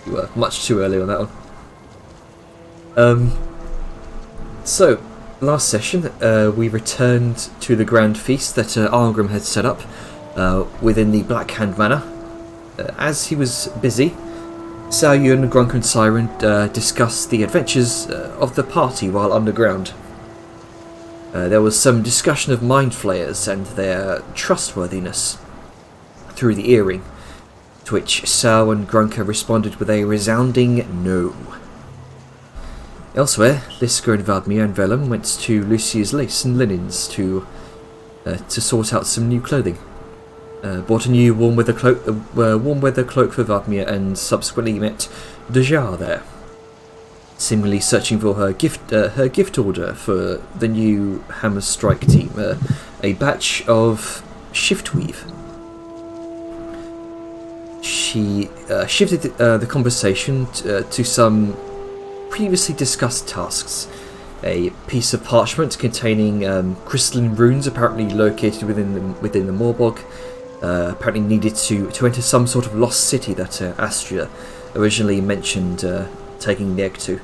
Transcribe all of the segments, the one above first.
You were much too early on that one. So, last session, we returned to the grand feast that Arngrim had set up within the Black Hand Manor. As he was busy, Saoyun, Grunk and Siren discussed the adventures of the party while underground. There was some discussion of mind flayers and their trustworthiness through the earring, to which Sao and Grunker responded with a resounding no. Elsewhere, Liska and Valdmir and Vellum went to Lucia's Lace and Linens to sort out some new clothing. Bought a new warm weather cloak for Valdmir and subsequently met Dejar there, seemingly searching for her gift order for the new Hammer Strike team, a batch of Shiftweave. She shifted the conversation to some previously discussed tasks. A piece of parchment containing crystalline runes apparently located within the Morbog, apparently needed to enter some sort of lost city that Astria originally mentioned taking the egg to.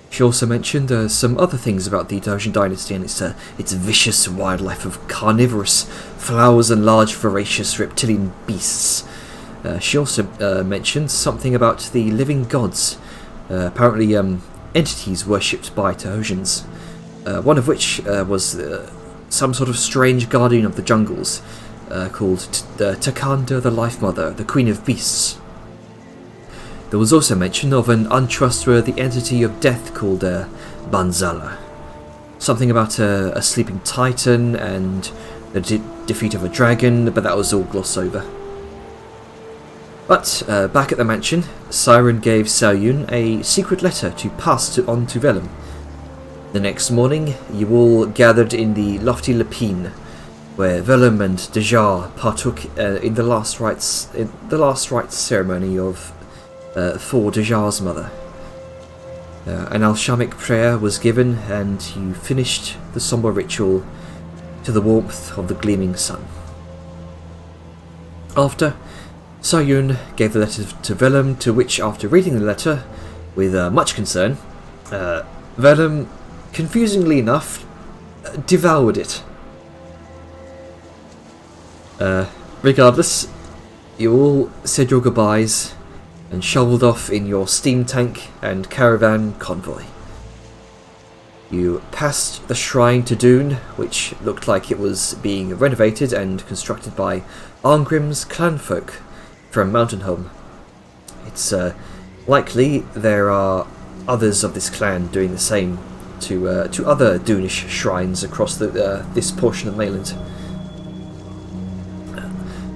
She also mentioned some other things about the Dojin dynasty and its vicious wildlife of carnivorous flowers and large voracious reptilian beasts. She also mentioned something about the living gods, apparently entities worshipped by Tahosians, one of which was some sort of strange guardian of the jungles, called Takanda the Life Mother, the Queen of Beasts. There was also mention of an untrustworthy entity of death called Banzala. Something about a sleeping titan and the defeat of a dragon, but that was all glossed over. But back at the mansion, Siren gave Saoyun a secret letter to pass on to Vellum. The next morning, you all gathered in the lofty Lapine, where Vellum and Dejar partook in the last rites ceremony of for Dejar's mother. An alchemic prayer was given, and you finished the sombre ritual to the warmth of the gleaming sun. After, Saoyun gave the letter to Vellum, to which, after reading the letter with much concern, Vellum, confusingly enough, devoured it. Regardless, you all said your goodbyes and shovelled off in your steam tank and caravan convoy. You passed the shrine to Dune, which looked like it was being renovated and constructed by Arngrim's clanfolk from Mountainhome. It's likely there are others of this clan doing the same to other Dunish shrines across this portion of Mainland.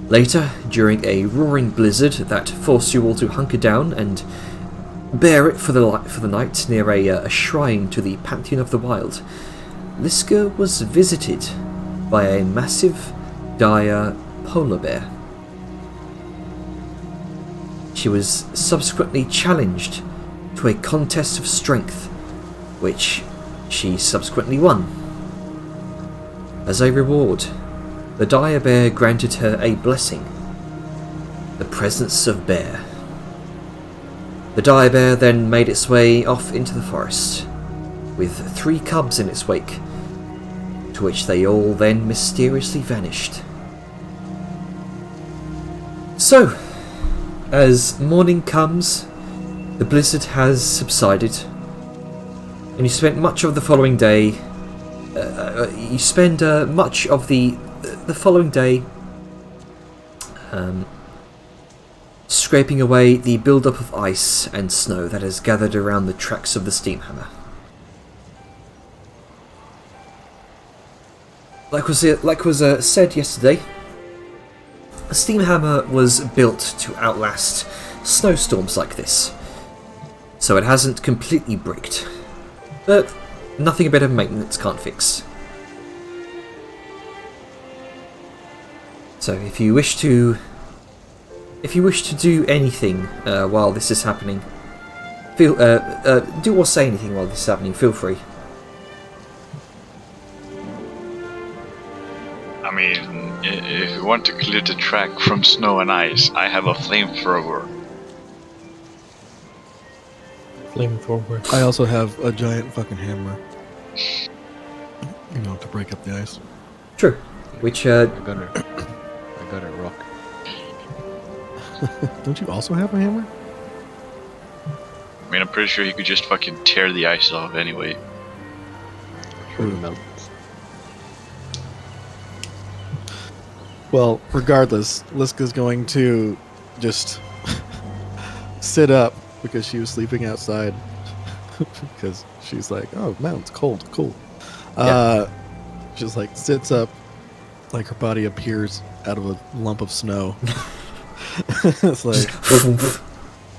Later, during a roaring blizzard that forced you all to hunker down and bear it for the night near a shrine to the Pantheon of the Wild, Liska was visited by a massive, dire polar bear. She was subsequently challenged to a contest of strength, which she subsequently won. As a reward, the dire bear granted her a blessing, the presence of bear. The dire bear then made its way off into the forest, with 3 cubs in its wake, to which they all then mysteriously vanished. So, as morning comes, the blizzard has subsided, and you spent much of the following day. Scraping away the build-up of ice and snow that has gathered around the tracks of the steam hammer. Like was said yesterday, a steam hammer was built to outlast snowstorms like this, so it hasn't completely bricked, but nothing a bit of maintenance can't fix. So if you wish to do anything while this is happening, do or say anything while this is happening, feel free. I mean, if you want to clear the track from snow and ice, I have a flamethrower. flamethrower. I also have a giant fucking hammer. To break up the ice. True. Which, I got a rock. Don't you also have a hammer? I mean, I'm pretty sure he could just fucking tear the ice off anyway. Sure, it melts. Well, regardless, Liska's going to just sit up because she was sleeping outside. Because she's like, oh, man, it's cold, cool. Just like sits up, like her body appears out of a lump of snow. It's like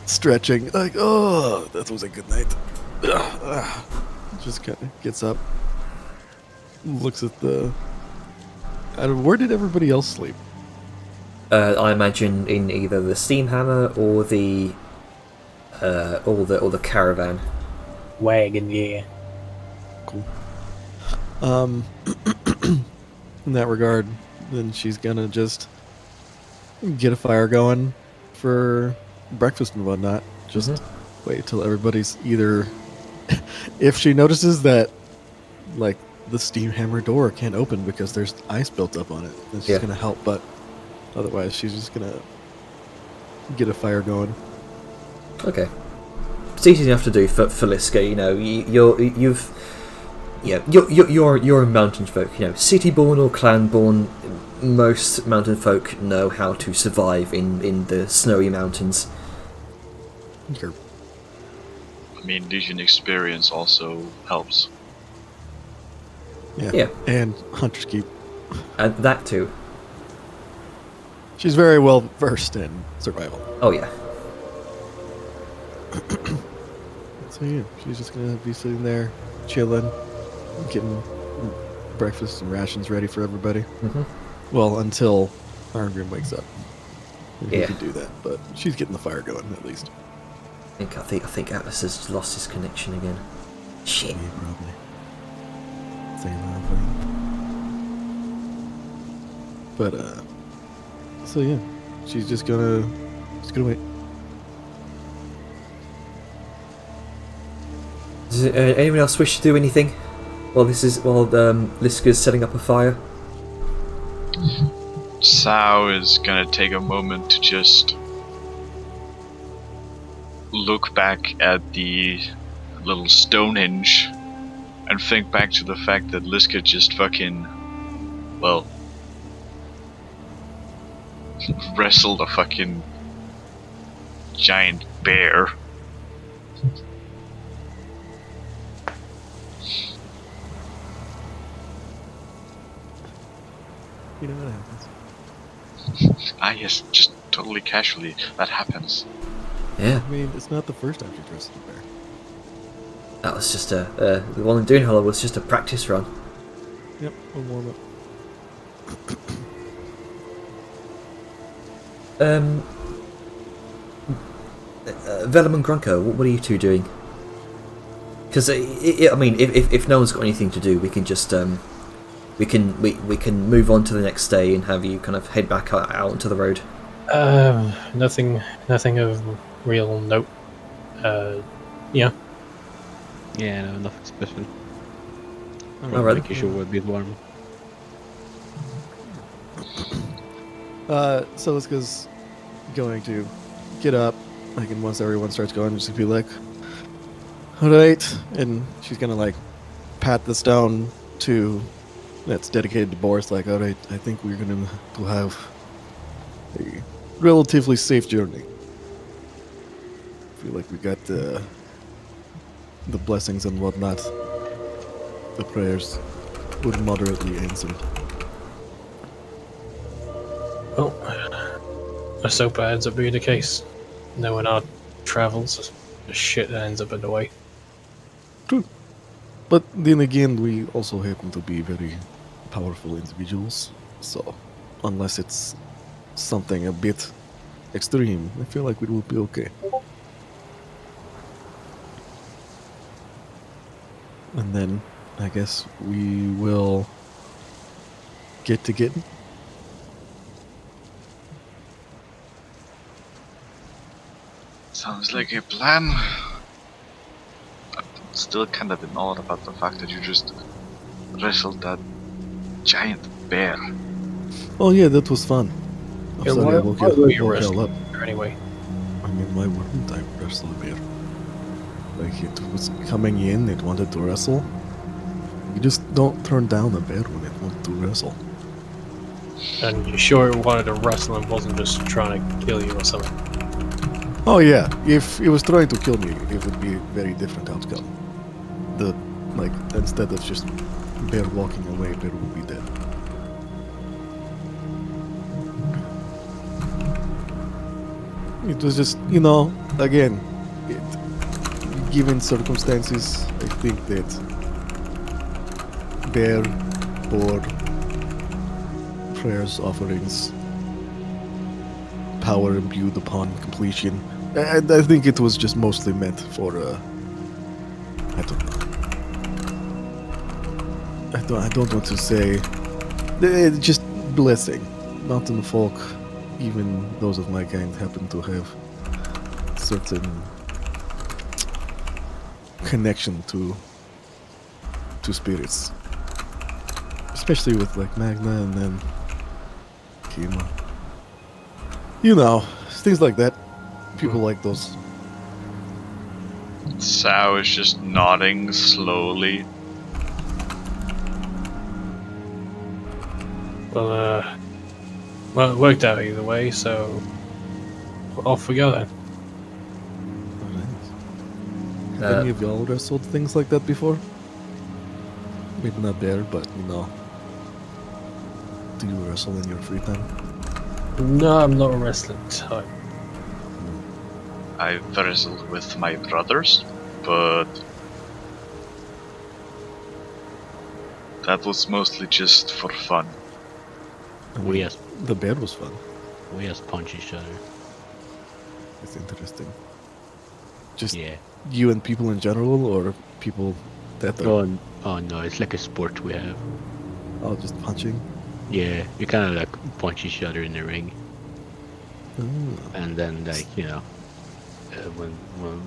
stretching, like, oh, that was a good night. Just kind of gets up, looks at the. Where did everybody else sleep? I imagine in either the steam hammer or the caravan. Wagon, yeah. Cool. In that regard, then she's gonna just get a fire going for breakfast and whatnot. Just wait till everybody's either. If she notices that, like, the steam hammer door can't open because there's ice built up on it, then she's gonna help. But otherwise, she's just gonna get a fire going. Okay. It's easy enough to do for Liska. You're a mountain folk. City-born or clan-born, most mountain folk know how to survive in the snowy mountains. Sure. I mean, Legion experience also helps. Yeah. And Hunter's Keep. And that too. She's very well versed in survival. Oh yeah. So yeah, she's just gonna be sitting there, chilling, getting breakfast and rations ready for everybody. Well, until Arngrim wakes up. He can do that, but she's getting the fire going at least. I think Atlas has lost his connection again. Shit. Yeah, probably. Say that. But so yeah, she's just gonna wait. Does anyone else wish to do anything while Liska's setting up a fire? Sao is gonna take a moment to just look back at the little Stonehenge and think back to the fact that Liska just fucking, well, wrestled a fucking giant bear. You know what happens. Yes, just totally casually, that happens. Yeah. I mean, it's not the first time she dressed as a bear. That was just the one in Doonhollow was just a practice run. Yep, a warm up. Velum and Grunko, what are you two doing? Because I mean, if no one's got anything to do, we can just we can move on to the next day and have you kind of head back out onto the road. Nothing of real note. Yeah. Yeah, no, nothing special. Alright. Making sure we're a bit warm. So Liska's going to get up, like, and once everyone starts going, just to be like, alright, and she's gonna, like, pat the stone that's dedicated to Boris, like, alright, I think we're gonna to have a relatively safe journey. Feel like we got the blessings and whatnot. The prayers were moderately answered. Well, let's hope that ends up being the case. Knowing our travels, the shit that ends up in the way. True. But then again, we also happen to be very powerful individuals, so unless it's something a bit extreme, I feel like we will be okay. And then, I guess we will get to getting. Sounds like a plan. still kind of in awe about the fact that you just wrestled that giant bear. Oh yeah, that was fun. I'm Yeah, sorry, I why were you woke y'all up. wrestling anyway? I mean, why wouldn't I wrestle a bear? Like, it was coming in, it wanted to wrestle. You just don't turn down a bear when it wants to wrestle. And you sure it wanted to wrestle and wasn't just trying to kill you or something? Oh yeah, if it was trying to kill me, it would be a very different outcome. Instead of just bear walking away, bear would be dead. It was just, again, given circumstances, I think that bear or prayers, offerings, power imbued upon completion. And I think it was just mostly meant for, I don't know. I don't want to say, just blessing. Mountain folk, even those of my kind, happen to have certain connection to spirits, especially with like Magna and then Kima. Things like that. People like those. Sao is just nodding slowly. Well, it worked out either way, so off we go then. Have any of y'all wrestled things like that before? Maybe not there, but do you wrestle in your free time? No, I'm not a wrestling type. I wrestled with my brothers, but that was mostly just for fun. The bear was fun. We just punch each other. It's interesting. Just Yeah. you and people in general, or people that are Oh no, it's like a sport we have. all just punching? Yeah, you kind of like punch each other in the ring, Oh. and then when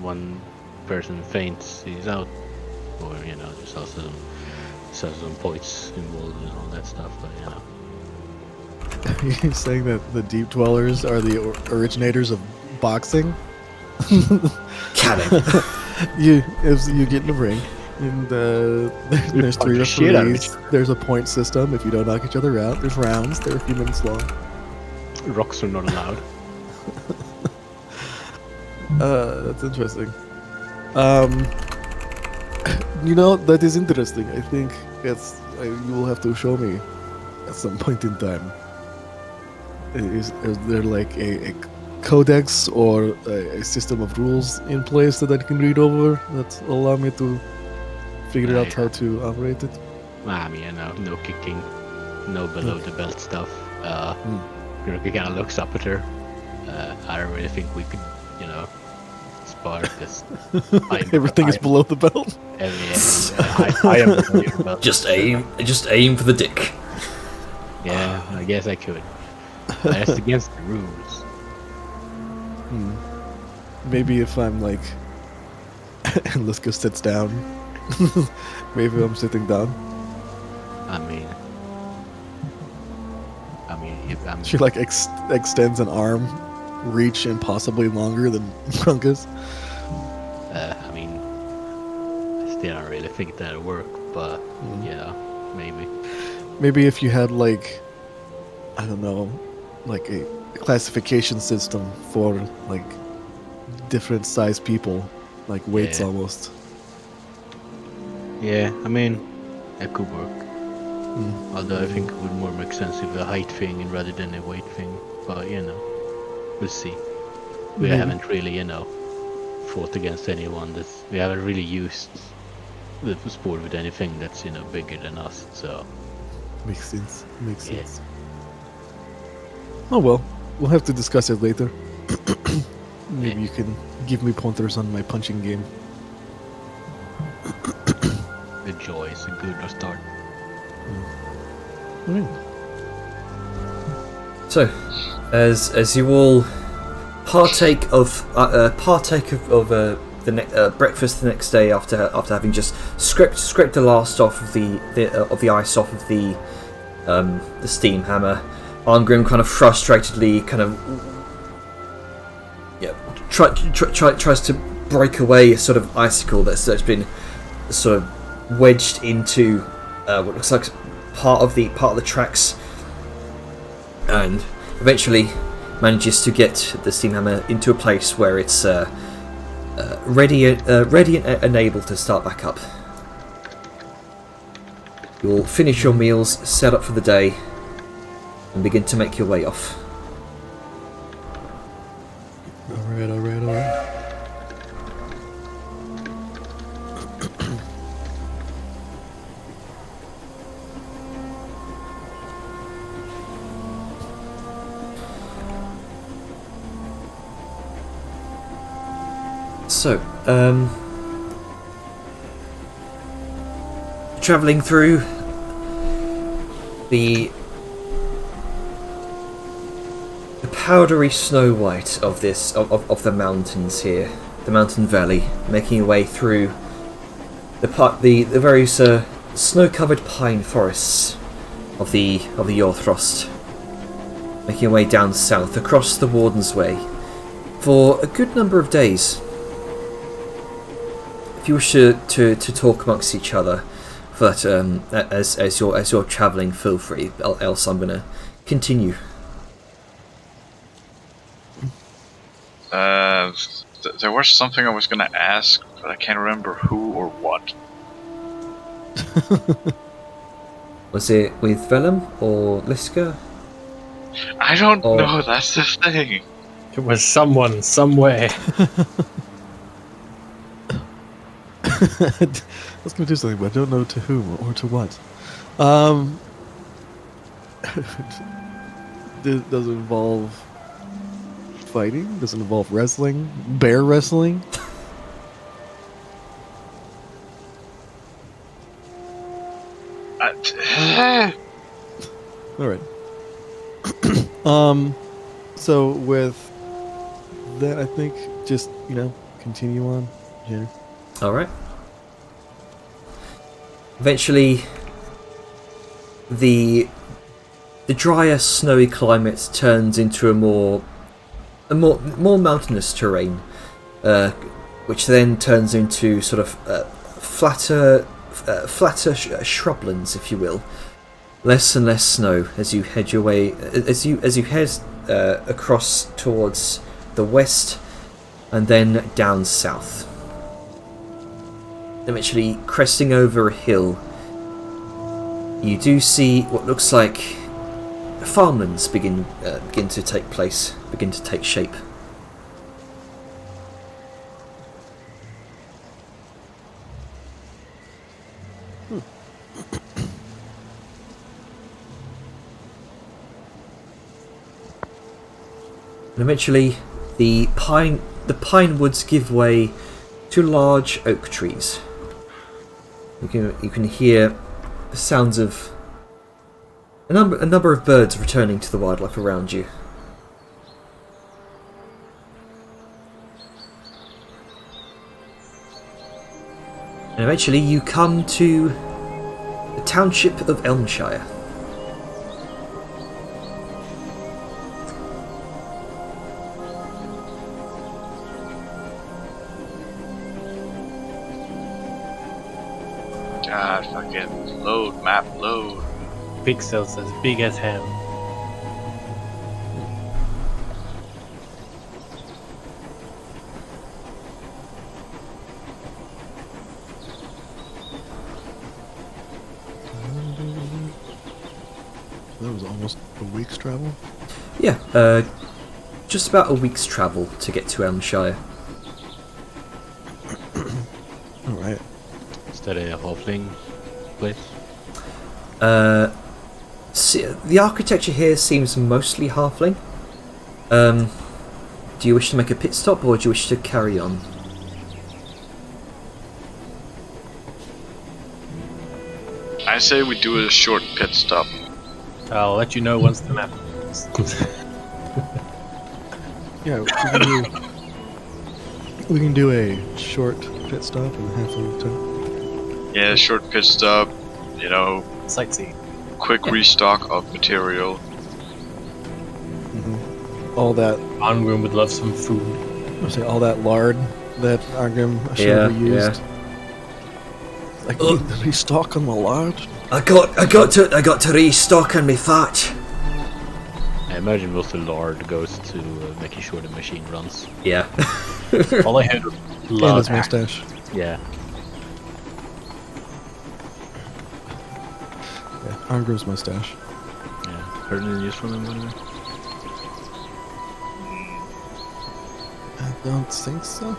one person faints, he's out, or there's also some points involved and all that stuff. But You're saying that the Deep Dwellers are the originators of boxing? Cannon. you get in the ring, and there's punch three the shit out of referees. There's a point system. If you don't knock each other out, there's rounds. They're a few minutes long. rocks are not allowed. That's interesting. That is interesting. I think you will have to show me at some point in time. Is there like a codex or a system of rules in place that I can read over that allow me to figure out how to operate it? I mean, no kicking, no below the belt stuff. He kind of looks up at her. I don't really think we could, spar because Everything is below the belt. I am below your belt. Just aim for the dick. Yeah, I guess I could. That's against the rules. Maybe if I'm like, and Liska sits down. Maybe I'm sitting down. I mean, if I'm She like extends an arm, reach impossibly longer than Krunkus. I mean, I still don't really think that'll work, but maybe. Maybe if you had like, I don't know, like a classification system for like different size people, like weights Yeah. almost. Yeah, I mean, that could work. Although I think it would more make sense if a height thing rather than a weight thing. But we'll see. We Maybe. haven't really, fought against anyone we haven't really used the sport with anything that's bigger than us. So Makes sense. Makes Yeah. sense. Oh well, we'll have to discuss it later. Maybe you can give me pointers on my punching game. the joy is a good start. So, as you all partake of breakfast the next day after having just scraped the last off of the ice off of the steam hammer. Arngrim kind of frustratedly tries to break away a sort of icicle that's been sort of wedged into what looks like part of the tracks, and eventually manages to get the steam hammer into a place where it's ready and able to start back up. You'll finish your meals, set up for the day, and begin to make your way off. Alright. So, travelling through the powdery snow white of the mountains here, the mountain valley, making your way through the various snow-covered pine forests of the Yorthrost, making your way down south across the Warden's Way for a good number of days. If you wish to talk amongst each other, for that as you're travelling, feel free. Else I'm gonna continue. There was something I was gonna ask, but I can't remember who or what. Was it with Vellum or Liska? I don't know, that's the thing. It was someone, somewhere. I was going to do something, but I don't know to whom or to what. Does it involve fighting? Does it involve wrestling? Bear wrestling? Alright. So with that, I think just, continue on, Jenny. Alright. Eventually, the drier, snowy climate turns into a more mountainous terrain, which then turns into sort of flatter shrublands, if you will. Less and less snow as you head your way as you head across towards the west and then down south. Eventually, cresting over a hill, you do see what looks like farmlands begin to take place, begin to take shape. And eventually, the pine woods give way to large oak trees. You can hear the sounds of a number of birds returning to the wildlife around you. And eventually you come to the township of Elmshire. God, fucking load, map, load. Pixels as big as hell. That was almost a week's travel. Yeah, just about a week's travel to get to Elmshire. Alright. Is that a halfling place? The architecture here seems mostly halfling. Do you wish to make a pit stop, or do you wish to carry on? I say we do a short pit stop. I'll let you know once the map. Yeah, We can do a short pit stop in the halfling tent. Yeah, short pit stop. You know, Sightseeing. quick restock of material. All that, Angrim would love some food. I say, all that lard that Argrim should Yeah, have used. Like, Oh. need to restock on the lard. I got to restock on me fat. I imagine most of the lard goes to making sure the machine runs. Yeah. All I had was And blood. his mustache. Yeah. Yeah, Argrim's mustache. Yeah. Heard any news from him, by the way? I don't think so.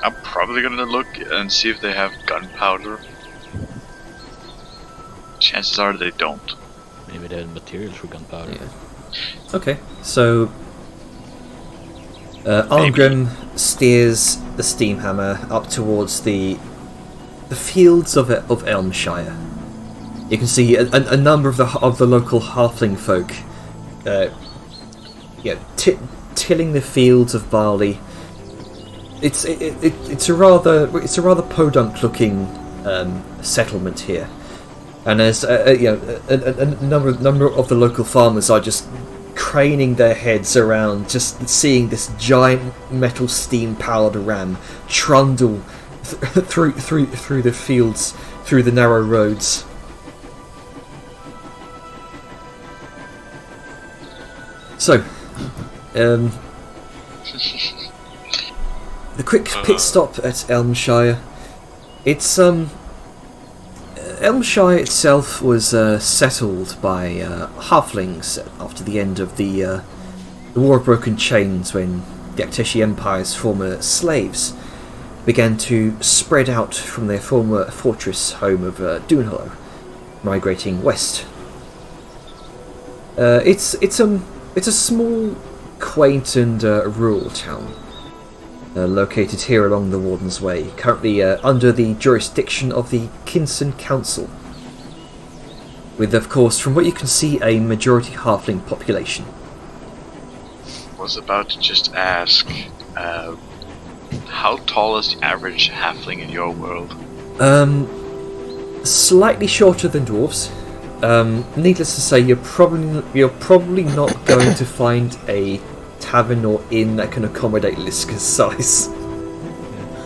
I'm probably gonna look and see if they have gunpowder. Chances are they don't. Maybe they had materials for gunpowder. Yeah. Okay, so Arngrim steers the steam hammer up towards the fields of Elmshire. You can see a number of the local halfling folk, tilling the fields of barley. It's a rather podunk looking settlement here, and as a number of the local farmers are just craning their heads around, just seeing this giant metal steam powered ram trundle through the fields, through the narrow roads. So, the quick pit stop at Elmshire. It's Elmshire itself was settled by halflings after the end of the War of Broken Chains, when the Akteshi Empire's former slaves began to spread out from their former fortress home of Doonhollow, migrating west. It's a small, quaint and rural town. Located here along the Warden's Way, currently under the jurisdiction of the Kinson Council, with, of course, from what you can see, a majority halfling population. Was about to just ask, how tall is the average halfling in your world? Slightly shorter than dwarves. Needless to say, you're probably not going to find a tavern or inn that can accommodate Liska's size.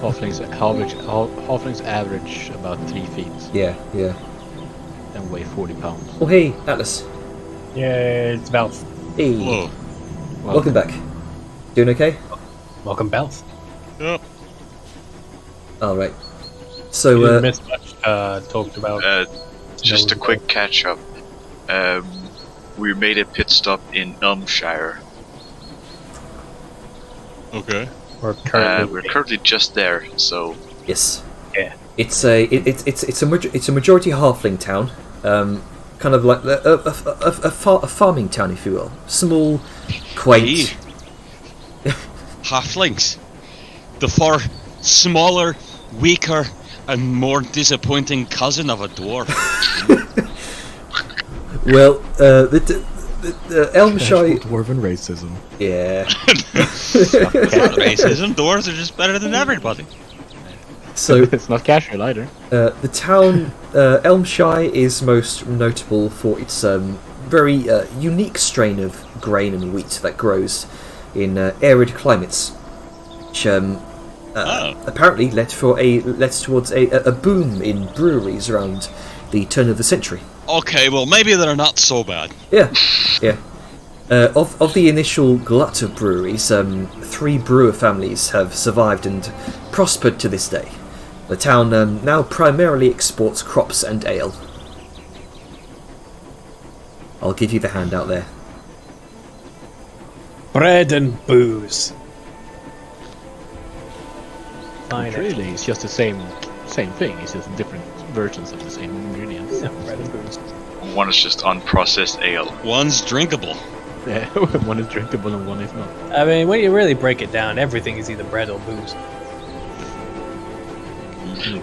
Halflings average about 3 feet Yeah. and weigh 40 pounds. Oh, hey, Atlas. Yeah, it's Belth. Hey. Whoa. Welcome back. Doing okay? Welcome, Belth. Yep. Alright. You So, didn't miss much. Talked about. Just a quick catch up. We made a pit stop in Elmshire. Okay. We're currently. We're currently just there, so yes. Yeah. It's a majority halfling town. Kind of like a farming town, if you will. Small, quaint. Halflings. The far smaller, weaker, and more disappointing cousin of a dwarf. Well, the Elmshire. Dwarven racism. Yeah. Racism. Dwarves are just better than everybody. So It's not casual either. the town Elmshire is most notable for its very unique strain of grain and wheat that grows in arid climates, which apparently led towards a boom in breweries around the turn of the century. Okay, well maybe they're not so bad. Yeah. Of the initial glut of breweries, 3 brewer families have survived and prospered to this day. The town now primarily exports crops and ale. I'll give you the handout there. Bread and booze. Fine. Really, it's just the same thing. It's just different versions of the same ingredients. Yeah, bread and booze. one is just unprocessed ale. One's drinkable. Yeah, one is drinkable and one is not. I mean, when you really break it down, everything is either bread or booze.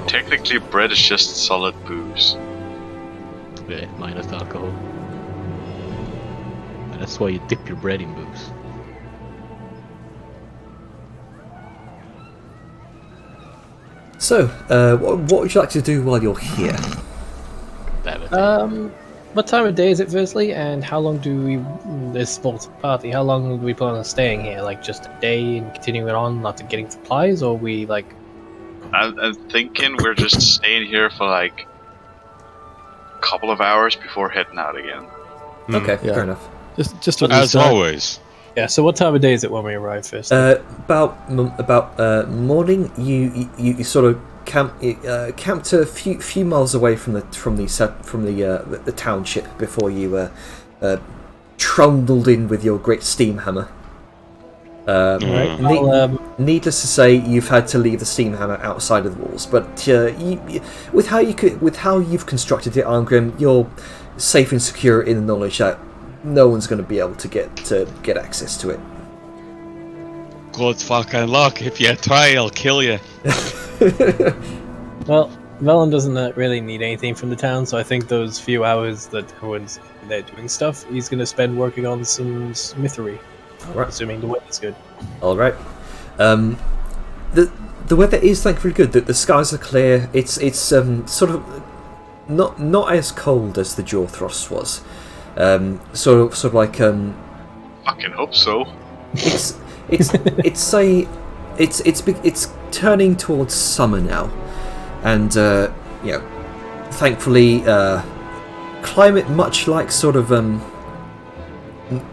Technically, bread is just solid booze. Yeah, minus the alcohol. And that's why you dip your bread in booze. So, what would you like to do while you're here? What time of day is it, firstly, and how long do we this sports party? How long do we plan on staying here? Like just a day and continuing on after getting supplies, or we like? I'm thinking we're just staying here for like a couple of hours before heading out again. Okay, Yeah. fair enough. Just to As restart. always. Yeah. So what time of day is it when we arrive first? About morning, you sort of camped a few miles away from the township before you trundled in with your great steam hammer. Right. Needless to say, you've had to leave the steam hammer outside of the walls. But with how you've constructed it, Arngrim, you're safe and secure in the knowledge that no one's going to be able to get access to it. Good fucking luck. If you try, I'll kill you. Well, Velen doesn't really need anything from the town, so I think those few hours that everyone's there doing stuff, he's going to spend working on some smithery. Alright. Assuming the weather's good. All right. The weather is thankfully good. The skies are clear. It's sort of not as cold as the Jorthros was. Sort of like Fucking hope so. it's turning towards summer now, and thankfully climate much like sort of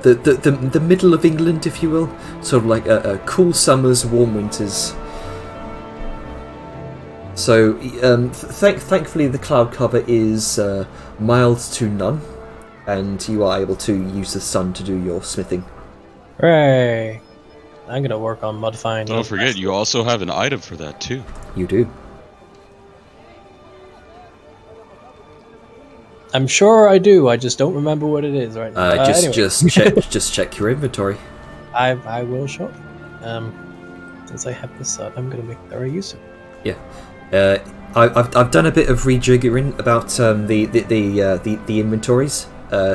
the middle of England, if you will, sort of like cool summers, warm winters. So thankfully the cloud cover is mild to none, and you are able to use the sun to do your smithing. Hooray! I'm going to work on modifying... Don't forget, you also have an item for that too. You do. I'm sure I do, I just don't remember what it is right now. Anyway. just check your inventory. I will shop. Since I have this set, I'm going to make thorough use of it. Yeah. I've done a bit of rejiggering about the inventories.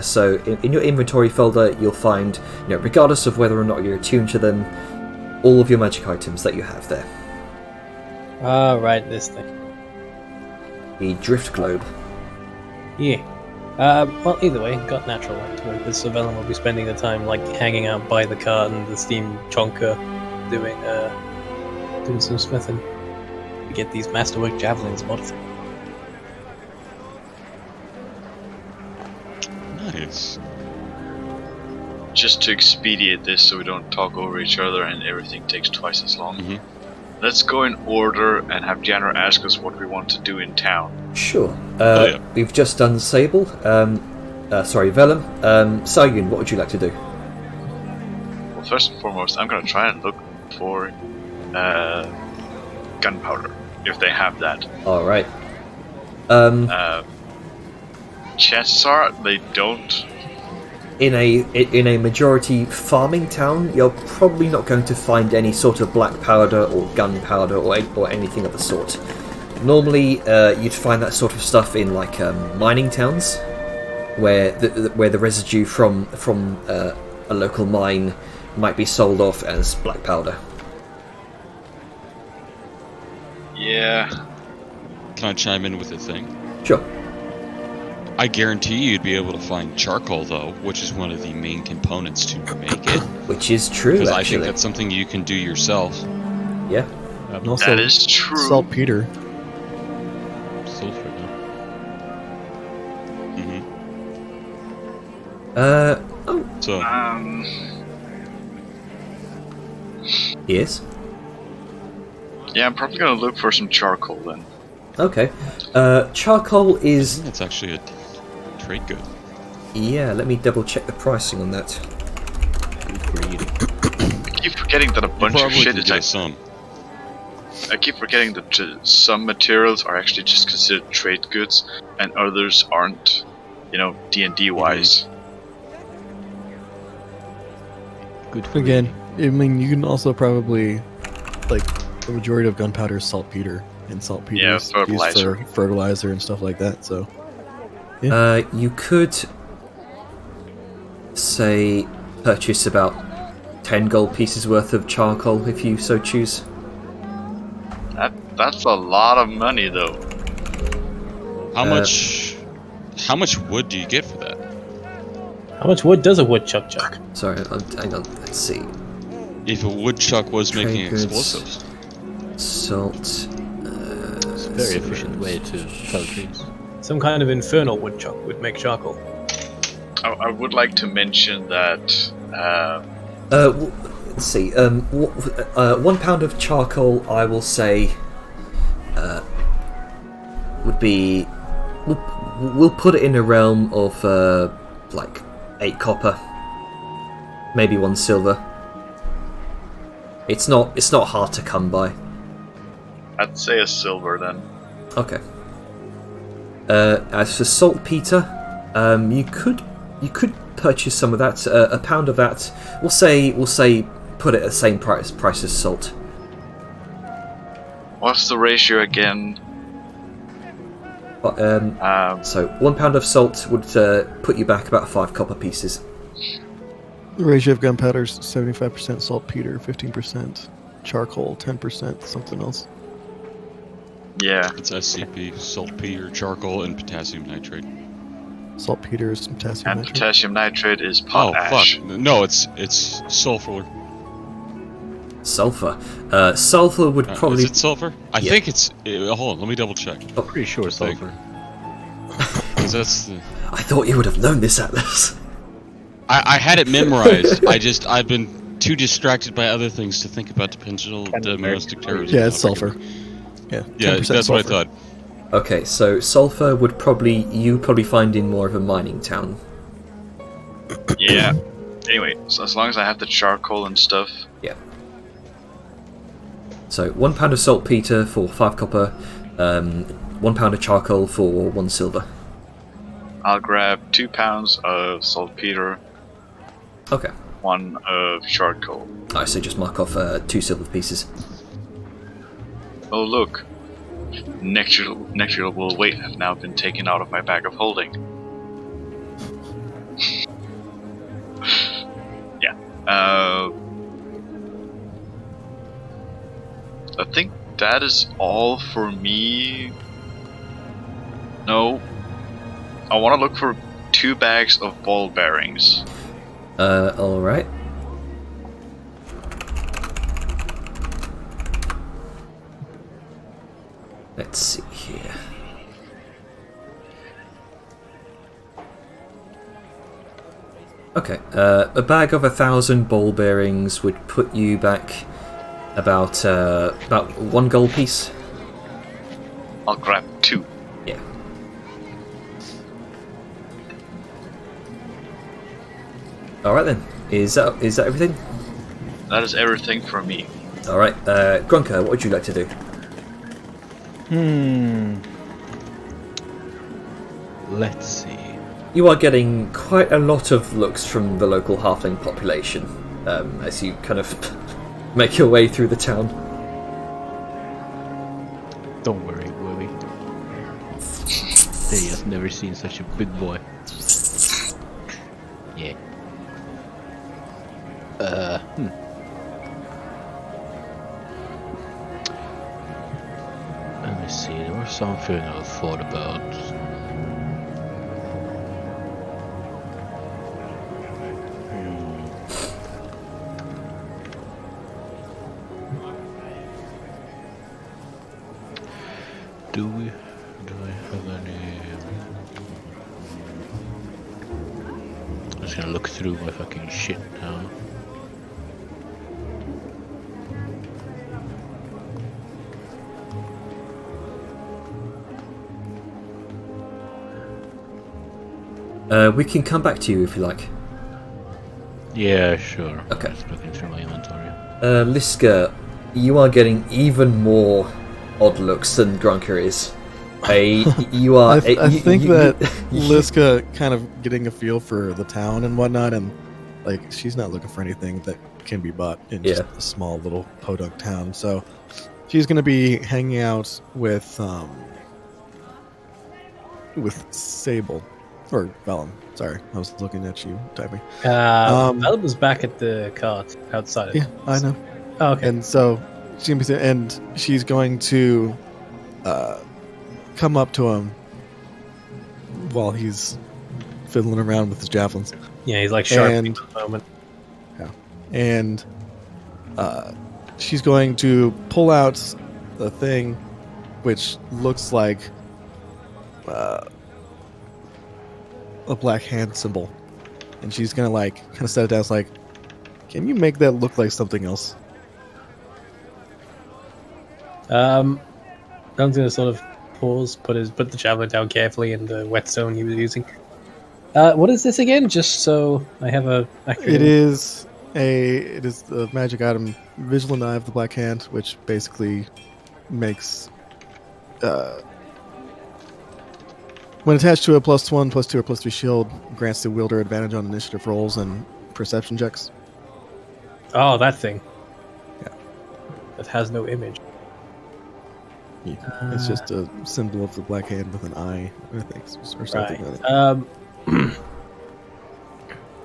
So in your inventory folder, you'll find, regardless of whether or not you're attuned to them, all of your magic items that you have there. Ah, right, this thing. The drift globe. Yeah. Well, either way, got natural light to it. So Velen will be spending the time hanging out by the cart and the steam chonker, doing some smithing to get these masterwork javelins modified. Nice. Just to expedite this so we don't talk over each other and everything takes twice as long. Mhm. Let's go in order and have Janner ask us what we want to do in town. Sure. Yeah. We've just done Sable. Vellum. Sayun, what would you like to do? Well, first and foremost, I'm gonna try and look for gunpowder, if they have that. All right. Chances are they don't. In a majority farming town, you're probably not going to find any sort of black powder or gunpowder or anything of the sort. Normally, you'd find that sort of stuff in mining towns, where the residue from a local mine might be sold off as black powder. Yeah. Can I chime in with a thing? Sure. I guarantee you'd be able to find charcoal, though, which is one of the main components to make it. Which is true, Because I actually. think that's something you can do yourself. Yeah. And also, That is true. saltpeter. Sulfur, no? Mm-hmm. So, Yes. Yeah, I'm probably gonna look for some charcoal then. Okay. Charcoal I is... think that's actually a trade good. Yeah, let me double check the pricing on that. I keep forgetting that a bunch of Probably shit could is get some. I keep forgetting that some materials are actually just considered trade goods, and others aren't. D&D wise. Good for Again, I mean, you can also probably, the majority of gunpowder is saltpeter, and saltpeter Yeah, is fertilizer. used for fertilizer and stuff like that, so... You could, say, purchase about 10 gold pieces worth of charcoal if you so choose. That's a lot of money, though. How much wood do you get for that? How much wood does a woodchuck chuck? Sorry, hang on. Let's see. If a woodchuck was Trade making goods. explosives. Salt. It's a very efficient way to fell trees. Some kind of infernal woodchuck would make charcoal. I would like to mention that Let's see. 1 pound of charcoal, I will say, would be. We'll put it in a realm of like 8 copper, maybe 1 silver. It's not hard to come by. I'd say a silver then. Okay. As for saltpeter, you could purchase some of that. A pound of that. We'll say put it at the same price as salt. What's the ratio again? But, so 1 pound of salt would put you back about 5 copper pieces. The ratio of gunpowder is 75% saltpeter, 15% charcoal, 10% something else. Yeah. It's SCP, saltpeter, charcoal, and potassium nitrate. Saltpeter is potassium And nitrate. potassium nitrate is Oh potash. fuck! No, it's sulfur. Sulfur. Sulfur would probably. Is it sulfur? I Yeah. think it's. Hold on, let me double check. I'm pretty sure Thank sulfur. 'Cause that's the. I thought you would have known this, Atlas. I had it memorized. I've been too distracted by other things to think about potential domestic terrorism. Yeah, it's sulfur. Yeah, Yeah, 10% that's what I sulfur. thought. Okay, so sulfur would you probably find in more of a mining town. Yeah. Anyway, so as long as I have the charcoal and stuff. Yeah. So 1 pound of saltpeter for 5 copper, 1 pound of charcoal for 1 silver. I'll grab 2 pounds of saltpeter, Okay. 1 of charcoal. Alright, so just mark off 2 silver pieces. Oh look, negligible weight have now been taken out of my bag of holding. Yeah. I think that is all for me. No. I want to look for 2 bags of ball bearings. Alright. Let's see here. Okay, a bag of 1,000 ball bearings would put you back about 1 gold piece. I'll grab 2. Yeah. All right then. Is that everything? That is everything for me. All right, Grunker, what would you like to do? Let's see. You are getting quite a lot of looks from the local halfling population as you kind of make your way through the town. Don't worry, Willie. They have never seen such a big boy. Yeah. Let me see, there was something I thought about. Do I have any? I'm just gonna look through my fucking shit now. We can come back to you if you like. Yeah, sure. Okay. Just looking through my inventory. Liska, you are getting even more odd looks than Grunker is. You are. I think that you- Liska kind of getting a feel for the town and whatnot, and like she's not looking for anything that can be bought in just Yeah. a small little podunk town. So she's going to be hanging out with Sable or Vellum. Sorry, I was looking at you typing. Velum was back at the cart outside. Yeah, I know. Oh, okay. And so she's gonna be there, and she's going to come up to him while he's fiddling around with his javelins. Yeah, he's like sharpening And- at the moment. And she's going to pull out a thing which looks like a black hand symbol. And she's going to like kind of set it down. It's like, can you make that look like something else? Dom's gonna sort of pause, put the javelin down carefully in the whetstone he was using. What is this again? Just so I have a accurate. It is the magic item Vigilant Eye of the Black Hand, which basically makes when attached to a +1, +2, or +3 shield, grants the wielder advantage on initiative rolls and perception checks. Oh, that thing. Yeah. That has no image. Yeah, it's just a symbol of the black hand with an eye, I think, or something Right. like that.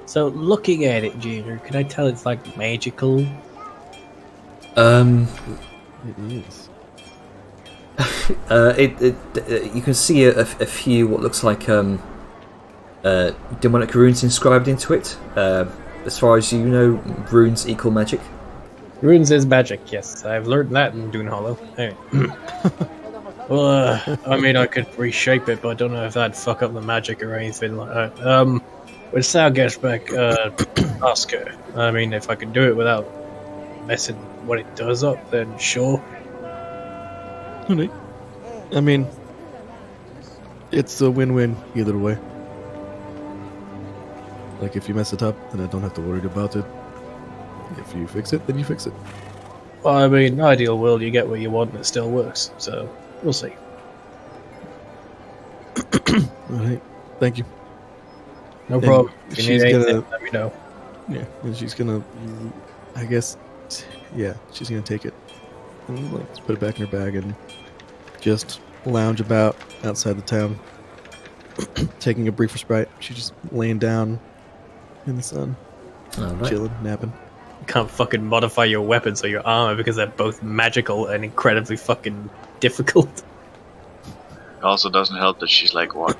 So looking at it, Junior, can I tell it's like magical? It is. You can see a few what looks like demonic runes inscribed into it. As far as you know, runes equal magic. Runes is magic, yes. I've learned that in Dune Hollow. Anyway. Well, I mean, I could reshape it, but I don't know if that'd fuck up the magic or anything like that. When Sal gets back, ask her. I mean, if I can do it without messing what it does up, then sure. Alright. I mean, it's a win-win either way. Like, if you mess it up, then I don't have to worry about it. If you fix it, then you fix it. Well, I mean, ideal world, you get what you want and it still works, so we'll see. Alright, thank you. No And problem. If you she's need anything, gonna- let me know. Yeah, and she's gonna, I guess, yeah, she's gonna take it and like put it back in her bag and just lounge about outside the town, taking a brief respite. She's just laying down in the sun, Alright. chilling, napping. You can't fucking modify your weapons or your armor because they're both magical and incredibly fucking difficult. It also doesn't help that she's like, what,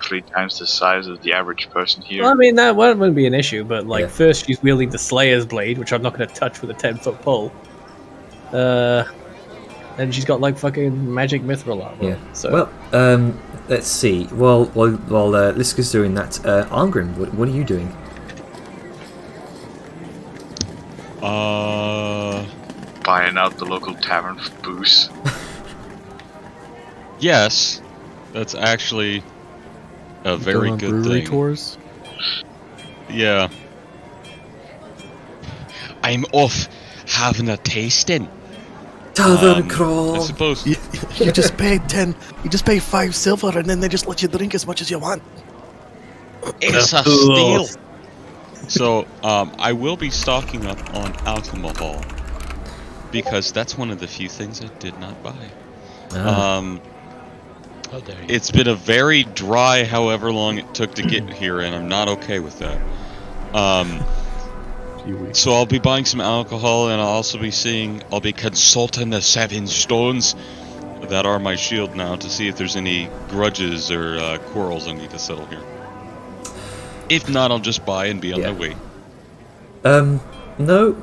3 times the size of the average person here. Well, I mean, that wouldn't be an issue, but like, Yeah. first she's wielding the Slayer's Blade, which I'm not going to touch with a 10-foot pole. And she's got like fucking magic mithril armor. Yeah. So, Well, let's see. While Liska's doing that, Arngrim, what are you doing? Buying out the local tavern for booze. Yes, that's actually a very Going on good brewery thing. tours. Yeah. I'm off having a tasting. Tavern I crawl. suppose. You just pay 10. You just pay 5 silver, and then they just let you drink as much as you want. It's a steal. So, I will be stocking up on alcohol because that's one of the few things I did not buy. How dare you? It's been a very dry, however long it took to get here, and I'm not okay with that. Few weeks. So I'll be buying some alcohol, and I'll be consulting the 7 stones that are my shield now to see if there's any grudges or quarrels I need to settle here. If not, I'll just buy and be on Yeah. my way. No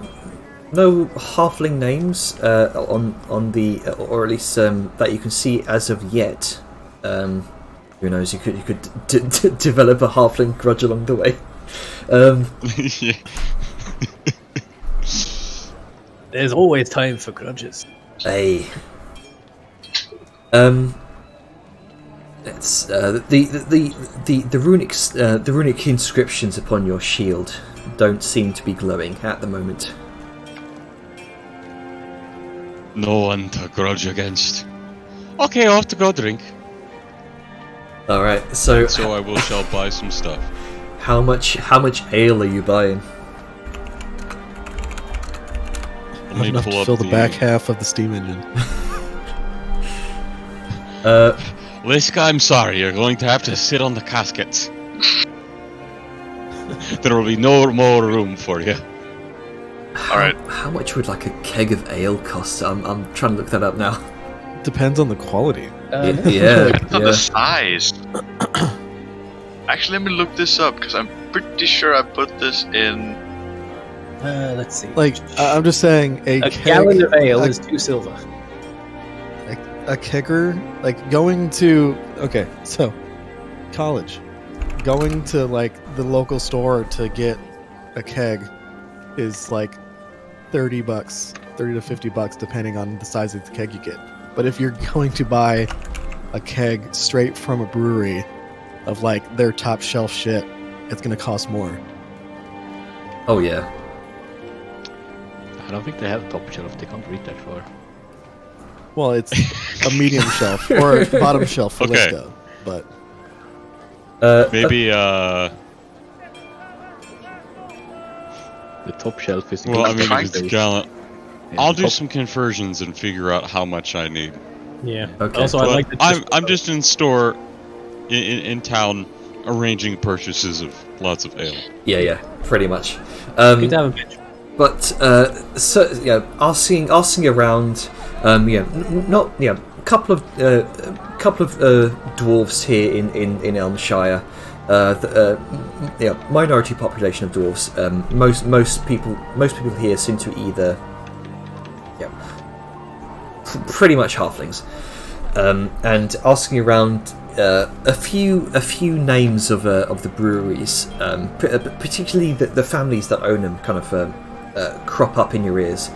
halfling names on the, or at least that you can see as of yet. Who knows? You could develop a halfling grudge along the way. Yeah. there's always time for grudges. It's the runic inscriptions upon your shield don't seem to be glowing at the moment. No one to grudge against. Okay, I'll have to go drink. All right, so So I shall buy some stuff. how much ale are you buying? Let me Enough pull to up fill the back half of the steam engine. Liska, I'm sorry, you're going to have to sit on the caskets. There will be no more room for you. All right. How much would like a keg of ale cost? I'm trying to look that up now. Depends on the quality. Yeah, It's on the size. Actually, let me look this up because I'm pretty sure I put this in. Let's see. Like, I'm just saying, a gallon of ale a, is 2 silver. a kegger, like going to, okay, so college, going to like the local store to get a keg is like $30, $30 to $50, depending on the size of the keg you get. But if you're going to buy a keg straight from a brewery of like their top shelf shit, it's gonna cost more. Oh yeah. I don't think they have top shelf. They can't reach that far. Well, it's a medium shelf or bottom shelf for Okay. Lisco, but Maybe, The top shelf is. well, I mean, trying if it's to- a gallon. Yeah, I'll do top- some conversions and figure out how much I need. Yeah. Okay. Also, I But like the. I'm just in store, in town, arranging purchases of lots of ale. Yeah, pretty much. Good to have a bitch. But so yeah, asking around, not a couple of dwarves here in Elmshire. Minority population of dwarves. Most people here seem to either, pretty much halflings. And asking around a few names of the breweries, particularly the families that own them, kind of crop up in your ears.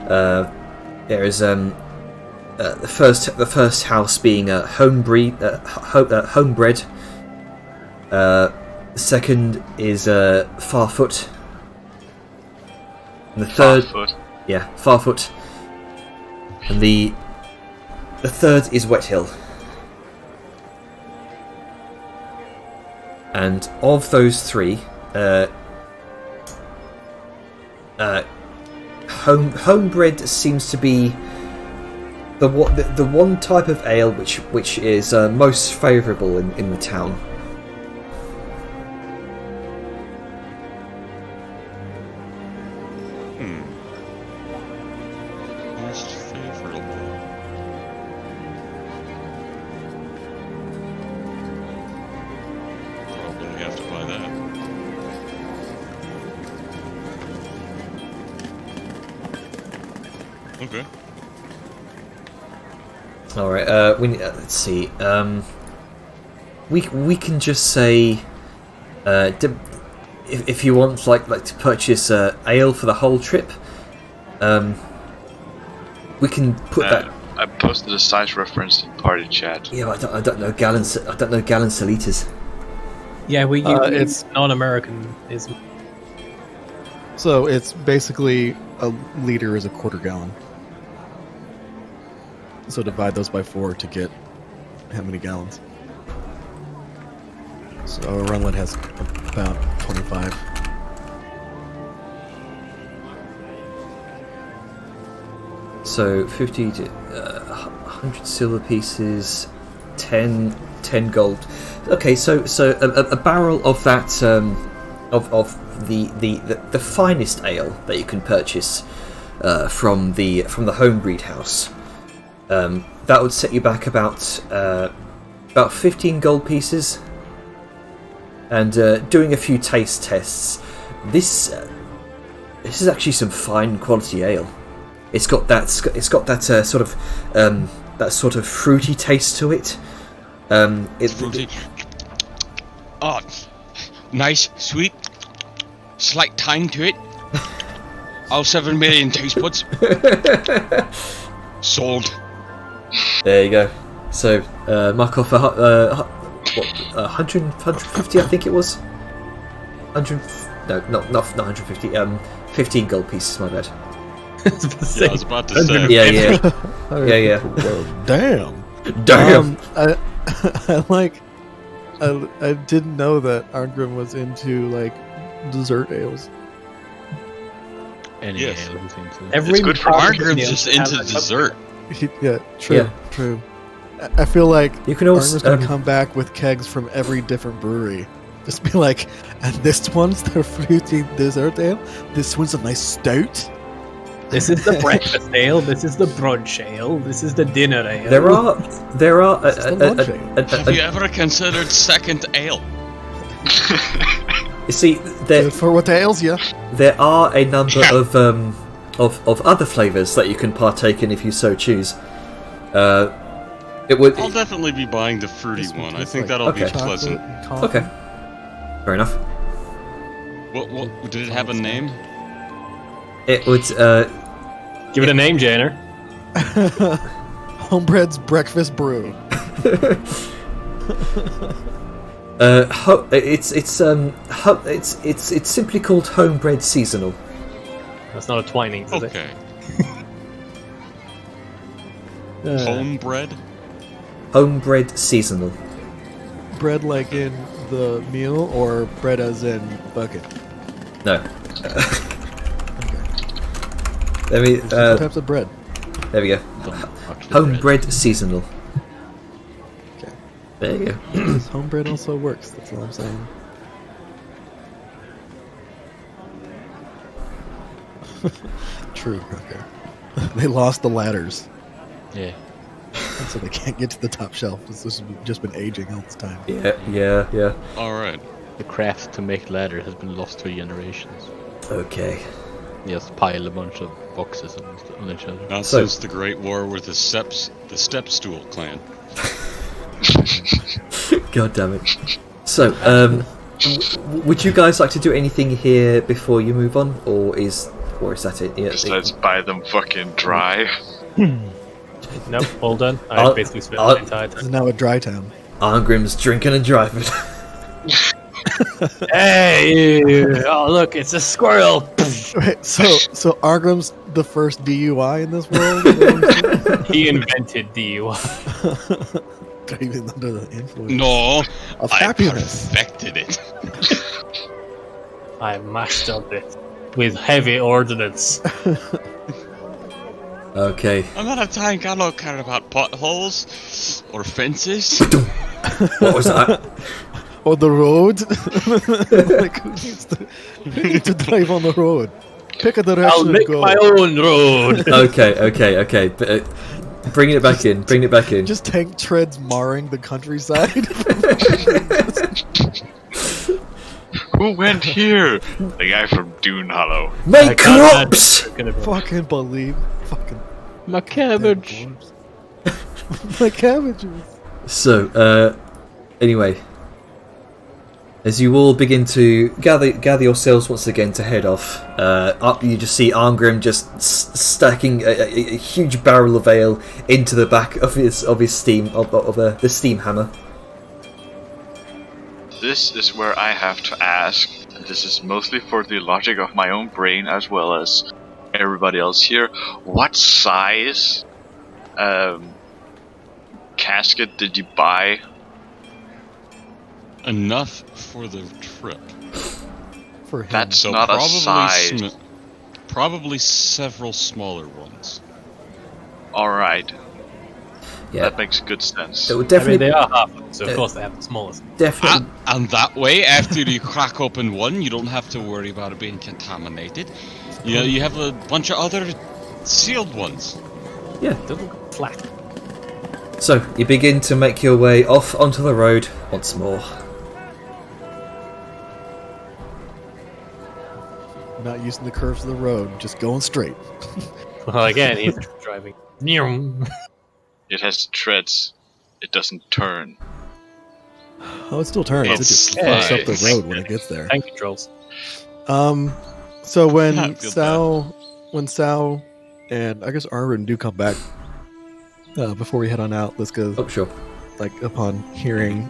There is the first house being homebred. The second is Farfoot. And the third, Farfoot. Farfoot. And the third is Wet Hill. And of those three, homebred seems to be the one type of ale which is most favourable in the town. Most favorable. Probably have to buy that. Okay. All right. Let's see. We can just say, if you want like to purchase ale for the whole trip, we can put that. I posted a size reference in party chat. Yeah, but I don't know gallons. I don't know gallons to liters. Yeah, we it's- it's non-Americanism. so it's basically a liter is a quarter gallon. So divide those by 4 to get how many gallons. So a runlet has about 25. So 50 to 100 silver pieces, 10 gold. Okay, so a barrel of that of the finest ale that you can purchase from the homebreed house. That would set you back about 15 gold pieces. And doing a few taste tests, this is actually some fine quality ale. It's got that sort of fruity taste to it. It's fruity. Oh, nice, sweet, slight tang to it. All 7 million taste buds. Sold. There you go. So mark off 150, I think it was. 100. No, not 150. 15 gold pieces. My bad. Yeah, I was about to say. Yeah. Damn. Damn. I didn't know that Arngrim was into like dessert ales. Any Yes. ale, he thinks so. Every It's good for party Arngrim's meal just should have into a cup. dessert. Yeah, true, Yeah. true. I feel like You can also Arngrim's gonna come back with kegs from every different brewery. Just be like, and this one's the fruity dessert ale. This one's a nice stout. This is the breakfast ale. This is the brunch ale. This is the dinner ale. There are It's the lunch ale. Have you ever considered second ale? you see Good for what ails you. there are a number Yeah. of other flavors that you can partake in if you so choose. It would I'll definitely be buying the fruity This one. I tastes think like that'll be Okay. chocolate pleasant. and coffee. okay. Fair enough. What did it have a name? It would Give it a name, Janer. Homebred's breakfast brew. it's simply called homebred seasonal. That's not a Twinings, is Okay. it? Homebred? Homebred seasonal. Bread like in the meal, or bread as in bucket? No. Let me. What types of bread? There we go. Homebred seasonal. Okay. There you go. This homebred also works. That's all I'm saying. True. Okay. They lost the ladders, Yeah. so they can't get to the top shelf. This has just been aging all this time. Yeah. Alright. The craft to make ladders has been lost to generations. Okay. Just pile a bunch of boxes on each other. Not So- since the Great War with the Stepstool clan. God damn it. So, would you guys like to do anything here before you move on, or is that it? Yeah. Besides buy them fucking dry. Nope, all done. I I'll- basically spent I'll- my entire This time. is now a dry town. Arngrim's drinking and driving. Hey! Oh, look, it's a squirrel! Wait, so Argrim's the first DUI in this world? He invented DUI. Even under the influence No! of I happiness. perfected it. I mastered it with heavy ordnance. Okay. I'm not a tank, I don't care about potholes or fences. What was that? Or the road? Like, who needs to drive on the road? Pick a direction I'll and make go. my own road. Okay. But, bring it back in. Just tank treads marring the countryside. Who went here? The guy from Dune Hollow. Make I got crops! Gonna be- Fucking believe. Fucking My cabbage! my cabbages. So, anyway, as you all begin to gather yourselves once again to head off, up you just see Arngrim just stacking a huge barrel of ale into the back of his steam the steam hammer. This is where I have to ask, and this is mostly for the logic of my own brain as well as everybody else here, what size casket did you buy? Enough for the trip. For him. That's So not a probably size. probably several smaller ones. Alright, Yeah, that makes good sense. it would I definitely mean, they are half, so of course they have the smallest. definitely. And that way, after you crack open one, you don't have to worry about it being contaminated. You know, you have a bunch of other sealed ones. Yeah. It doesn't look flat. So you begin to make your way off onto the road once more. Not using the curves of the road, just going straight. Well, again, he's driving. It has treads. It doesn't turn. Oh, it still turns. It It just fucks up the slides. road when it gets there. Tank controls. So when I feel Sal and I guess Arwen do come back, before we head on out, let's go. Oh, sure. Like upon hearing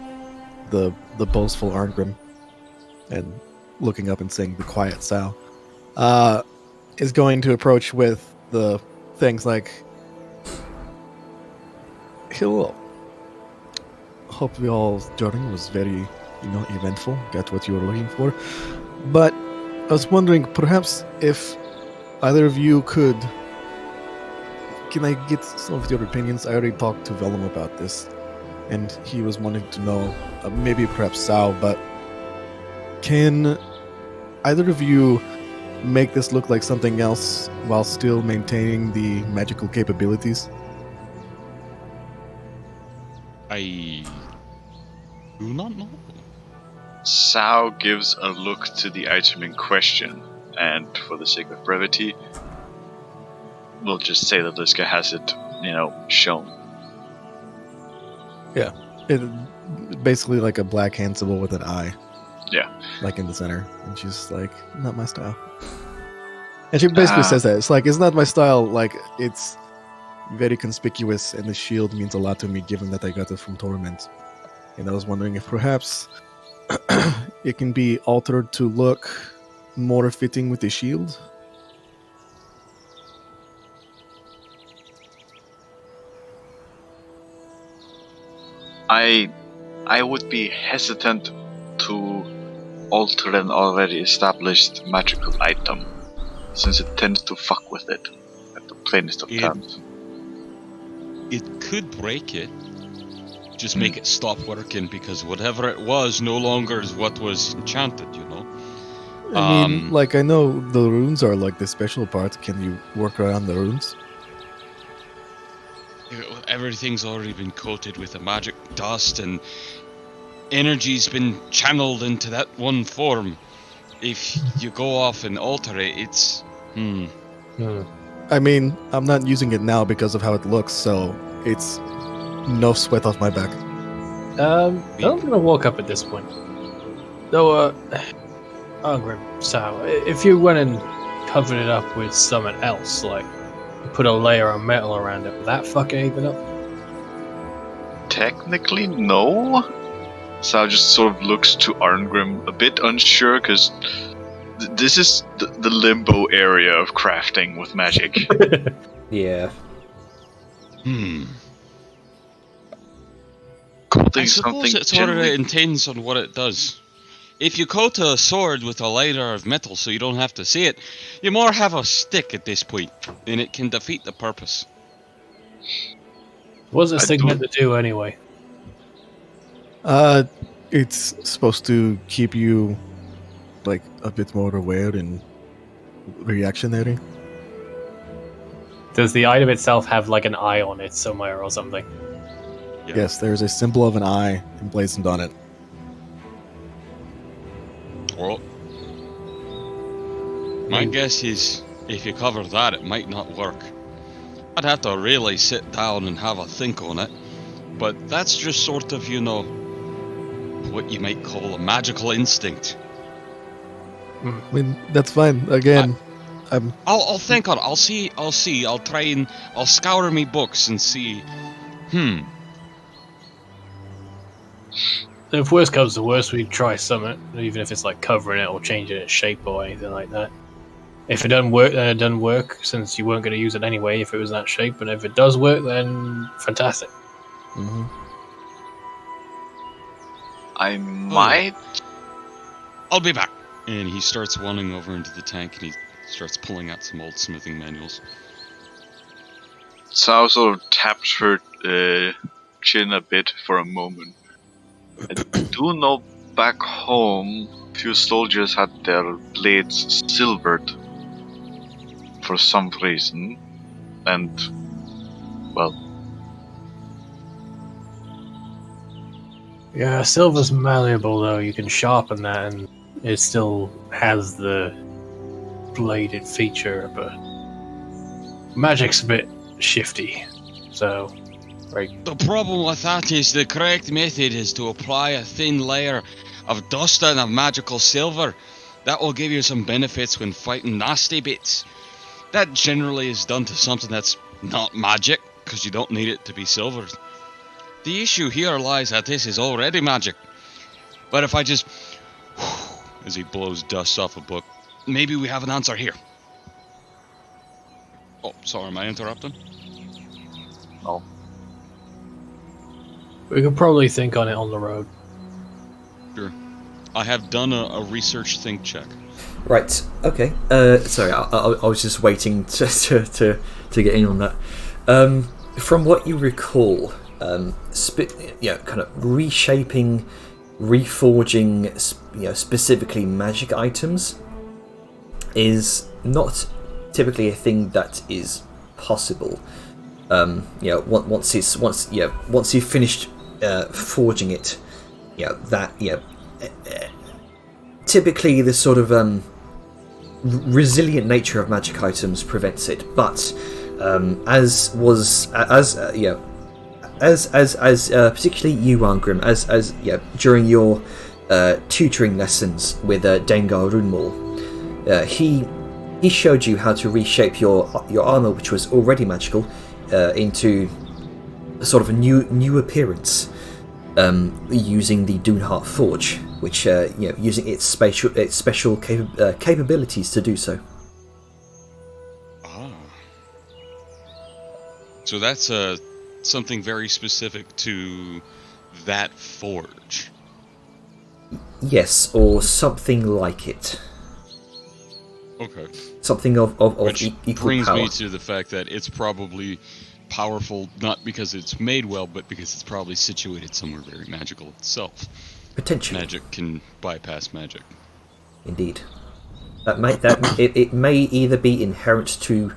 the boastful Arngrim and looking up and seeing the quiet Sal, is going to approach with the things like, he'll hope you all's journey was very, eventful, got what you were looking for. But I was wondering, perhaps if either of you could, can I get some of your opinions? I already talked to Vellum about this, and he was wanting to know, maybe perhaps Sal, but can either of you make this look like something else while still maintaining the magical capabilities? I do not know. Sao gives a look to the item in question, and for the sake of brevity, we'll just say that Liska has it, shown. Yeah. It basically like a black hand symbol with an eye. Yeah. Like in the center. And she's like, not my style. And she basically says that. It's like, it's not my style. Like, it's very conspicuous, and the shield means a lot to me given that I got it from Torment. And I was wondering if perhaps it can be altered to look more fitting with the shield. I would be hesitant to alter an already established magical item, since it tends to fuck with it at the plainest of terms. It could break it. Just make it stop working, because whatever it was no longer is what was enchanted, I mean, like, I know the runes are like the special part. Can you work around the runes? Everything's already been coated with a magic dust, and energy's been channeled into that one form. If you go off and alter it, it's... I mean, I'm not using it now because of how it looks, so it's no sweat off my back. I'm gonna walk up at this point. Though, Grim, so if you went and covered it up with something else, like put a layer of metal around it, would that fuck anything up? Technically, no. Sao just sort of looks to Arngrim a bit unsure, because this is the limbo area of crafting with magic. Yeah. Coating I suppose something it's what generally- it intends on what it does. If you coat a sword with a layer of metal so you don't have to see it, you more have a stick at this point, and it can defeat the purpose. What's this I thing don't- meant to do anyway? It's supposed to keep you like a bit more aware and reactionary. Does the item itself have like an eye on it somewhere or something? Yeah. Yes, there's a symbol of an eye emblazoned on it. Well, my guess is if you cover that, it might not work. I'd have to really sit down and have a think on it, but that's just sort of, what you might call a magical instinct. I mean, that's fine. Again, I'll think on it. I'll see. I'll try and I'll scour me books and see. If worst comes to worst, we try something, even if it's like covering it or changing its shape or anything like that. If it doesn't work, then it doesn't work, since you weren't going to use it anyway if it was that shape. And if it does work, then fantastic. I might. I'll be back. And he starts wandering over into the tank, and he starts pulling out some old smithing manuals. Sao sort of taps her chin a bit for a moment. I do know back home, few soldiers had their blades silvered for some reason, and, well, Yeah, silver's malleable though. You can sharpen that, and it still has the bladed feature, but magic's a bit shifty. So, right. The problem with that is the correct method is to apply a thin layer of dust and of magical silver. That will give you some benefits when fighting nasty bits. That generally is done to something that's not magic, because you don't need it to be silvered. The issue here lies that this is already magic. But if I just... as he blows dust off a book, maybe we have an answer here. Oh, sorry, am I interrupting? no. We could probably think on it on the road. Sure. I have done a research think check. Right. Okay. Sorry, I was just waiting to get in on that. From what you recall, kind of reshaping, reforging, specifically magic items. is not typically a thing that is possible. Once you've finished forging it, typically the sort of resilient nature of magic items prevents it. But as particularly you, Arngrim, as during your tutoring lessons with Dengar Runmal, he showed you how to reshape your armor, which was already magical, into a sort of a new appearance, using the Doonheart Forge, which using its special capabilities to do so. Ah. So that's something very specific to that forge. Yes, or something like it. Okay. Something of Which equal brings power. me to the fact that it's probably powerful not because it's made well, but because it's probably situated somewhere very magical itself. Potentially. Magic can bypass magic. Indeed. It may either be inherent to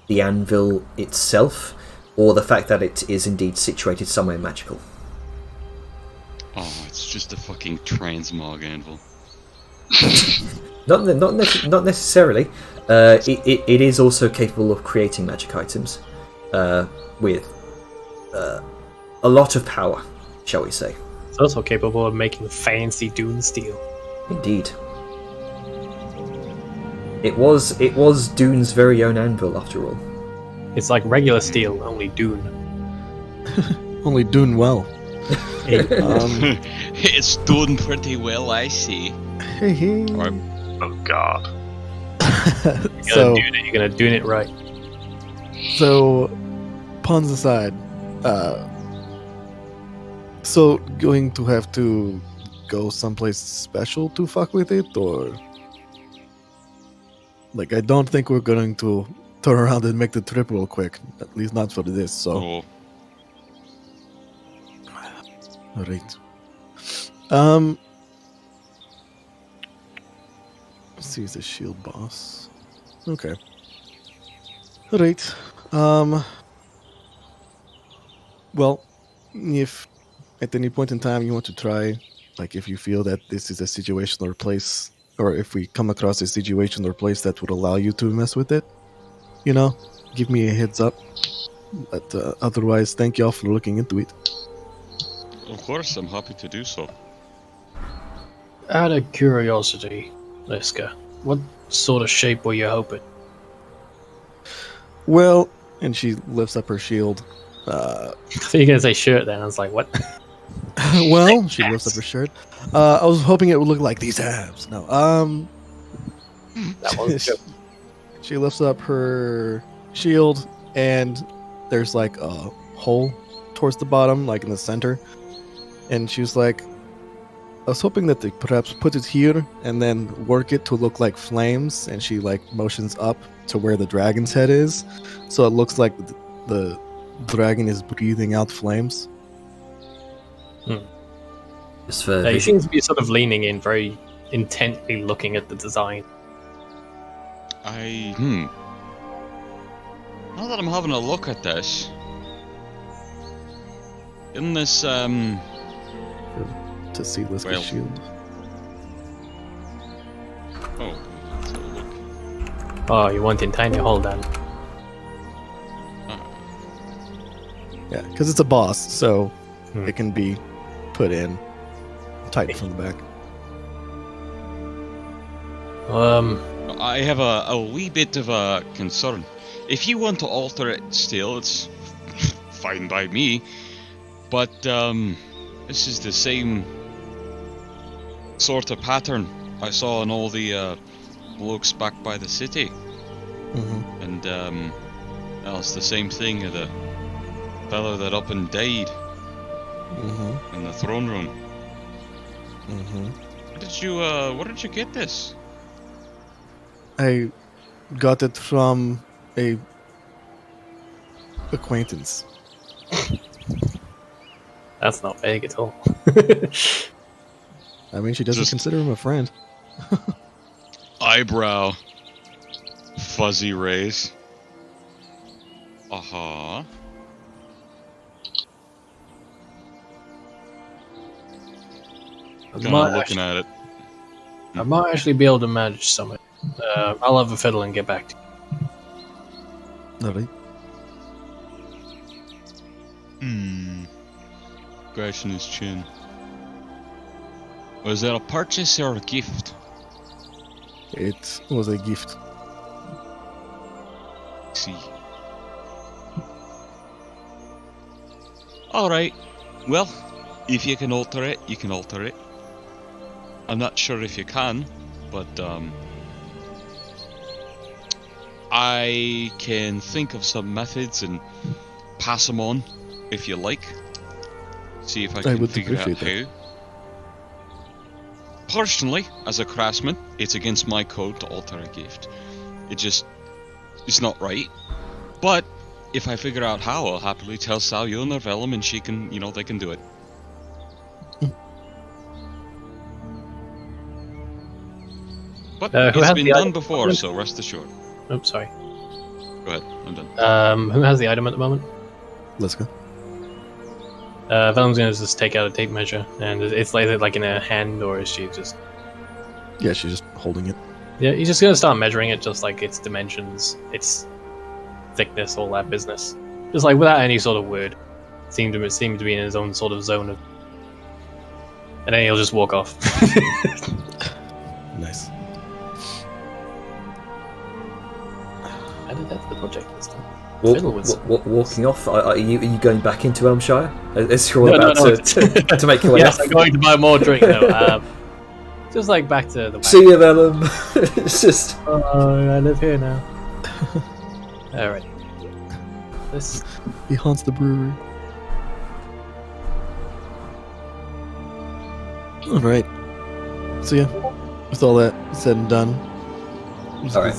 the anvil itself, or the fact that it is indeed situated somewhere magical. Oh, it's just a fucking transmog anvil. Not necessarily. It is also capable of creating magic items with a lot of power, shall we say. It's also capable of making fancy dune steel. Indeed. It was Dune's very own anvil, after all. It's like regular steel, only dune. Only doing well. It's doing pretty well, I see. Hey. Alright. Oh God. So, You're gonna dune it right. so, puns aside, so going to have to go someplace special to fuck with it, or like I don't think we're going to turn around and make the trip real quick. At least not for this. So, Oh, all right. Let's see, is the shield boss? Okay. All right. Well, if at any point in time you want to try, like if you feel that this is a situation or place, or if we come across a situation or place that would allow you to mess with it, give me a heads up. But otherwise, thank y'all for looking into it. of course, I'm happy to do so. Out of curiosity, Liska, what sort of shape were you hoping? Well, and she lifts up her shield. I thought you were gonna say shirt then. I was like, what? Well, she lifts up her shirt. I was hoping it would look like these abs. No, That was a joke. she lifts up her shield, and there's like a hole towards the bottom, like in the center. And she was like, I was hoping that they perhaps put it here and then work it to look like flames. And she like motions up to where the dragon's head is, so it looks like the dragon is breathing out flames. Just for He visual. seems to be sort of leaning in, very intently looking at the design. Now that I'm having a look at this, in this, To see Liska's Well. shield. oh, let's have a look. Oh, you want in tiny hole then? Yeah, because it's a boss, so Hmm. it can be put in tight from the back. I have a wee bit of a concern. If you want to alter it still, it's fine by me. But this is the same sort of pattern I saw in all the blokes back by the city. Mm-hmm. And well, it's the same thing of the fellow that up and died Mm-hmm. in the throne room. Mm-hmm. Where did you get this? I got it from a acquaintance. That's not vague at all. I mean, she doesn't Just- consider him a friend. Eyebrow. fuzzy rays. Uh-huh. Kind of looking at it. I might actually be able to manage something. I'll have a fiddle and get back to you. Alright. Scratching his chin. Was that a purchase or a gift? It was a gift. See. Alright. Well, if you can alter it, you can alter it. I'm not sure if you can, but I can think of some methods and pass them on if you like. See if I can would figure out appreciate how. Personally, as a craftsman, it's against my code to alter a gift. It's not right. But if I figure out how, I'll happily tell Salyun or Vellum and she can, they can do it. But who it's has been the done item? before, so rest assured. Oops, sorry. Go ahead, I'm done. Who has the item at the moment? Let's go. Vellum's gonna just take out a tape measure, and is it like in a hand, or is she just... Yeah, she's just holding it. Yeah, he's just gonna start measuring it, just like its dimensions, its thickness, all that business. Just like without any sort of word. Seemed to be in his own sort of zone of... And then he'll just walk off. Nice. I did that for the project this time. Walk, Fiddle was- walking off. Are you going back into Elmshire? As you're all No, about no. to make your way Yes, off. I'm going to buy more drink now. Just like back to the... See you, Vellum. It's just. Oh, I live here now. Alright. This... He haunts the brewery. Alright. So yeah, with all that said and done, All right.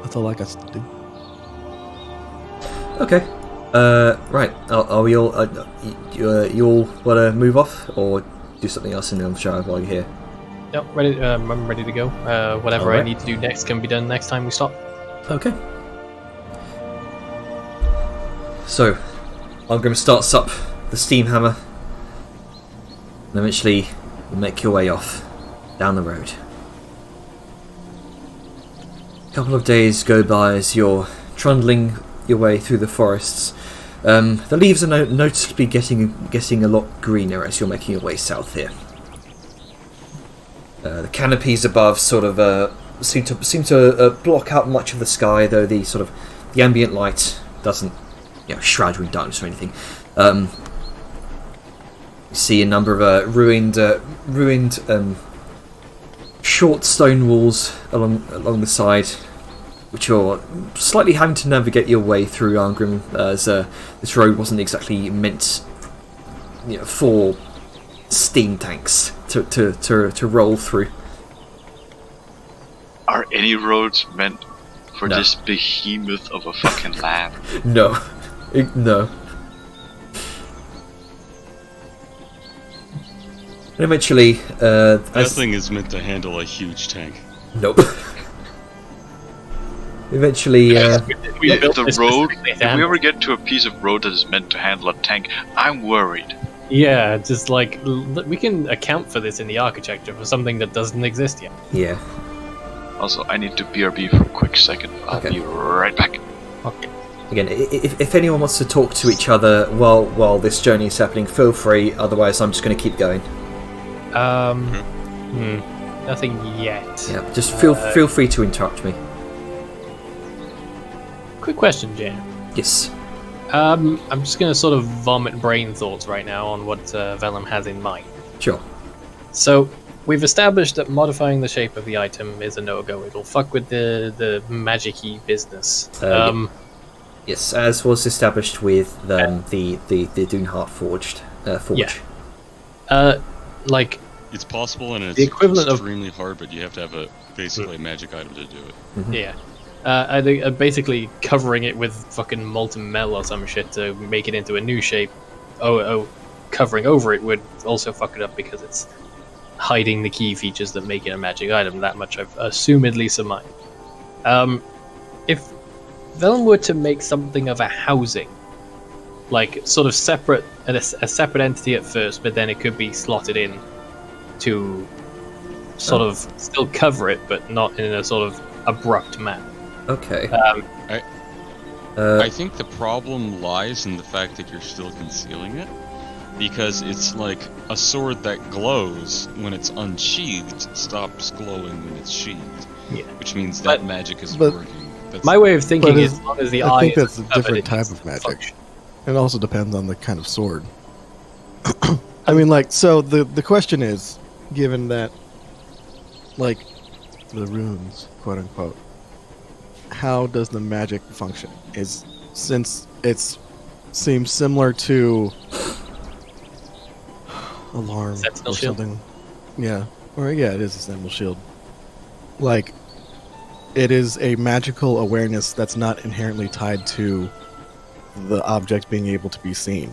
that's all I got to do. Okay. Right. Are we all? You all want to move off or do something else in Elmshire while you're here? Yep, ready. I'm ready to go. Whatever I Alright. need to do next can be done next time we stop. Okay. So, I'm going to start up the steam hammer, and eventually you make your way off down the road. A couple of days go by as you're trundling your way through the forests. The leaves are noticeably getting a lot greener as you're making your way south here. The canopies above sort of seem to block out much of the sky, though the ambient light doesn't shroud you in darkness or anything. You see a number of ruined short stone walls along the side, which you're slightly having to navigate your way through, Arngrim, as this road wasn't exactly meant for steam tanks to roll through. Are any roads meant for No. this behemoth of a fucking land? No. No. And eventually, That thing is meant to handle a huge tank. Nope. Eventually, We If built the this road, specifically to if we handle- ever get to a piece of road that is meant to handle a tank, I'm worried. Yeah, just like we can account for this in the architecture for something that doesn't exist yet. yeah. Also, I need to BRB for a quick second. I'll Okay. be right back. Okay. Again, if anyone wants to talk to each other while this journey is happening, feel free. Otherwise, I'm just going to keep going. Nothing yet. Yeah, just feel free to interrupt me. Quick question, Jan. Yes. I'm just gonna sort of vomit brain thoughts right now on what Vellum has in mind. Sure. So we've established that modifying the shape of the item is a no-go. It'll fuck with the magic-y business. Yeah. Yes, as was established with the Doonheart forge. Yeah. Like It's possible and it's The equivalent of- extremely hard, but you have to have basically a magic item to do it. yeah. I think basically covering it with fucking molten metal or some shit to make it into a new shape. Covering over it would also fuck it up because it's hiding the key features that make it a magic item. That much I've assumedly surmised. If Vellum were to make something of a housing, like sort of separate, a separate entity at first, but then it could be slotted in to sort of still cover it, but not in a sort of abrupt manner. Okay. I think the problem lies in the fact that you're still concealing it, because it's like a sword that glows when it's unsheathed stops glowing when it's sheathed. Yeah. Which means But- that magic is but- working. That's, My way of thinking But is, as long as the I eye think is that's a covered, different it type needs of to magic. function. It also depends on the kind of sword. I mean, like, so the question is, given that, like, the runes, quote unquote, how does the magic function? Is since it's seems similar to alarm Sentinel or shield? something. Yeah, or yeah, it is a sentinel shield. Like, it is a magical awareness that's not inherently tied to the object being able to be seen.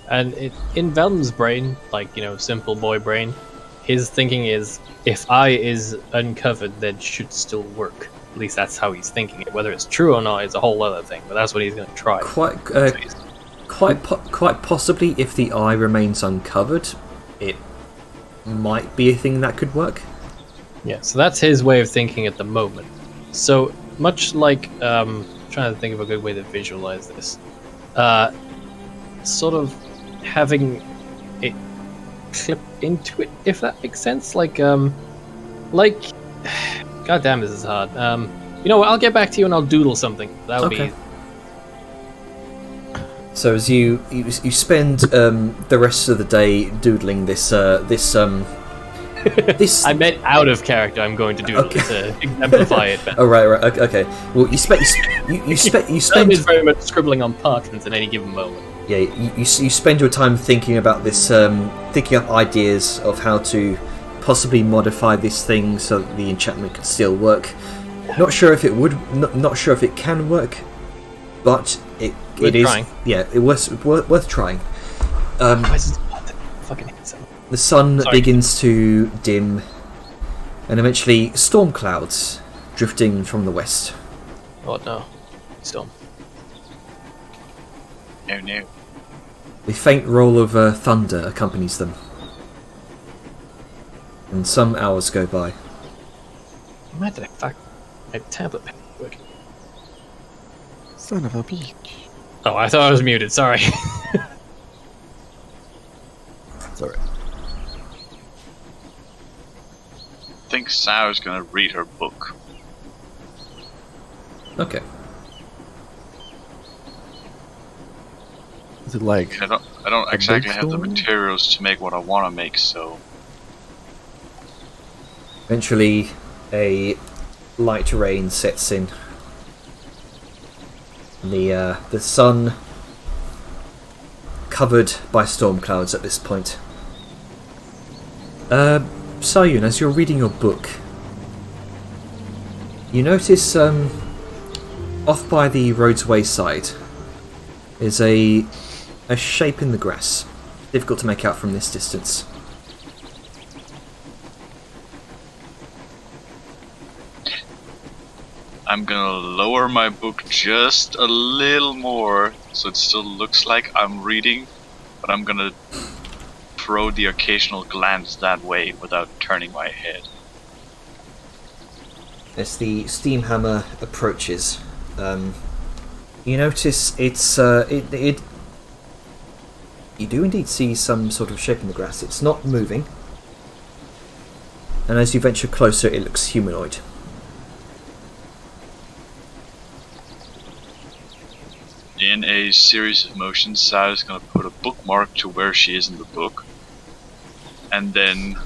And in Vellum's brain, like, simple boy brain, his thinking is, if eye is uncovered, then should still work. At least that's how he's thinking it. Whether it's true or not is a whole other thing, but that's what he's going to try. Quite possibly, if the eye remains uncovered, it might be a thing that could work. Yeah, so that's his way of thinking at the moment. So, much like, trying to think of a good way to visualize this. Sort of having it clip into it, if that makes sense. Like, God damn, this is hard. You know what, I'll get back to you and I'll doodle something. That'll Okay. be... So as you spend the rest of the day doodling this this. I meant out of character. I'm going to doodle Okay. to exemplify it. But Oh right. Okay. Well, you spend Vellum is very much scribbling on parchments at any given moment. Yeah, you spend your time thinking about this, thinking up ideas of how to possibly modify this thing so that the enchantment can still work. Not sure if it would, not sure if it can work, but it Worth is. trying. Yeah, it was worth trying. Why is this fucking hate so? The sun Sorry. begins to dim, and eventually storm clouds drifting from the west. Oh no, storm. No. The faint roll of thunder accompanies them, and some hours go by. Why did I fuck my tablet pen working? Son of a bitch. Oh, I thought I was muted. Sorry. It's alright. I think Sarah's gonna read her book. Okay. Is it like I don't A exactly big have the story? materials to make what I want to make, so Eventually, a light rain sets in. The sun covered by storm clouds at this point. Sayun, as you're reading your book, you notice off by the road's wayside is a shape in the grass. Difficult to make out from this distance. I'm gonna lower my book just a little more so it still looks like I'm reading, but I'm gonna throw the occasional glance that way without turning my head. As the steam hammer approaches, you notice it's you do indeed see some sort of shape in the grass. It's not moving, and as you venture closer, it looks humanoid. In a series of motions, Sarah's gonna put a bookmark to where she is in the book, and then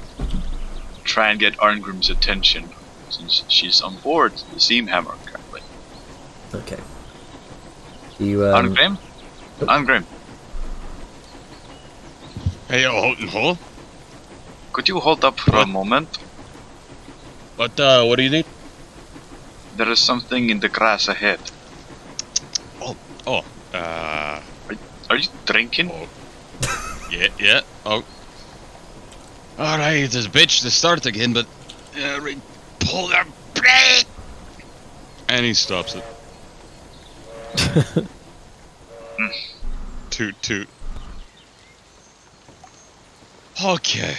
try and get Arngrim's attention, since she's on board the steam hammer currently. Okay. You Arngrim? Arngrim, Hey, hold. could you hold up for a moment? What do you need? There is something in the grass ahead. Oh, Are you drinking? yeah. Oh. Alright, this bitch to start again, but pull the brake. And he stops it. Toot toot. Okay.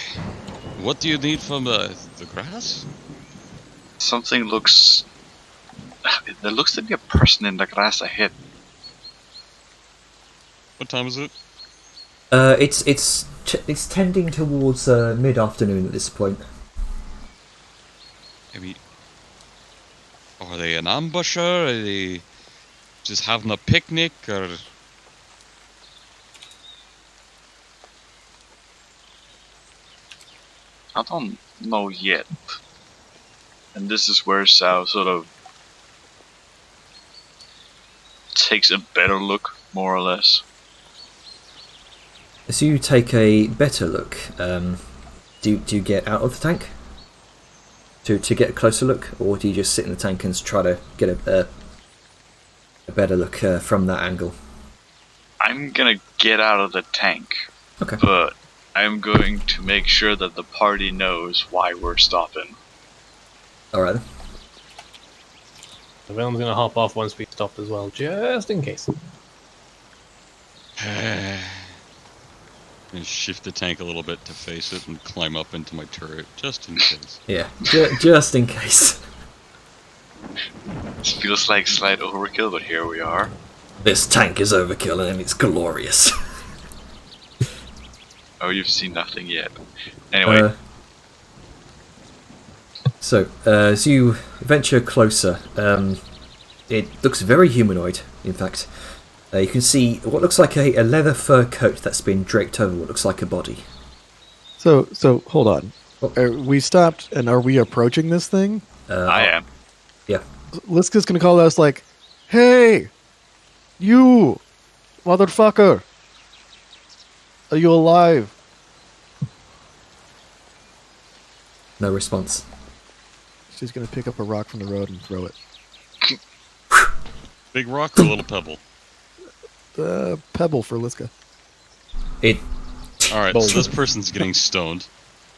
What do you need from the grass? Something looks... There looks to be a person in the grass ahead. What time is it? It's tending towards mid-afternoon at this point. Maybe. Are they an ambusher? Are they just having a picnic? Or I don't know yet. And this is where Sao sort of takes a better look, more or less. As you take a better look, do you get out of the tank to get a closer look, or do you just sit in the tank and try to get a better look from that angle? I'm gonna get out of the tank, Okay. but I'm going to make sure that the party knows why we're stopping. All right then. The villain's gonna hop off once we stop as well, just in case. and shift the tank a little bit to face it and climb up into my turret, just in case. Yeah, just in case. This feels like slight overkill, but here we are. This tank is overkill and it's glorious. Oh, you've seen nothing yet. Anyway, So, as you venture closer, it looks very humanoid, in fact. You can see what looks like a leather fur coat that's been draped over what looks like a body. So hold on. Oh. We stopped, and are we approaching this thing? I am. Yeah. Liska's gonna call us like, "Hey, you, motherfucker! Are you alive?" No response. She's gonna pick up a rock from the road and throw it. Big rock or little pebble? Pebble for Liska. It Alright, so this person's getting stoned.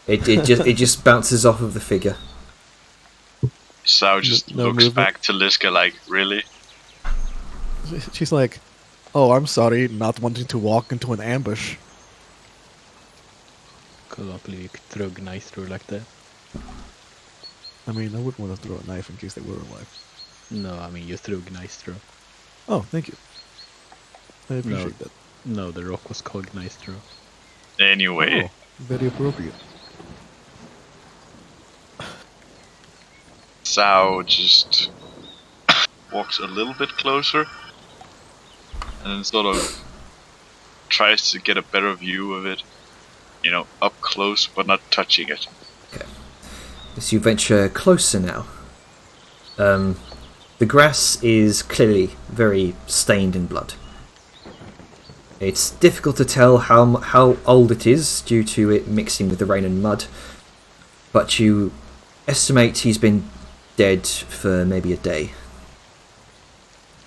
it just bounces off of the figure. Sao just No looks movement. back to Liska like, really? She's like, "Oh, I'm sorry, not wanting to walk into an ambush." Could not believe you could throw knife through like that. I mean, I wouldn't want to throw a knife in case they were alive. No, I mean you threw knife through. Oh, thank you. I appreciate that. No, the rock was called knife through. Anyway, Oh, very appropriate. Sao just walks a little bit closer and then sort of tries to get a better view of it. You know, up close but not touching it. As you venture closer now, the grass is clearly very stained in blood. It's difficult to tell how old it is due to it mixing with the rain and mud, but you estimate he's been dead for maybe a day.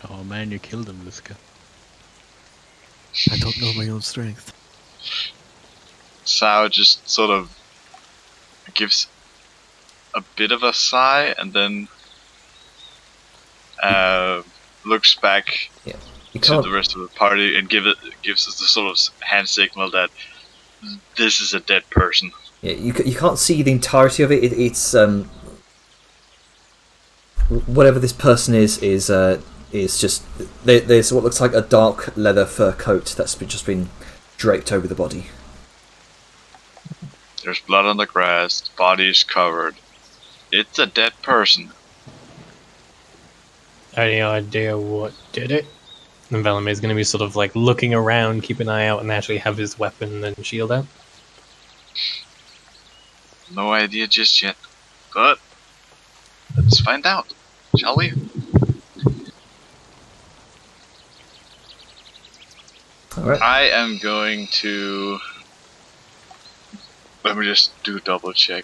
Oh man, you killed him, Liska. I don't know my own strength. Sao just sort of gives a bit of a sigh and then looks back You to can't. the rest of the party and gives us the sort of hand signal that this is a dead person. Yeah, you can't see the entirety of it. It's whatever this person is just there's what looks like a dark leather fur coat that's just been draped over the body. There's blood on the grass, the body is covered. It's a dead person. Any idea what did it? And Velamir is going to be sort of like looking around, keep an eye out, and actually have his weapon and shield out. No idea just yet. But let's find out, shall we? All right. I am going to... Let me just do a double check.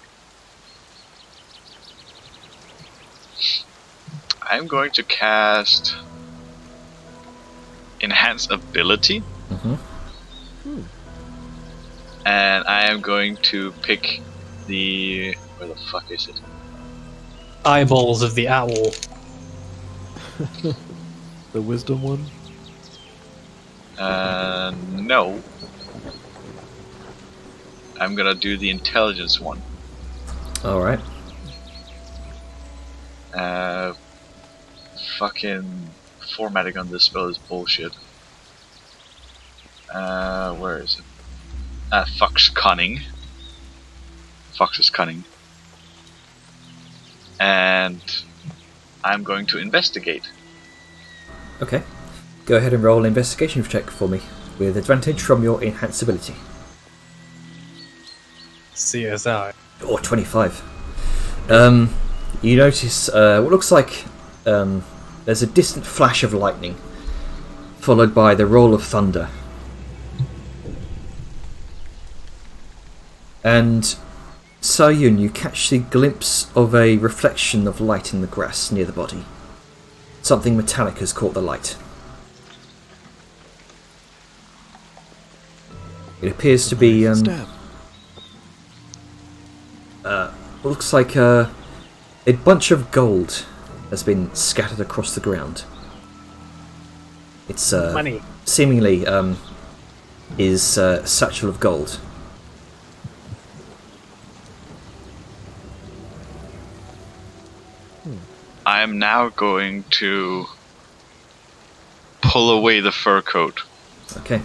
I'm going to cast Enhance Ability. Mhm. and I am going to pick the... Where the fuck is it? Eyeballs of the owl. The wisdom one? No. I'm gonna do the intelligence one. Alright. Fucking formatting on this spell is bullshit. Where is it? Fox Cunning. Fox is cunning. And I'm going to investigate. Okay. Go ahead and roll an investigation check for me, with advantage from your enhanced ability. CSI. Or 25. You notice what looks like there's a distant flash of lightning, followed by the roll of thunder. And Sayun, you catch the glimpse of a reflection of light in the grass near the body. Something metallic has caught the light. It appears to be Stab. what looks like a bunch of gold has been scattered across the ground. It's Money. seemingly is a satchel of gold. I am now going to pull away the fur coat. Okay.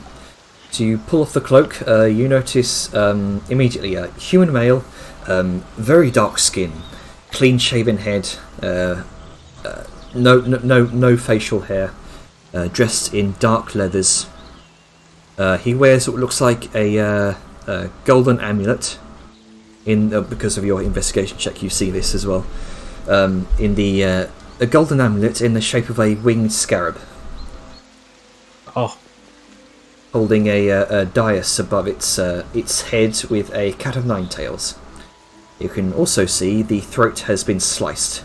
So you pull off the cloak. You notice immediately a human male, very dark skin, clean-shaven head, no facial hair, dressed in dark leathers. He wears what looks like a golden amulet. Because of your investigation check, you see this as well. In a golden amulet in the shape of a winged scarab, Oh, holding a dais above its head with a cat of nine tails. You can also see the throat has been sliced.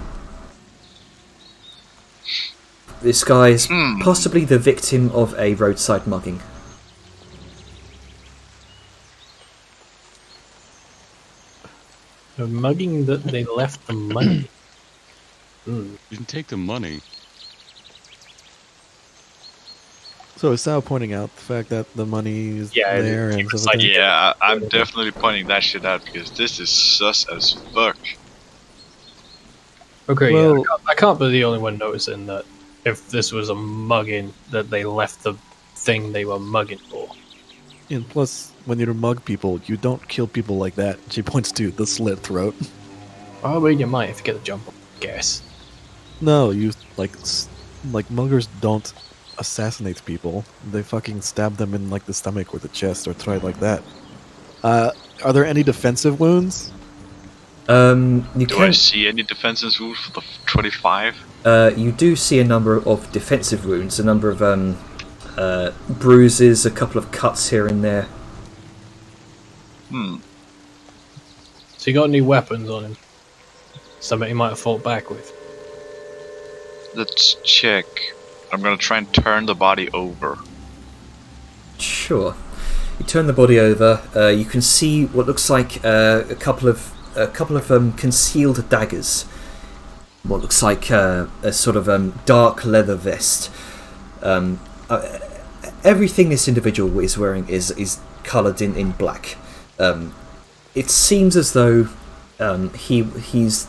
This guy is possibly the victim of a roadside mugging. a mugging that they left the money. You can take the money. So is Sal pointing out the fact that the money is Yeah, there and it's stuff like like- that? Yeah, I'm definitely pointing that shit out because this is sus as fuck. Okay, Well- yeah, I can't be the only one noticing that if this was a mugging, that they left the thing they were mugging for. And plus, when you mug people, you don't kill people like that. She points to the slit throat. Oh, well, you might if you get the jump on, I guess. No, you like muggers don't assassinate people. They fucking stab them in like the stomach or the chest or try it like that. Are there any defensive wounds? You Do I can see any defenses wounds for the 25? you do see a number of defensive wounds, a number of bruises, a couple of cuts here and there. So you got any weapons on him? Something he might have fought back with. Let's check. I'm gonna try and turn the body over. Sure. You turn the body over. You can see what looks like a couple of concealed daggers. What looks like a sort of dark leather vest. Everything this individual is wearing is coloured in black. It seems as though he's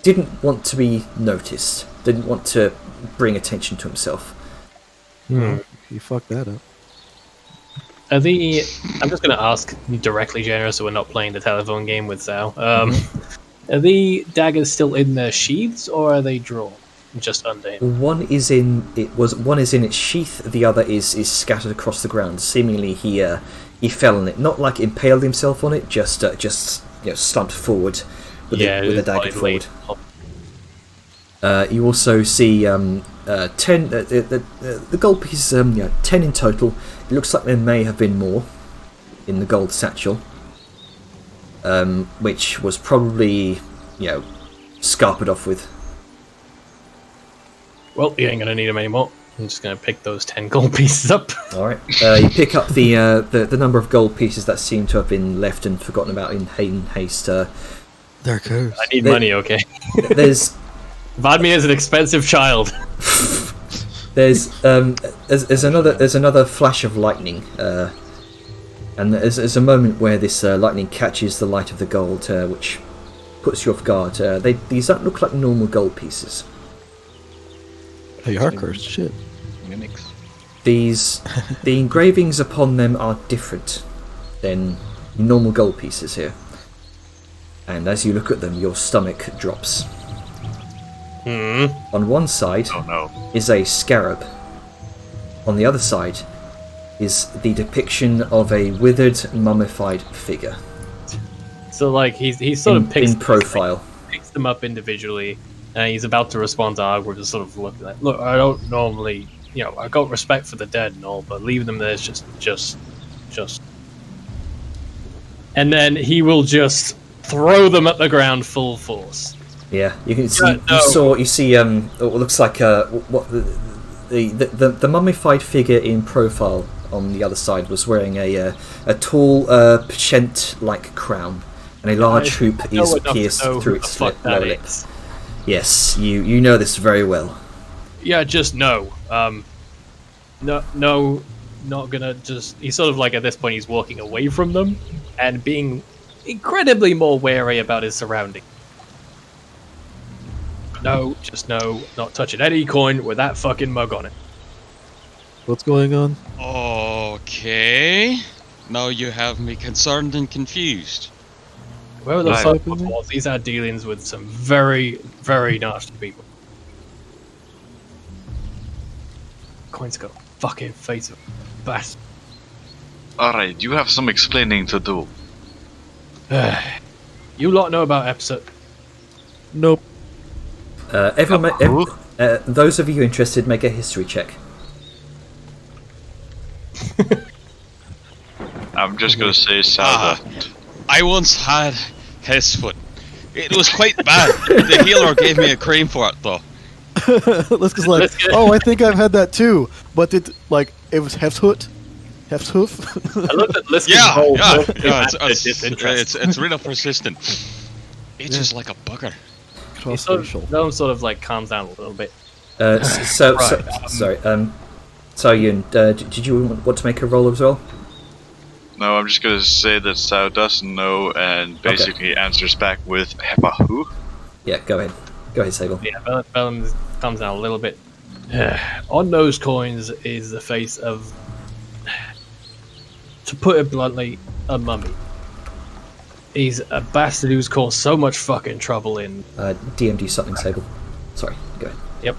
didn't want to be noticed. Didn't want to bring attention to himself. You fucked that up. I'm just going to ask directly, Generous, so we're not playing the telephone game with Sal. Are the daggers still in their sheaths, or are they drawn just under him? One is in its sheath. The other is scattered across the ground. Seemingly he fell on it, not like impaled himself on it, just slumped forward with the dagger forward. You also see 10. The gold pieces, 10 in total. It looks like there may have been more in the gold satchel, which was probably, scarpered off with. Well, you ain't going to need them anymore. I'm just gonna pick those 10 gold pieces up. All right. You pick up the number of gold pieces that seem to have been left and forgotten about in haste. There it goes. I need money, okay? There's Vadmir is an expensive child. there's another flash of lightning, and there's a moment where this lightning catches the light of the gold, which puts you off guard. These don't look like normal gold pieces. They are cursed. Shit. Mimics. The engravings upon them are different than normal gold pieces here. And as you look at them, your stomach drops. On one side Oh no. is a scarab. On the other side is the depiction of a withered, mummified figure So like he sort of in profile. picks them up individually, and he's about to respond to Agward, just sort of looking like, look, I don't normally, I got respect for the dead and all, but leaving them there is just. And then he will just throw them at the ground full force. Yeah, you can see. No. You see. What looks like what the mummified figure in profile on the other side was wearing a tall Pschent-like crown, and a large hoop is pierced through its lower lip. Yes, you know this very well. Yeah, just no. No, not gonna just. He's sort of like at this point he's walking away from them and being incredibly more wary about his surroundings. No, just no, not touching any coin with that fucking mug on it. What's going on? Okay. Now you have me concerned and confused. Whoever the Right. fuck it was, these are dealings with some very, very nasty people. Coin's got a fucking face of a bastard. Alright, you have some explaining to do. You lot know about Epsot. Nope. Those of you interested, make a history check. I'm just gonna say Salva. I once had his foot. It was quite bad. The healer gave me a cream for it, though. Liska's like, oh, I think I've had that too, but it was Hefthoot. Hefthoof. I looked at Liska's Yeah, whole it's really persistent. It's just like a bugger. He sort of like calms down a little bit. Sorry. Sorry, Yun. Did you want to make a roll as well? No, I'm just gonna say that Sal doesn't know and basically answers back with Hepa who? Yeah, go ahead. Go ahead, Sable. Yeah, Bellum comes down a little bit. On those coins is the face of, to put it bluntly, a mummy. He's a bastard who's caused so much fucking trouble in. DMD something, Sable. Sorry, go ahead. Yep.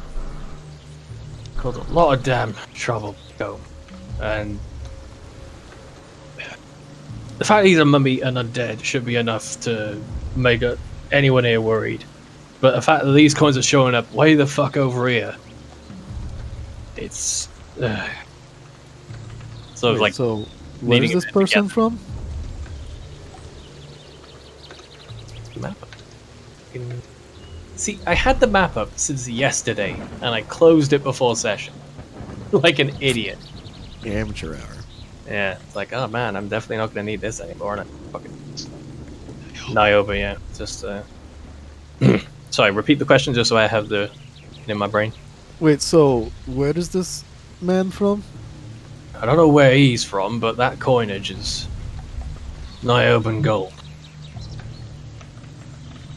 Caused a lot of damn trouble, go. And the fact he's a mummy and undead should be enough to make anyone here worried. But the fact that these coins are showing up way the fuck over here, it's sort of like. So, where is needing this it person together. from? Map up. See, I had the map up since yesterday, and I closed it before session, like an idiot. Amateur hour. Yeah, it's like, oh man, I'm definitely not gonna need this anymore. And I fucking Niobe, yeah, just Sorry, repeat the question just so I have the in my brain. Wait, so where is this man from? I don't know where he's from, but that coinage is Niobe gold.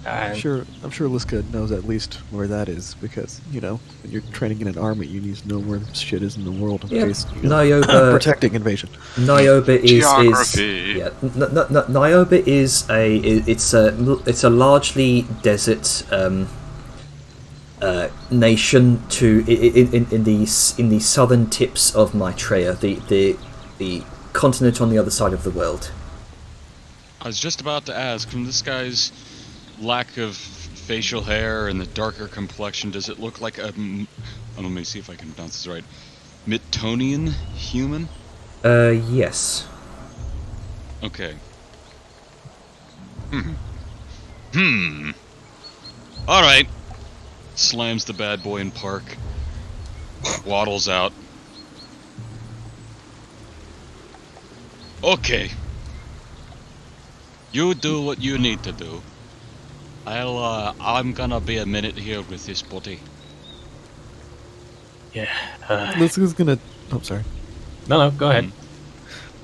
I'm And sure Liska knows at least where that is because, when you're training in an army, you need to know where shit is in the world in Yeah. case, Niobe. protecting invasion. Niobe is Geography. yeah. Niobe is it's a largely desert nation in the southern tips of Maitreya, the continent on the other side of the world. I was just about to ask, from this guy's lack of facial hair and the darker complexion, does it look like let me see if I can pronounce this right. Mittonian human? Yes. Okay. Alright. Slams the bad boy in park. waddles out. Okay. You do what you need to do. I'm gonna be a minute here with this body. Yeah. Liska's gonna. Oh, sorry. No, go ahead.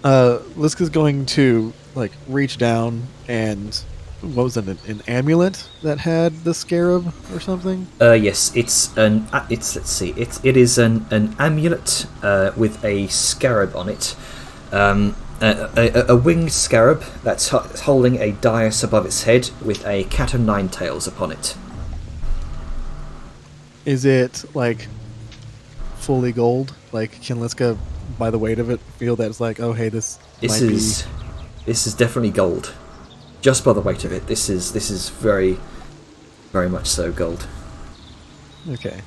Liska's going to like reach down and what was it? An amulet that had the scarab or something? Yes, it's an. Let's see. It is an amulet with a scarab on it. A winged scarab that's holding a dais above its head with a cat of nine tails upon it. Is it like fully gold? Like, can Liska, by the weight of it, feel that it's like, oh hey, this might is definitely gold. Just by the weight of it, this is very, very much so gold. be okay.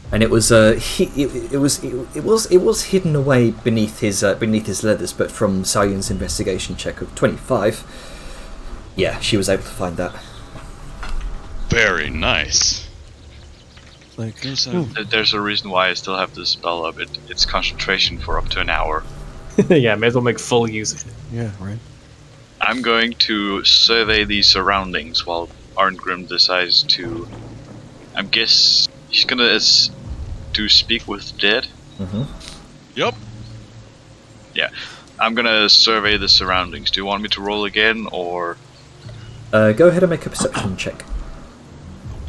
And it was it was hidden away beneath his leathers, but from Salyun's investigation check of 25, yeah, she was able to find that. Very nice. Like, There's a reason why I still have this spell up. It's concentration for up to an hour. Yeah, may as well make full use of it. yeah, right. I'm going to survey the surroundings while Arngrim decides to. I guess he's gonna do speak with dead. Mm-hmm. Yep. I'm gonna survey the surroundings. Do you want me to roll again, or Go ahead and make a perception check.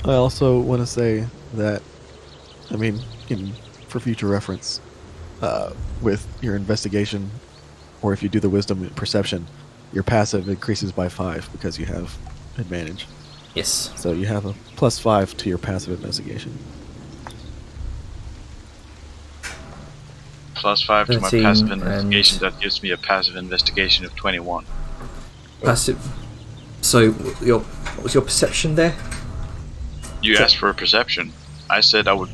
I also want to say that, I mean, for future reference, with your investigation, or if you do the wisdom and perception, your passive increases by 5 because you have advantage. Yes. So you have a +5 to your passive investigation. +5 to my 13 passive and- investigation? That gives me a passive investigation of 21. Passive. So what was your perception there? You asked for a perception. I said I would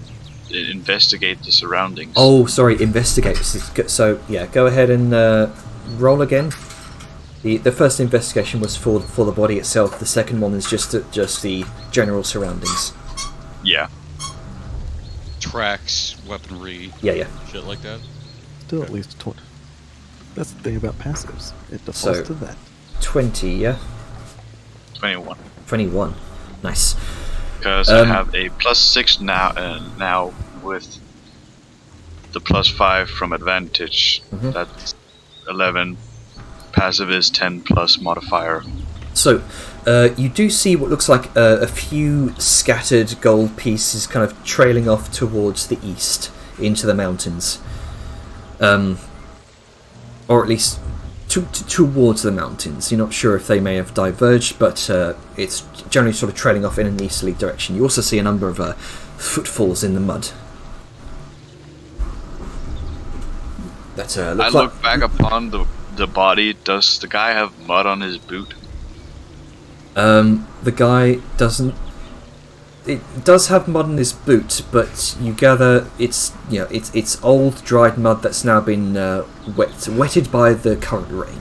investigate the surroundings. Oh, sorry, investigate. So yeah, go ahead and roll again. The first investigation was for the body itself. The second one is just the general surroundings. Yeah. Tracks, weaponry, Yeah. shit like that. Still at least 20. That's the thing about passives. It defaults So- to that. 20, yeah? 21. 21. Nice. Because I have a +6 now with the +5 from advantage. Mhm. That's 11. Passive is 10 plus modifier. So, you do see what looks like a few scattered gold pieces kind of trailing off towards the east into the mountains. Or at least towards the mountains. You're not sure if they may have diverged, but it's generally sort of trailing off in an easterly direction. You also see a number of footfalls in the mud. That I looks look like back upon the body. Does the guy have mud on his boot? the guy doesn't. It does have mud in his boot, but you gather it's old dried mud that's now been wetted by the current rain.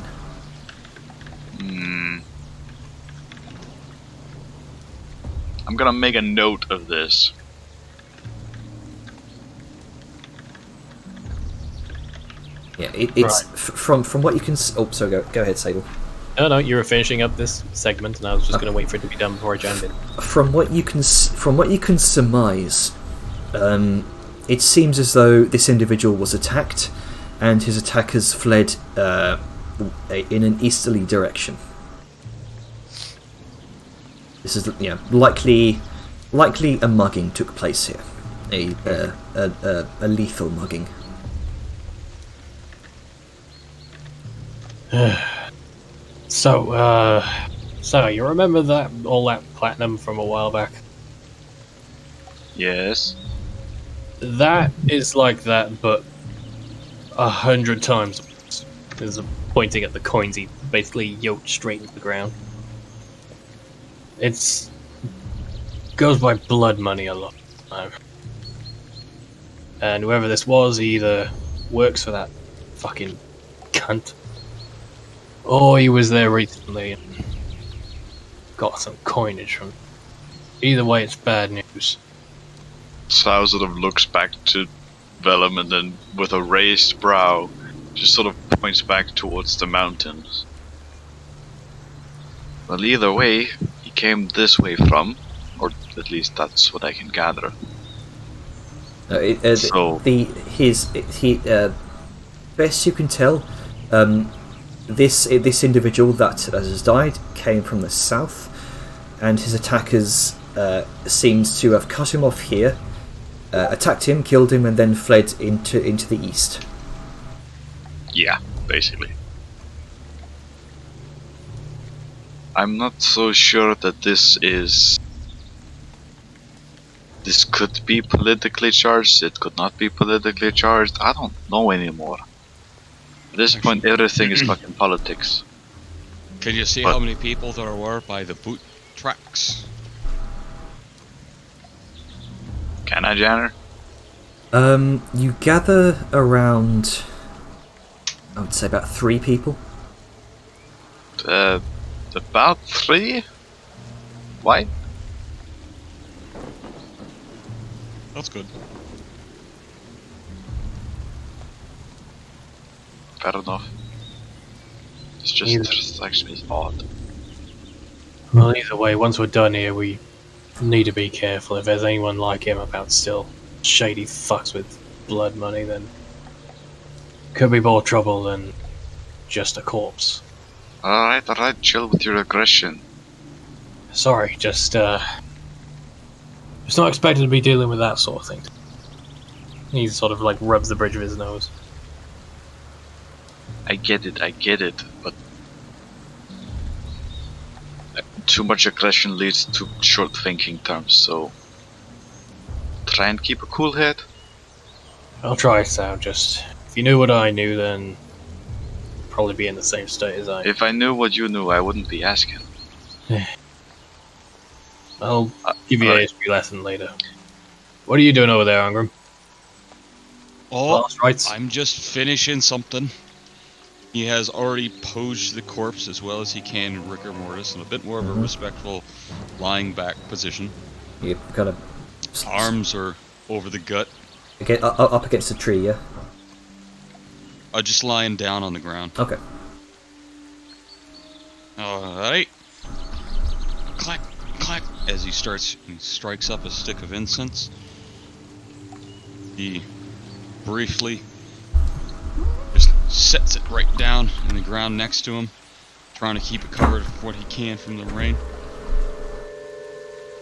I'm gonna make a note of this. Yeah, it's Right. from what you can. Oh, so go ahead, Sable. No, you were finishing up this segment, and I was just going to wait for it to be done before I joined in. From what you can surmise, it seems as though this individual was attacked, and his attackers fled in an easterly direction. This is likely a mugging took place here, a lethal mugging. So you remember all that platinum from a while back? Yes. That is like that, but 100 times worse. There's pointing at the coins he basically yoked straight into the ground. It's goes by blood money a lot of the time. And whoever this was, he either works for that fucking cunt, or he was there recently and got some coinage from. Either way, it's bad news. Sal sort of looks back to Vellum, and then with a raised brow, just sort of points back towards the mountains. Well, either way, he came this way from, or at least that's what I can gather. So best you can tell, this individual that has died came from the south, and his attackers seems to have cut him off here, attacked him, killed him, and then fled into the east. yeah, basically. I'm not so sure that this could be politically charged, it could not be politically charged, I don't know anymore. At this point, everything is fucking politics. Can you see But- how many people there were by the boot tracks? Can I, Janner? You gather around, I would say about 3 people. About 3? Why? That's good. Fair enough. It's just Either- strikes me as odd. Well, either way, once we're done here, we need to be careful. If there's anyone like him about still shady fucks with blood money, then could be more trouble than just a corpse. Alright, chill with your aggression. Sorry, just not expected to be dealing with that sort of thing. He sort of like rubs the bridge of his nose. I get it, but too much aggression leads to short thinking terms, so try and keep a cool head. I'll try, Sam. Just if you knew what I knew, then probably be in the same state as I. If I knew what you knew, I wouldn't be asking. I'll give you a alright. history lesson later. What are you doing over there, Angram? Oh, Last rites? I'm just finishing something. He has already posed the corpse as well as he can in rigor mortis in a bit more of a respectful lying back position. You kind of Arms are over the gut. get up against a tree, yeah? Just lying down on the ground. Okay. Alright. Clack, clack. As he strikes up a stick of incense. He briefly just sets it right down in the ground next to him, trying to keep it covered what he can from the rain.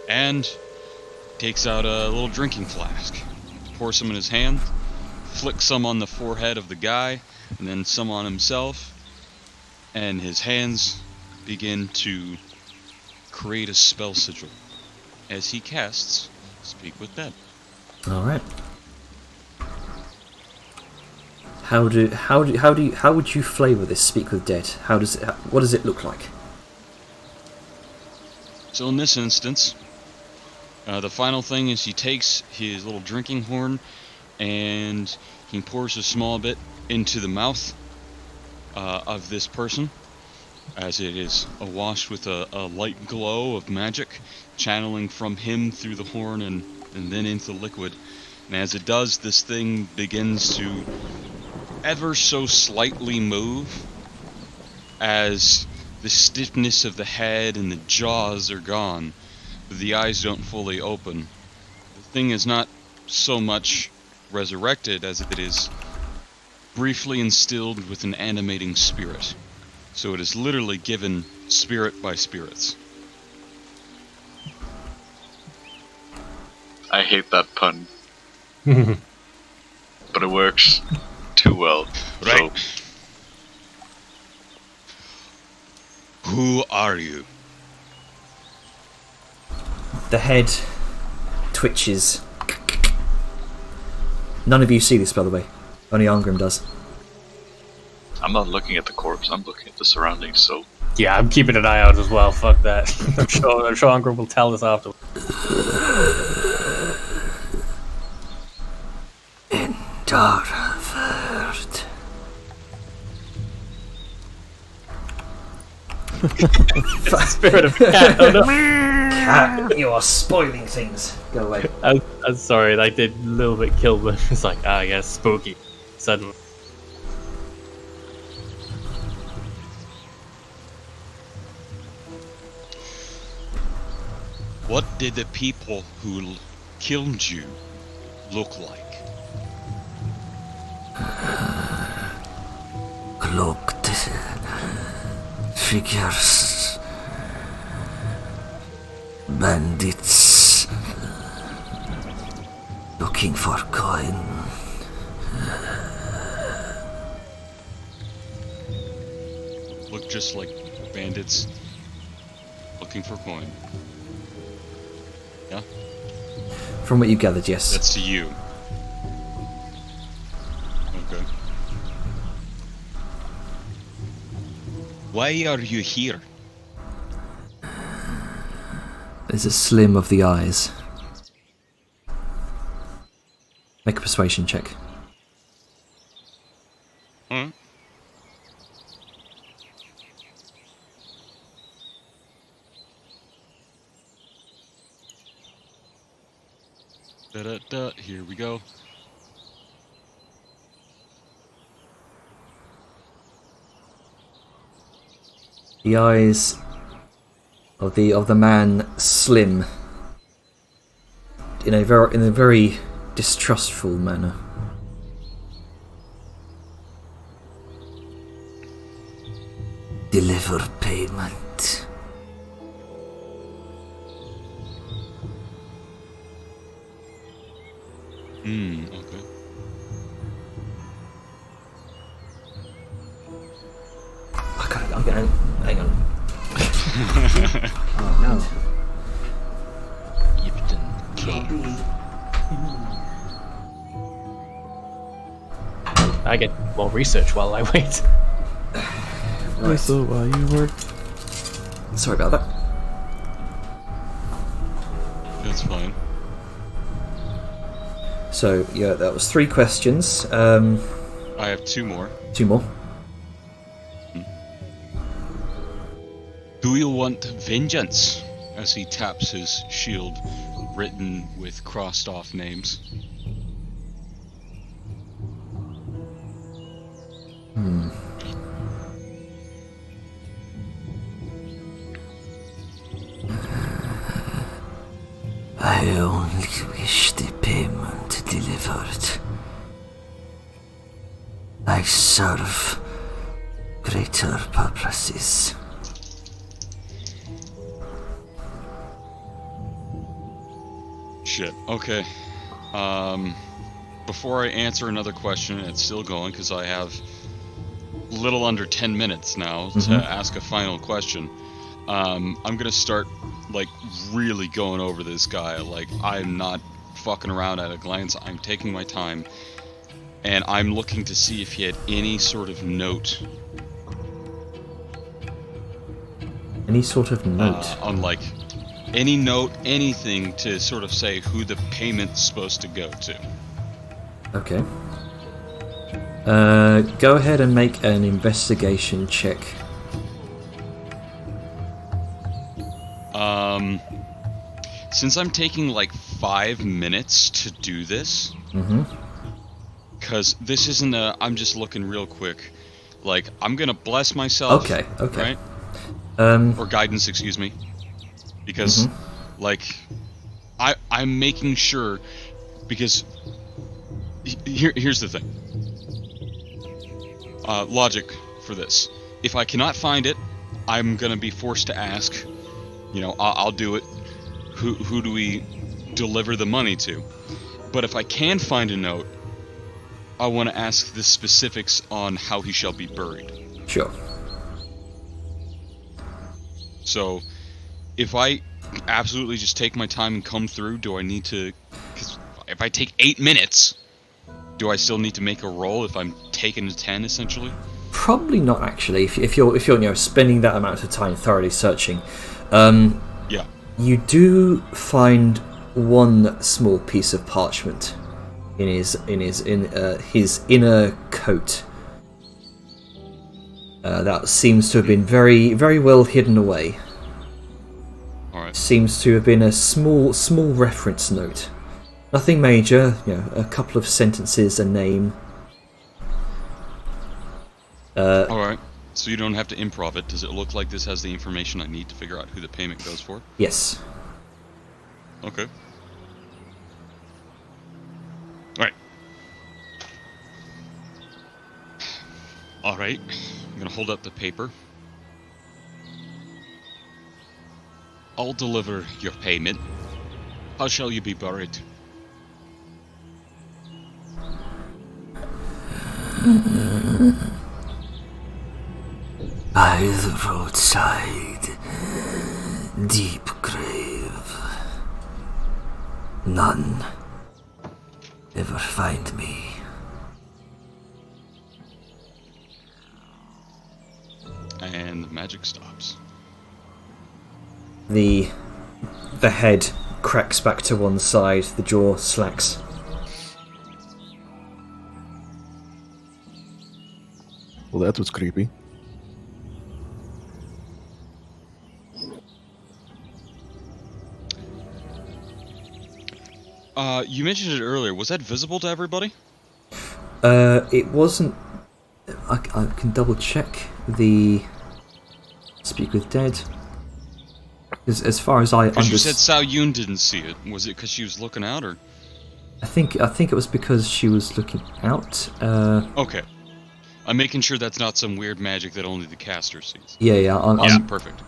And takes out a little drinking flask, pours some in his hand, flicks some on the forehead of the guy, and then some on himself, and his hands begin to create a spell sigil as he casts Speak with Dead. All right. How would you flavor this Speak with Dead? What does it look like? So in this instance, the final thing is he takes his little drinking horn and he pours a small bit into the mouth of this person, as it is awash with a light glow of magic, channeling from him through the horn and then into the liquid. And as it does, this thing begins to ever so slightly move as the stiffness of the head and the jaws are gone, but the eyes don't fully open. The thing is not so much resurrected as it is briefly instilled with an animating spirit. So it is literally given spirit by spirits. I hate that pun. But it works too well. Right. So, Who are you? The head twitches. None of you see this, by the way. Only Angrim does. I'm not looking at the corpse, I'm looking at the surroundings, so Yeah, I'm keeping an eye out as well. Fuck that. I'm sure Angram will tell us after. Darvard. Spirit of cat. Oh, no. Cat, you are spoiling things. Go away. I I'm sorry, that did a little bit kill me. It's like, yes, spooky. Suddenly. What did the people who killed you look like? Cloaked figures, bandits looking for coin. Look just like bandits looking for coin. Yeah? From what you gathered, yes. That's to you. Okay. Why are you here? There's a slim of the eyes. Make a persuasion check. Huh? Da-da-da, here we go. The eyes of the man slim in a very distrustful manner. Deliver payment. Okay. I gotta, I'm gonna, hang on. Oh no. Yipton King. I get more research while I wait. Right. So while you work, Sorry about that. That's fine. So yeah, that was 3 questions. I have 2 more. 2 more. Do you want vengeance? As he taps his shield, written with crossed off names. I only wish the payment delivered. I serve greater purposes. Shit. Okay. Before I answer another question, it's still going because I have a little under 10 minutes now to ask a final question. I'm gonna start like really going over this guy. Like I'm not fucking around at a glance. I'm taking my time, and I'm looking to see if he had any sort of note. Any sort of note? On like any note, anything to sort of say who the payment's supposed to go to. Okay. Go ahead and make an investigation check. Since I'm taking like 5 minutes to do this, because this isn't a, I'm just looking real quick. Like I'm gonna bless myself. Okay. Right? Or guidance, excuse me. Because, like, I'm making sure, because here's the thing. Logic for this. If I cannot find it, I'm gonna be forced to ask. You know, I'll do it. Who do we deliver the money to? But if I can find a note, I want to ask the specifics on how he shall be buried. Sure. So, if I absolutely just take my time and come through, do I need to... Because if I take 8 minutes, do I still need to make a roll if I'm taking a 10, essentially? Probably not, actually. If you're spending that amount of time thoroughly searching. Yeah. You do find one small piece of parchment in his inner coat. That seems to have been very, very well hidden away. All right. Seems to have been a small reference note Nothing major. A couple of sentences, a name. Alright, so you don't have to improv it. Does it look like this has the information I need to figure out who the payment goes for? Yes. Okay. Alright. Alright, I'm gonna hold up the paper. I'll deliver your payment. How shall you be buried? By the roadside, deep grave. None ever find me. And the magic stops. The head cracks back to one side, the jaw slacks. Well, that was creepy. You mentioned it earlier. Was that visible to everybody? It wasn't. I can double check the speak with dead. As far as I Because you understand, said Sao Yun didn't see it. Was it because she was looking out, or? I think it was because she was looking out. Okay. I'm making sure that's not some weird magic that only the caster sees. Yeah. I'm Perfect.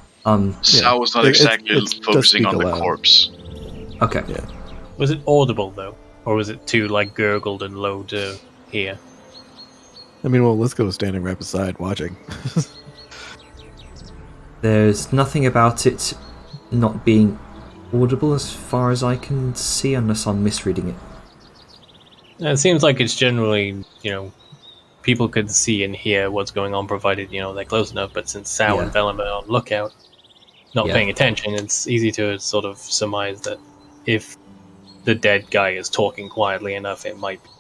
Sal was not exactly it's just focusing speak on the aloud. corpse. Okay. Yeah. Was it audible though, or was it too like gurgled and low to hear? I mean, well, let's go standing right beside watching. There's nothing about it not being audible as far as I can see, unless I'm misreading it. It seems like it's generally, people could see and hear what's going on, provided they're close enough. But since Sao and Vellum are on lookout, not Yeah. paying attention, it's easy to sort of surmise that if the dead guy is talking quietly enough, it might be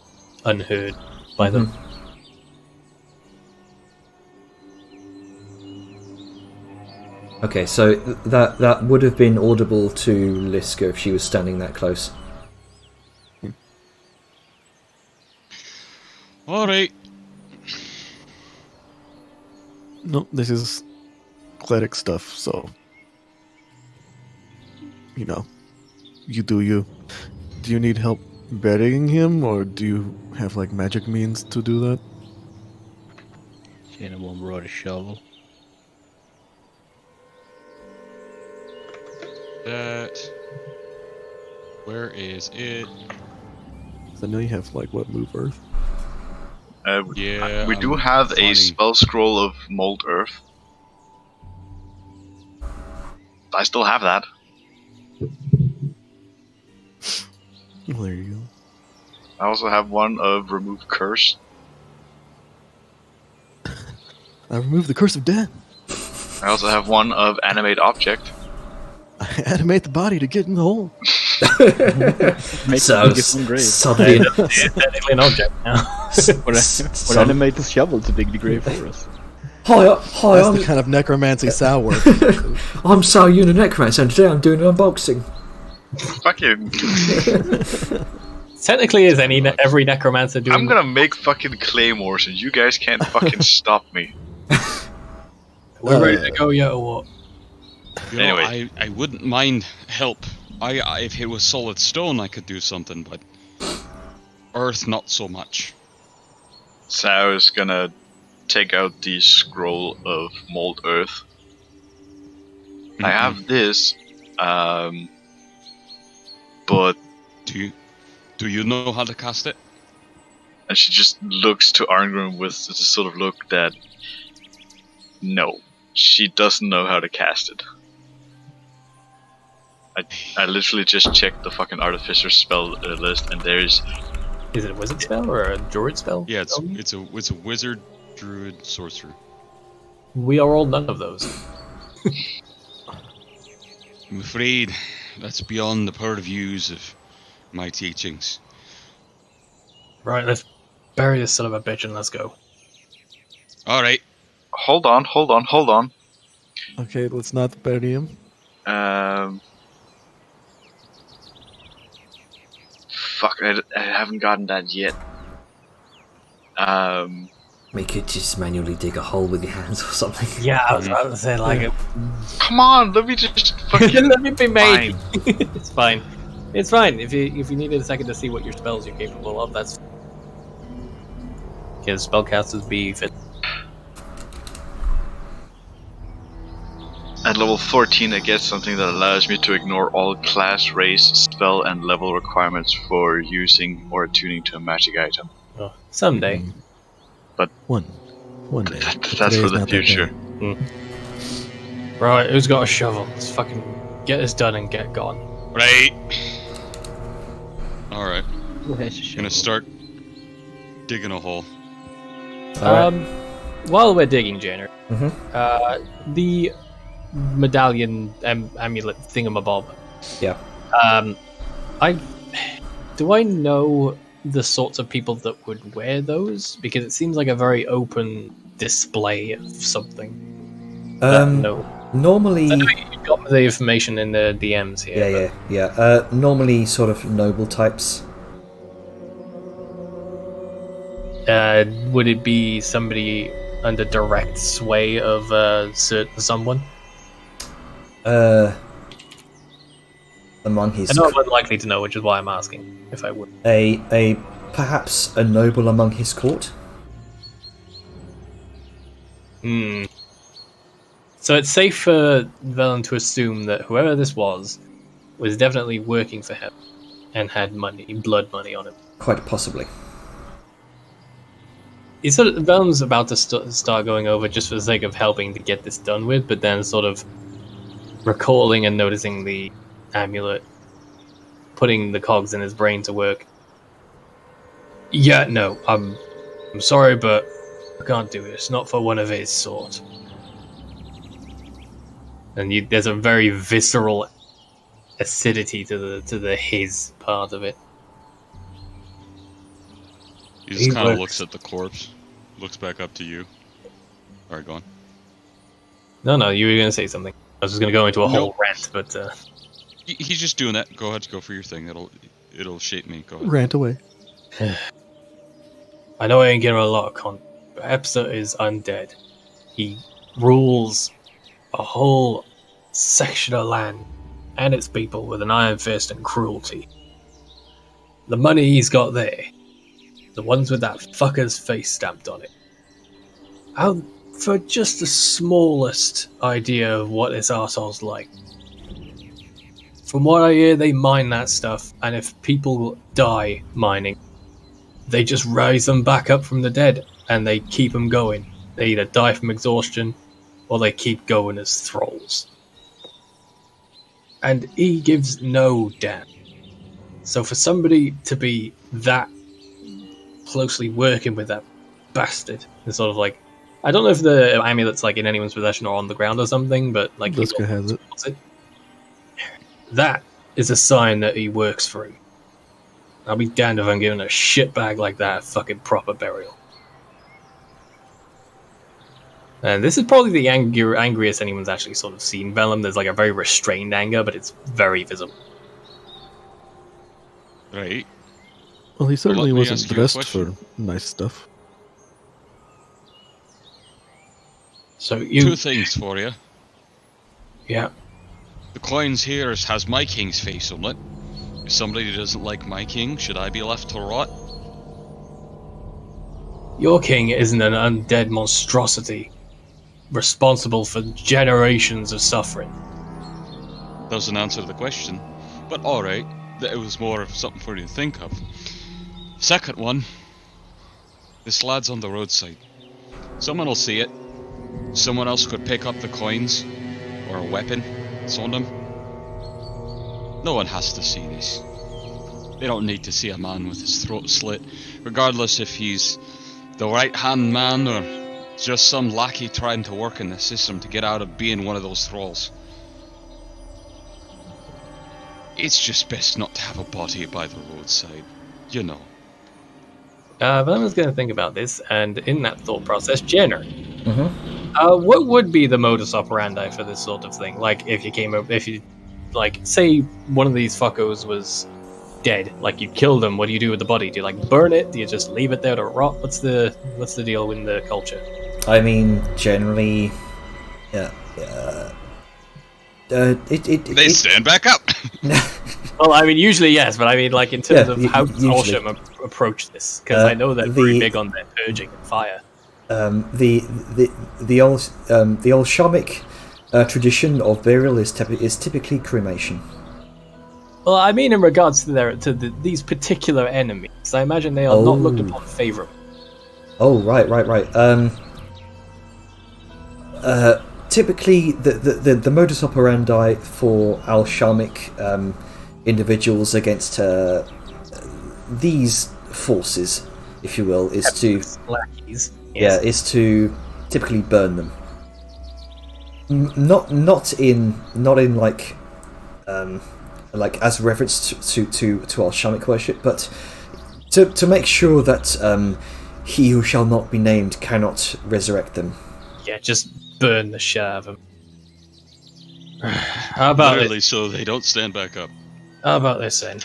unheard by them. Okay, so that would have been audible to Liska if she was standing that close. Alright. No, this is cleric stuff, so you do you. Do you need help burying him, or do you have like magic means to do that? Anyone brought a shovel? That. Where is it? 'Cause I know you have like move earth. Yeah. We do I'm have a finding- spell scroll of Mold Earth. I still have that. Well, there you go. I also have one of Remove Curse. I removed the curse of death. I also have one of Animate Object. I animate the body to get in the hole. Make So a different grave. suddenly, It's technically an object now. Or animate the shovel to dig the grave for us. hi, That's I'm the kind of necromancy Sal work. I'm Sal Yun, a necromancer, and today I'm doing an unboxing. Fucking. Technically, is every necromancer doing? I'm gonna make fucking claymores and you guys can't fucking stop me. We're ready to go, yet, or what? Anyway. I wouldn't mind help. I if it was solid stone, I could do something, but earth, not so much. Sao is gonna take out the scroll of Mold Earth. I have this, but Do you know how to cast it? and she just looks to Arngrim with the sort of look that no, she doesn't know how to cast it. I literally just checked the fucking artificer spell list, and there's Is it a wizard spell or a druid spell? Yeah, it's a wizard, druid, sorcerer. We are all none of those. I'm afraid that's beyond the purviews of my teachings. Right, let's bury this son of a bitch and let's go. All right. hold on. Okay, let's not bury him. fuck, I haven't gotten that yet. We could just manually dig a hole with your hands or something. Yeah, I was about to say, like, Come on, let me just fucking... let me be made. Fine. It's fine. It's fine. If you needed a second to see what your spells you're capable of, that's... Can spellcasters be fit? At level 14, I get something that allows me to ignore all class, race, spell, and level requirements for using or attuning to a magic item. Oh, someday. One day. That's for Today's the not that future. day. Right, who's got a shovel? Let's fucking get this done and get gone. Right. All right. Who has a shovel? Gonna start digging a hole. While we're digging, Janer, Mm-hmm. the medallion amulet thingamabob. Yeah. Do I know the sorts of people that would wear those? Because it seems like a very open display of something. No. Normally. I know you got the information in the DMs here. Yeah. Normally, sort of noble types. Would it be somebody under direct sway of someone? Among his I know I'm unlikely to know, which is why I'm asking if I would. a perhaps a noble among his court. Hmm. So it's safe for Velen to assume that whoever this was definitely working for him and had money, blood money on him. Quite possibly. He's sort of, Velen's about to start going over just for the sake of helping to get this done with, but then sort of recalling and noticing the amulet, putting the cogs in his brain to work. Yeah, no, I'm sorry, but I can't do this. Not for one of his sort. And there's a very visceral acidity to the his part of it. He just kind of looks at the corpse, looks back up to you. All right, go on. No, you were going to say something. I was just going to go into a whole Nope. rant, but He's just doing that. Go ahead, go for your thing. It'll shape me. Go ahead. Rant away. I know I ain't getting a lot of content, but Epsa is undead. He rules a whole section of land and its people with an iron fist and cruelty. The money he's got there, the ones with that fucker's face stamped on it. How, for just the smallest idea of what this arsehole's like. From what I hear, they mine that stuff, and if people die mining, they just raise them back up from the dead, and they keep them going. They either die from exhaustion, or they keep going as thralls. And he gives no damn. So for somebody to be that closely working with that bastard, it's sort of like, I don't know if the amulet's like in anyone's possession or on the ground or something, but like Liska has it. That is a sign that he works for him. I'll be damned if I'm giving a shitbag like that a fucking proper burial. And this is probably the angriest anyone's actually sort of seen Velen. There's like a very restrained anger, but it's very visible. Right. Well, he certainly let me wasn't ask you a dressed question. for nice stuff. So you, Two things for you. yeah, The coins here has my king's face on it. If somebody doesn't like my king, should I be left to rot? your king isn't an undead monstrosity responsible for generations of suffering. Doesn't answer the question. But alright, it was more of something for you to think of. Second one. This lad's on the roadside. Someone will see it. Someone else could pick up the coins. Or a weapon. It's on them. No one has to see this. They don't need to see a man with his throat slit, regardless if he's the right-hand man or just some lackey trying to work in the system to get out of being one of those thralls. It's just best not to have a body by the roadside, you know. But I was going to think about this, and in that thought process, Jenner, Mm-hmm. what would be the modus operandi for this sort of thing? Like, if you say one of these fuckos was dead? Like you kill them, what do you do with the body? Do you like burn it? Do you just leave it there to rot? What's the deal in the culture? I mean, generally, yeah. They stand back up. Well, I mean, usually yes, but I mean, like in terms of how does usually. Horsham approach this? Because I know they're very big on their purging and fire. The old Shamik tradition of burial is typically cremation. Well, I mean, in regards to these particular enemies, I imagine they are not looked upon favorably. Oh, right. Typically, the modus operandi for Al-Shamik individuals against these forces, if you will, is to lackeys. is to typically burn them. Not in like as reference to Al-Shamik worship, but to make sure that he who shall not be named cannot resurrect them. Yeah, just burn the shit out of them. How about Literally, so they don't stand back up. How about this then?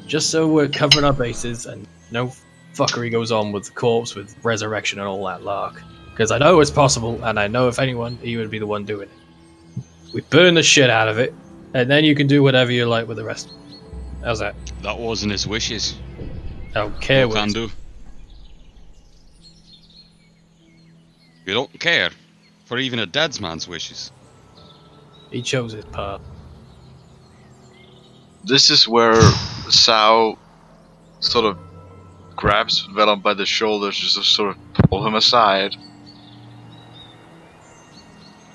Just so we're covering our bases and no fuckery goes on with the corpse, with resurrection and all that lark. Because I know it's possible, and I know if anyone, he would be the one doing it. We burn the shit out of it, and then you can do whatever you like with the rest. How's that? That wasn't his wishes. I don't care What what can do. You don't care for even a dead man's wishes. he chose his path. This is where Sao sort of grabs Vellum by the shoulders, just to sort of pull him aside.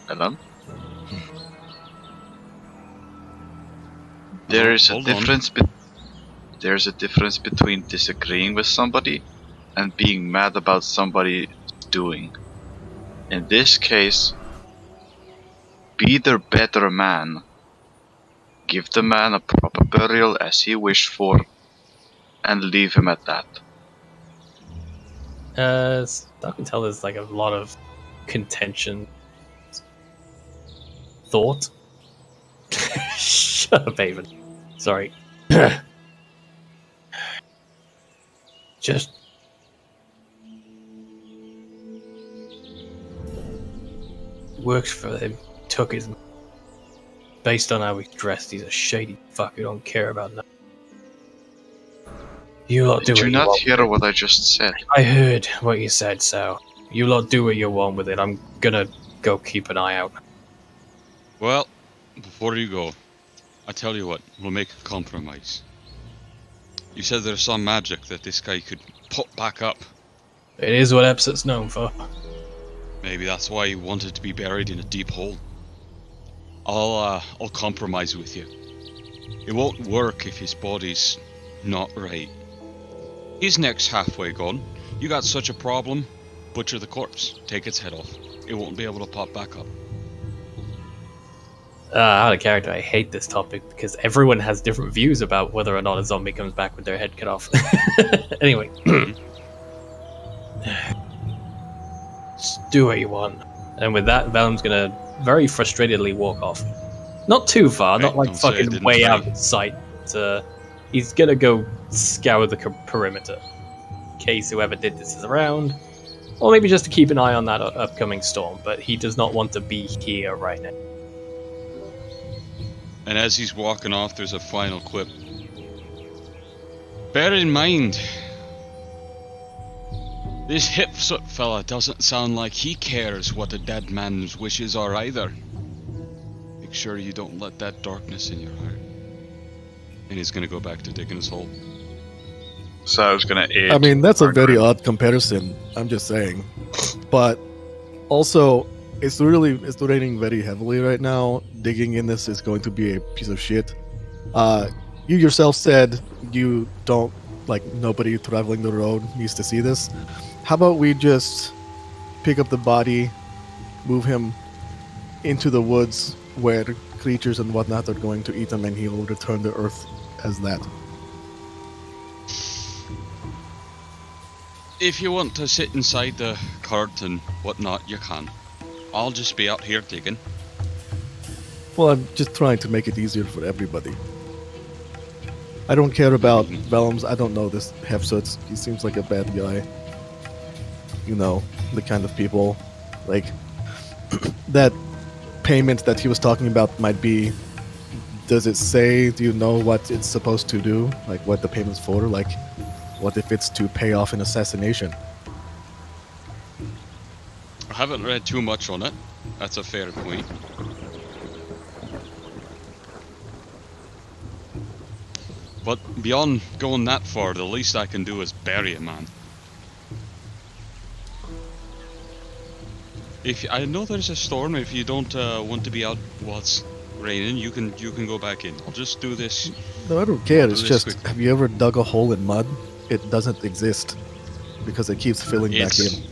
Vellum? There is a Hold on. difference. There's a difference between disagreeing with somebody and being mad about somebody's doing. In this case, be the better man. Give the man a proper burial as he wished for, and leave him at that. I can tell there's like a lot of contention. Thought? Shut up, Avon. Sorry. Just... works for him. Took his... Based on how he's dressed, he's a shady fuck who don't care about nothing. You lot do Did what you you not want. hear what I just said? I heard what you said, Sal. You lot do what you want with it. I'm gonna go keep an eye out. Well, before you go, I tell you what, we'll make a compromise. You said there's some magic that this guy could pop back up. It is what Epsot's known for. Maybe that's why he wanted to be buried in a deep hole. I'll compromise with you. It won't work if his body's not right. His neck's halfway gone. You got such a problem, butcher the corpse, take its head off. It won't be able to pop back up. Out of character, I hate this topic because everyone has different views about whether or not a zombie comes back with their head cut off. Anyway. Just do what you want. And with that, Vellum's gonna very frustratedly walk off. Not too far, not like Don't say I fucking didn't way try. out of sight. He's gonna go scour the perimeter. In case whoever did this is around. Or maybe just to keep an eye on that upcoming storm, but he does not want to be here right now. And as he's walking off, there's a final quip. Bear in mind, this Hipsut fella doesn't sound like he cares what a dead man's wishes are either. Make sure you don't let that darkness in your heart. And he's gonna go back to digging his hole. Sao's gonna aid. I mean, that's a very Margaret. odd comparison. I'm just saying. But also, it's raining very heavily right now. Digging in this is going to be a piece of shit. You yourself said you don't, like, nobody traveling the road needs to see this. How about we just pick up the body, move him into the woods where creatures and whatnot are going to eat him, and he will return to Earth as that. If you want to sit inside the cart and whatnot, you can. I'll just be out here digging. Well, I'm just trying to make it easier for everybody. I don't care about Vellums. I don't know this Hefsuts. He seems like a bad guy. You know, the kind of people, like, that payment that he was talking about might be... Does it say, do you know what it's supposed to do? Like, what the payment's for? Like, what if it's to pay off an assassination? I haven't read too much on it. That's a fair point. But beyond going that far, the least I can do is bury a man. If I know there's a storm, if you don't want to be out while it's raining, you can go back in. I'll just do this. No, I don't care. I'll do It's this just, quickly. have you ever dug a hole in mud? It doesn't exist because it keeps filling back in.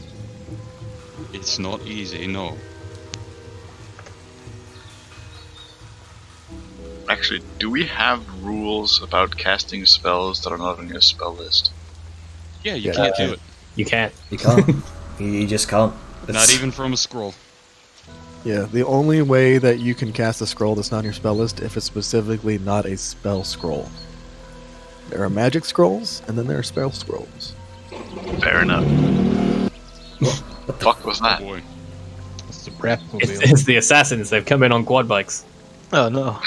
It's not easy, no. Actually, do we have rules about casting spells that are not on your spell list? Yeah, you Yeah. can't do it. You can't. You can't. You just can't. Not It's- even from a scroll. Yeah, the only way that you can cast a scroll that's not on your spell list if it's specifically not a spell scroll. There are magic scrolls, and then there are spell scrolls. Fair enough. What the fuck was that? Boy. It's the Bratmobile. It's the assassins. They've come in on quad bikes. Oh no.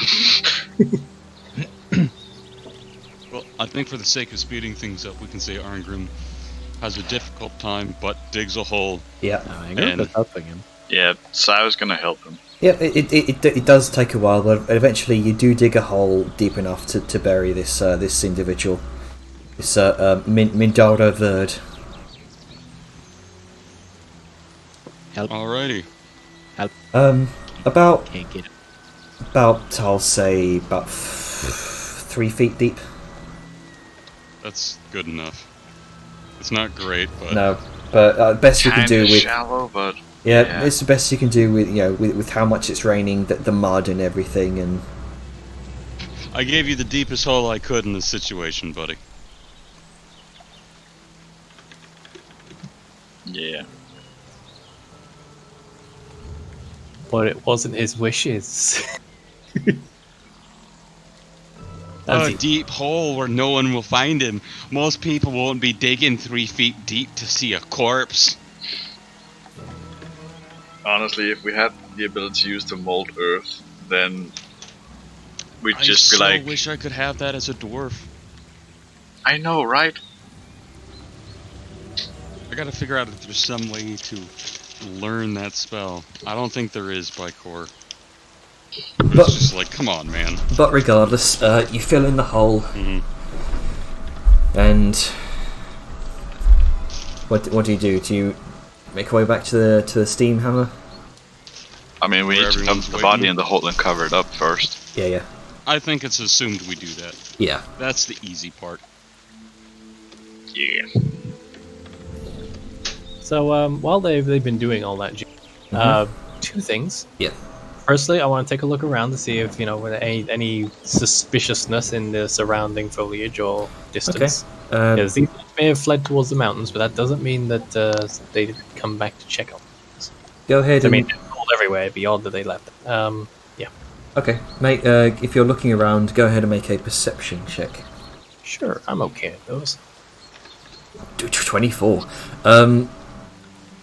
Well, I think for the sake of speeding things up, we can say Arngrim has a difficult time, but digs a hole. Yeah. Ingrid is helping him. Yeah, so I was gonna help him. Yeah, it does take a while, but eventually you do dig a hole deep enough to bury this this individual. This Mindara Verd. Alrighty. About Can't get it. I'll say about 3 feet deep. That's good enough. It's not great, but No, but best you can Kinda do with shallow, but yeah, it's the best you can do with with how much it's raining, the mud and everything, and I gave you the deepest hole I could in this situation, buddy. yeah. But it wasn't his wishes. A deep hole where no one will find him. Most people won't be digging 3 feet deep to see a corpse. Honestly, if we had the ability to use the mold earth, then we'd I just be so like, wish I could have that as a dwarf. I know, right? I gotta figure out if there's some way to learn that spell. I don't think there is by core. But- It's just like, come on, man. but regardless, you fill in the hole, Mhm. and what do you do? Do you make your way back to the steam hammer? I mean, we Where need to dump everyone's the body waiting. in the hole and cover it up first. Yeah. I think it's assumed we do that. Yeah. That's the easy part. Yeah. So while they've been doing all that, two things. Yeah. Firstly, I want to take a look around to see if whether any suspiciousness in the surrounding foliage or distance. Because these may have fled towards the mountains, but that doesn't mean that they didn't come back to check on. Go ahead. I And, mean, they're cold everywhere beyond that they left. okay, mate. If you're looking around, go ahead and make a perception check. Sure, I'm okay at those. 24.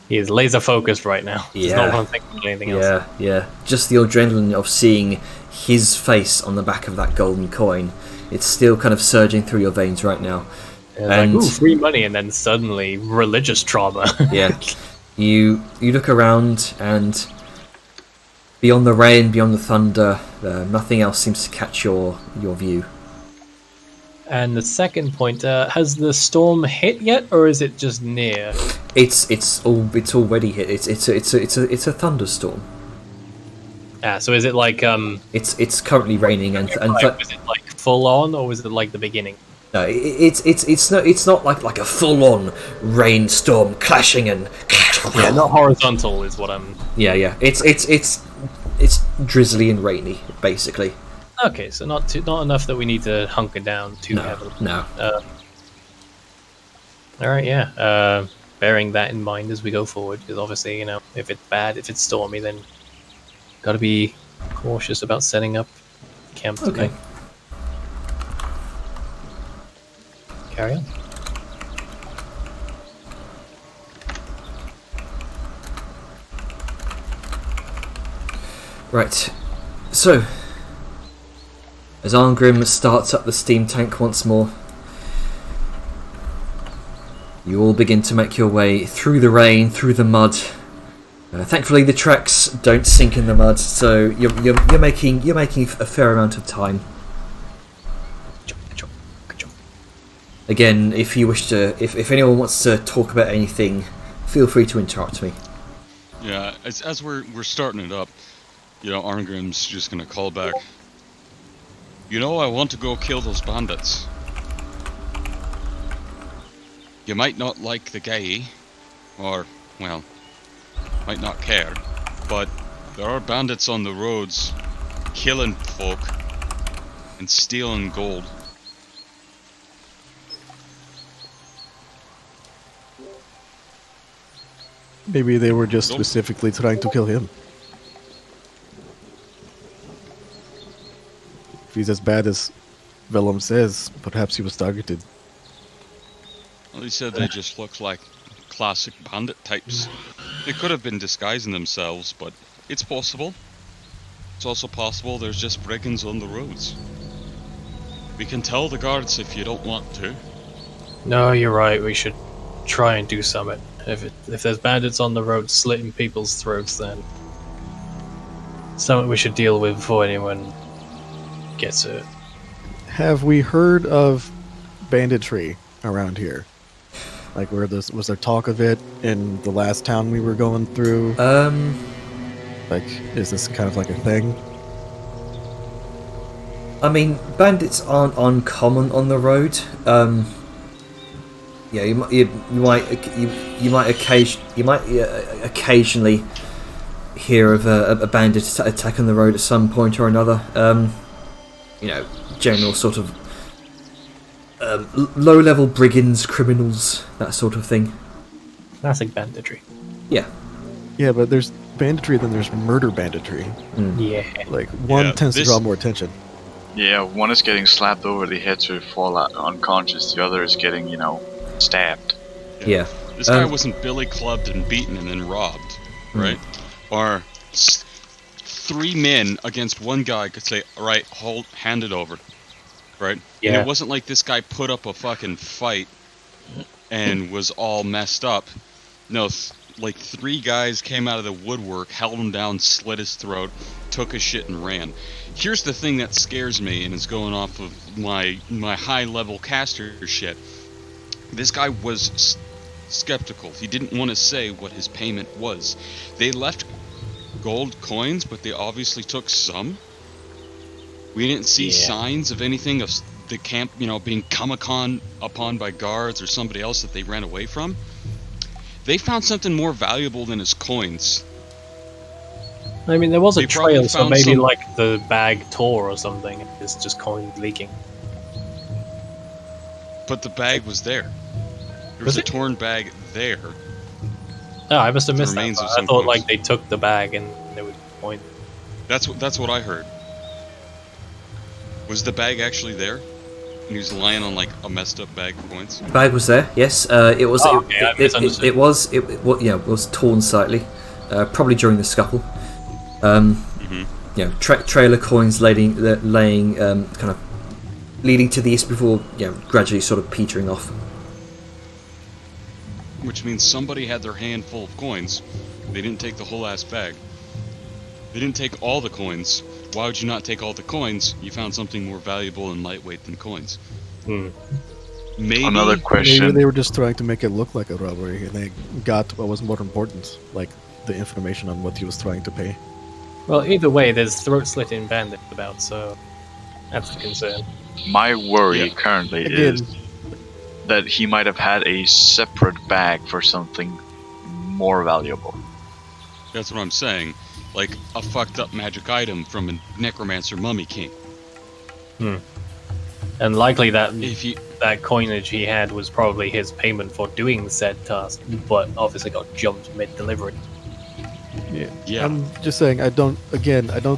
He is laser focused right now. He's Yeah. not going to think about anything else. Yeah. Just the adrenaline of seeing his face on the back of that golden coin. It's still kind of surging through your veins right now. It's And- like, ooh, free money, and then suddenly religious trauma. Yeah. You look around, and beyond the rain, beyond the thunder, nothing else seems to catch your view. And the second point, has the storm hit yet, or is it just near? It's already hit. It's a thunderstorm. So is it like It's currently raining, and was it like full on, or was it like the beginning? no, it's not like a full on rainstorm clashing and Yeah, not horizontal is what I'm. yeah. It's drizzly and rainy basically. Okay, so not enough that we need to hunker down too heavily. No. All right, yeah. Bearing that in mind as we go forward, because obviously, if it's bad, if it's stormy, then got to be cautious about setting up camp. Okay. Carry on. Right. So, as Arngrim starts up the steam tank once more, you all begin to make your way through the rain, through the mud. Thankfully, the tracks don't sink in the mud, so you're making a fair amount of time. Good job. Again, if you wish to, if anyone wants to talk about anything, feel free to interrupt me. Yeah, as we're starting it up, Arngrim's just gonna call back. I want to go kill those bandits. You might not like the guy, or, well, might not care, but there are bandits on the roads, killing folk, and stealing gold. Maybe they were just Nope. specifically trying to kill him. If he's as bad as Vellum says, perhaps he was targeted. Well, he said they just look like classic bandit types. They could have been disguising themselves, but it's possible. It's also possible there's just brigands on the roads. We can tell the guards if you don't want to. No, you're right. We should try and do something. If there's bandits on the road slitting people's throats, then something we should deal with before anyone gets hurt. Have we heard of banditry around here? Like, was there talk of it in the last town we were going through? Like, is this kind of like a thing? I mean, bandits aren't uncommon on the road. Yeah, you might occasionally hear of a bandit attack on the road at some point or another. General sort of low-level brigands, criminals, that sort of thing. Classic banditry. Yeah. Yeah, but there's banditry, then there's murder banditry. Yeah. Like, one Yeah, tends to this- draw more attention. Yeah, one is getting slapped over the head to fall out unconscious. The other is getting, stabbed. Yeah. This guy wasn't billy clubbed and beaten and then robbed, right? Or three men against one guy could say, "All right, hand it over," right? Yeah. And it wasn't like this guy put up a fucking fight and was all messed up. No, like three guys came out of the woodwork, held him down, slit his throat, took his shit and ran. Here's the thing that scares me, and it's going off of my high-level caster shit. This guy was skeptical. He didn't want to say what his payment was. They left gold coins, but they obviously took some. We didn't see signs of anything of the camp, being come upon by guards or somebody else that they ran away from. They found something more valuable than his coins. I mean, there was a They probably trail, so found maybe some- like the bag tore or something. And it's just coins leaking. But the bag was there. There was Was a it? torn bag there. Oh, I must have The missed that. remains of Part. I some thought coins. like they took the bag and they would point. That's what I heard. Was the bag actually there? And he was lying on like a messed up bag of coins. Bag was there. Yes. It was. Oh, okay, I misunderstood. It was torn slightly, probably during the scuffle. Trailer coins laying kind of leading to the east before gradually sort of petering off. Which means somebody had their hand full of coins. They didn't take the whole ass bag. They didn't take all the coins. Why would you not take all the coins? You found something more valuable and lightweight than coins. Maybe Another question. Maybe they were just trying to make it look like a robbery, and they got what was more important, like the information on what he was trying to pay. Well, either way, there's throat-slitting bandits about, so that's the concern. My worry Yeah. currently Again, is that he might have had a separate bag for something more valuable. That's what I'm saying. Like a fucked up magic item from a necromancer mummy king. And likely that If you that coinage he had was probably his payment for doing said task, but obviously got jumped mid-delivery. Yeah. I'm just saying, I don't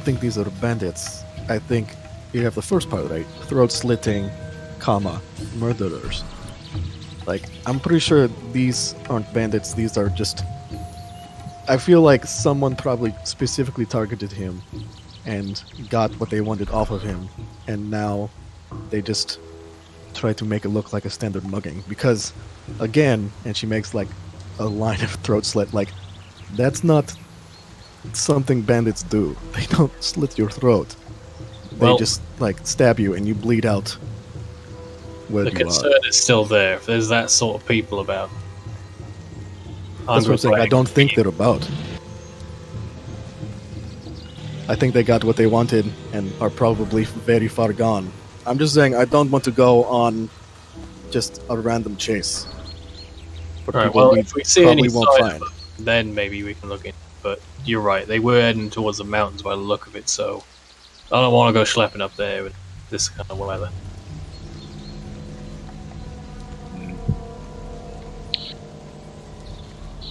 think these are bandits. I think you have the first part right. Throat slitting, murderers. Like, I'm pretty sure these aren't bandits. These are just. I feel like someone probably specifically targeted him and got what they wanted off of him, and now they just try to make it look like a standard mugging. Because, again, and she makes like a line of throat slit, like, that's not something bandits do. They don't slit your throat. They Well- just like stab you and you bleed out where The you concern are. is still there. If there's that sort of people about. That's what I'm saying. I don't think they're about. I think they got what they wanted and are probably very far gone. I'm just saying I don't want to go on just a random chase. For Right, people well, we if we see any probably won't sign find. of them, then maybe we can look in. But you're right, they were heading towards the mountains by the look of it, so I don't want to go schlepping up there with this kind of weather.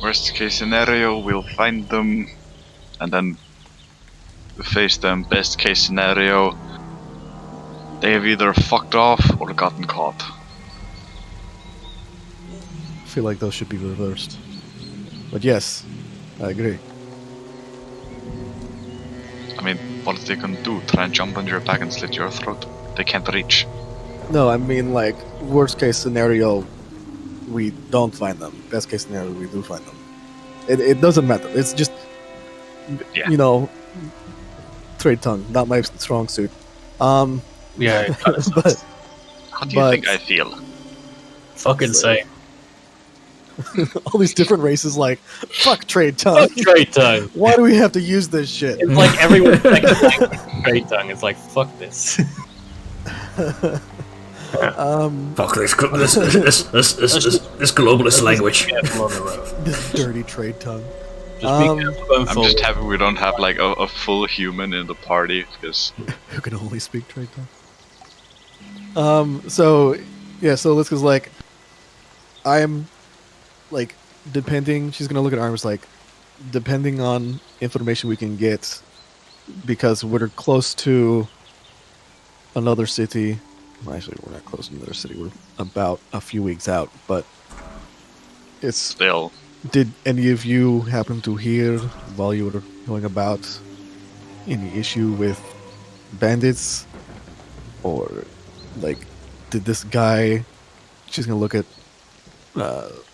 Worst case scenario, we'll find them and then face them. Best case scenario, they have either fucked off or gotten caught. I feel like those should be reversed. But yes, I agree. I mean, what are they gonna do? Try and jump on your back and slit your throat? They can't reach. No, I mean like worst case scenario, we don't find them. Best case scenario, we do find them. It doesn't matter. It's just Yeah. you know, trade tongue, not my strong suit. Yeah, it kinda sucks. But How do you But- think I feel? Fucking same. all these different races like fuck trade tongue. Trade tongue. Why do we have to use this shit? It's like everyone's like trade tongue. It's like, fuck this. Fuck this globalist language. Careful on the road. This dirty trade tongue. Just be Um, careful going I'm forward. just happy we don't have like a full human in the party because Who can only speak trade tongue? So yeah, so Liska's like, I'm like, depending, she's gonna look at Arms like, depending on information we can get, because we're close to another city. Well, actually, we're not close to another city. We're about a few weeks out, but it's. still, Did any of you happen to hear while you were going about any issue with bandits? Or, like, did this guy. She's gonna look at.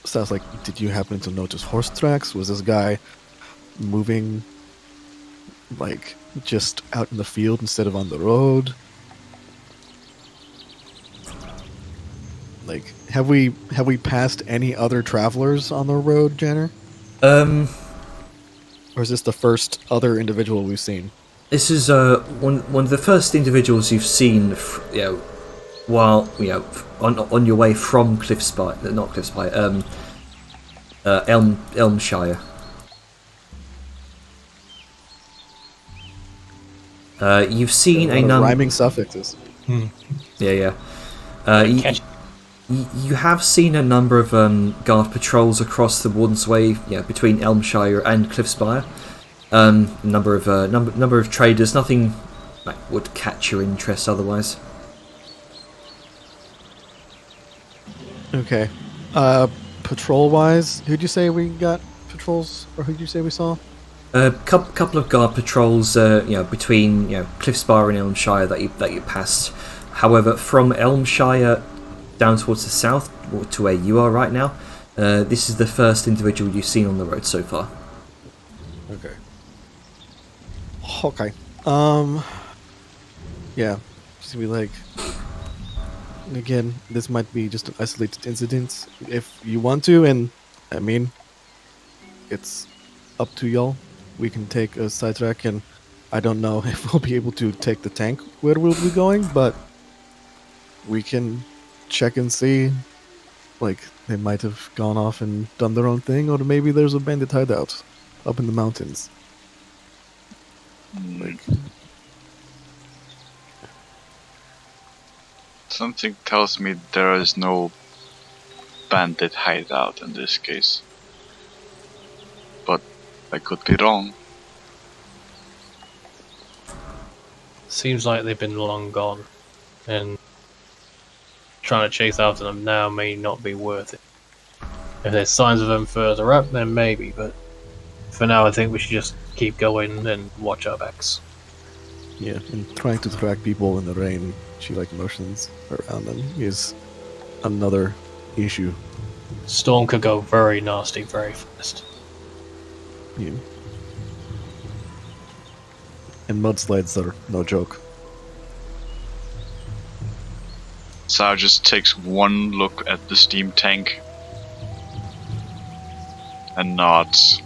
Sounds like, did you happen to notice horse tracks? Was this guy moving, like, just out in the field instead of on the road? Like, have we passed any other travelers on the road, Janner? Or is this the first other individual we've seen? This is one of the first individuals you've seen, while on your way from Cliffspire, not Cliffspire, Elmshire. You've seen a number. rhyming suffixes. Yeah. You have seen a number of guard patrols across the Warden's Way, between Elmshire and Cliffspire. Number of traders. Nothing that would catch your interest otherwise. Okay. Patrol-wise, who'd you say we got patrols, or who'd you say we saw? Couple of guard patrols, between Cliffspire and Elmshire that you passed. However, from Elmshire down towards the south, or to where you are right now, this is the first individual you've seen on the road so far. Okay. Okay. Yeah. Just be like. Again, this might be just an isolated incident. If you want to, and I mean, it's up to y'all. We can take a sidetrack, and I don't know if we'll be able to take the tank where we'll be going, but we can check and see. Like, they might have gone off and done their own thing, or maybe there's a bandit hideout up in the mountains. Like, something tells me there is no bandit hideout in this case. But I could be wrong. Seems like they've been long gone. And trying to chase after them now may not be worth it. If there's signs of them further up, then maybe, but for now I think we should just keep going and watch our backs. Yeah, and trying to track people in the rain, she like motions around them, is another issue. Storm could go very nasty very fast. Yeah. And mudslides are no joke. Sarah just takes one look at the steam tank and nods.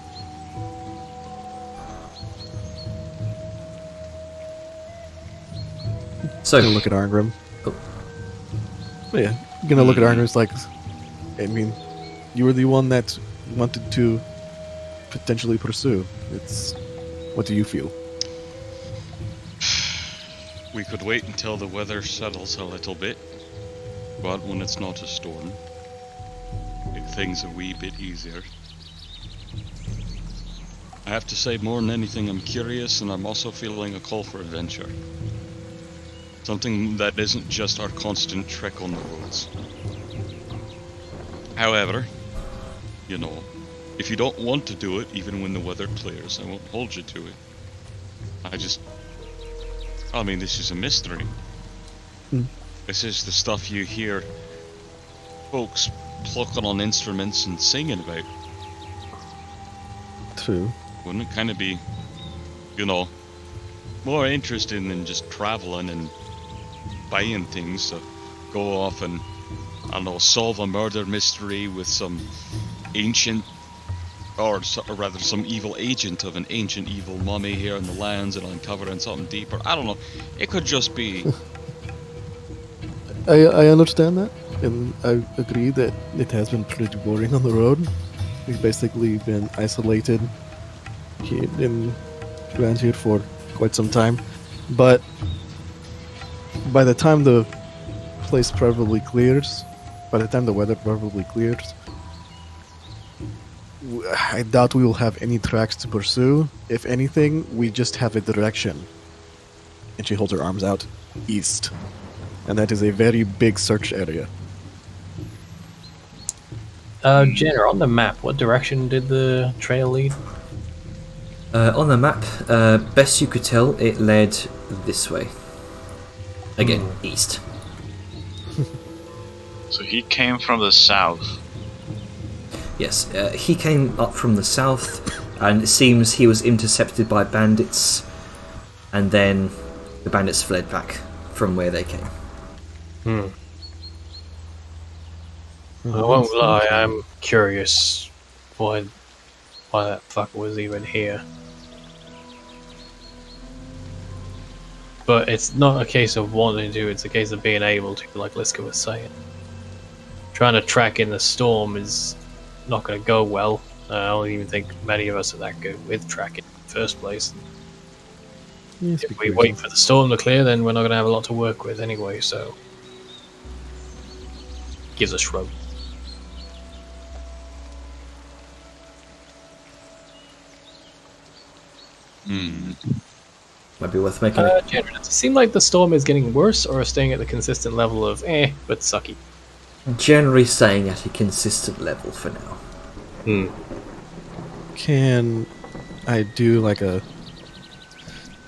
So, Gonna look at Arngrim. Oh. But yeah, gonna look at Arngrim's like, I mean, you were the one that wanted to potentially pursue. What do you feel? We could wait until the weather settles a little bit, but when it's not a storm, make things a wee bit easier. I have to say, more than anything, I'm curious, and I'm also feeling a call for adventure. Something that isn't just our constant trek on the roads. However, you know, if you don't want to do it, even when the weather clears, I won't hold you to it. I mean, this is a mystery. This is the stuff you hear folks plucking on instruments and singing about. True. Wouldn't it kind of be, you know, more interesting than just traveling and buying things to go off and, I don't know, solve a murder mystery with some ancient, or rather some evil agent of an ancient evil mummy here in the lands and uncovering something deeper. I don't know. It could just be... I understand that, and I agree that it has been pretty boring on the road. We've basically been isolated around here for quite some time, but by the time the place probably clears, by the time the weather probably clears, I doubt we will have any tracks to pursue. If anything, we just have a direction. And she holds her arms out east. And that is a very big search area. Jenna, on the map, what direction did the trail lead? on the map, best you could tell, it led this way. Again, east. So he came from the south. Yes, he came up from the south, and it seems he was intercepted by bandits, and then the bandits fled back from where they came. I won't lie, I'm curious why that fucker was even here. But it's not a case of wanting to, it's a case of being able to, like Liska was saying. Trying to track in the storm is not going to go well. I don't even think many of us are that good with tracking in the first place. Yes, If we wait for the storm to clear, then we're not going to have a lot to work with anyway, so... Gives a shrug. Might be worth making it. Jenna, does it seem like the storm is getting worse or staying at the consistent level of but sucky? Generally staying at a consistent level for now. Can I do like a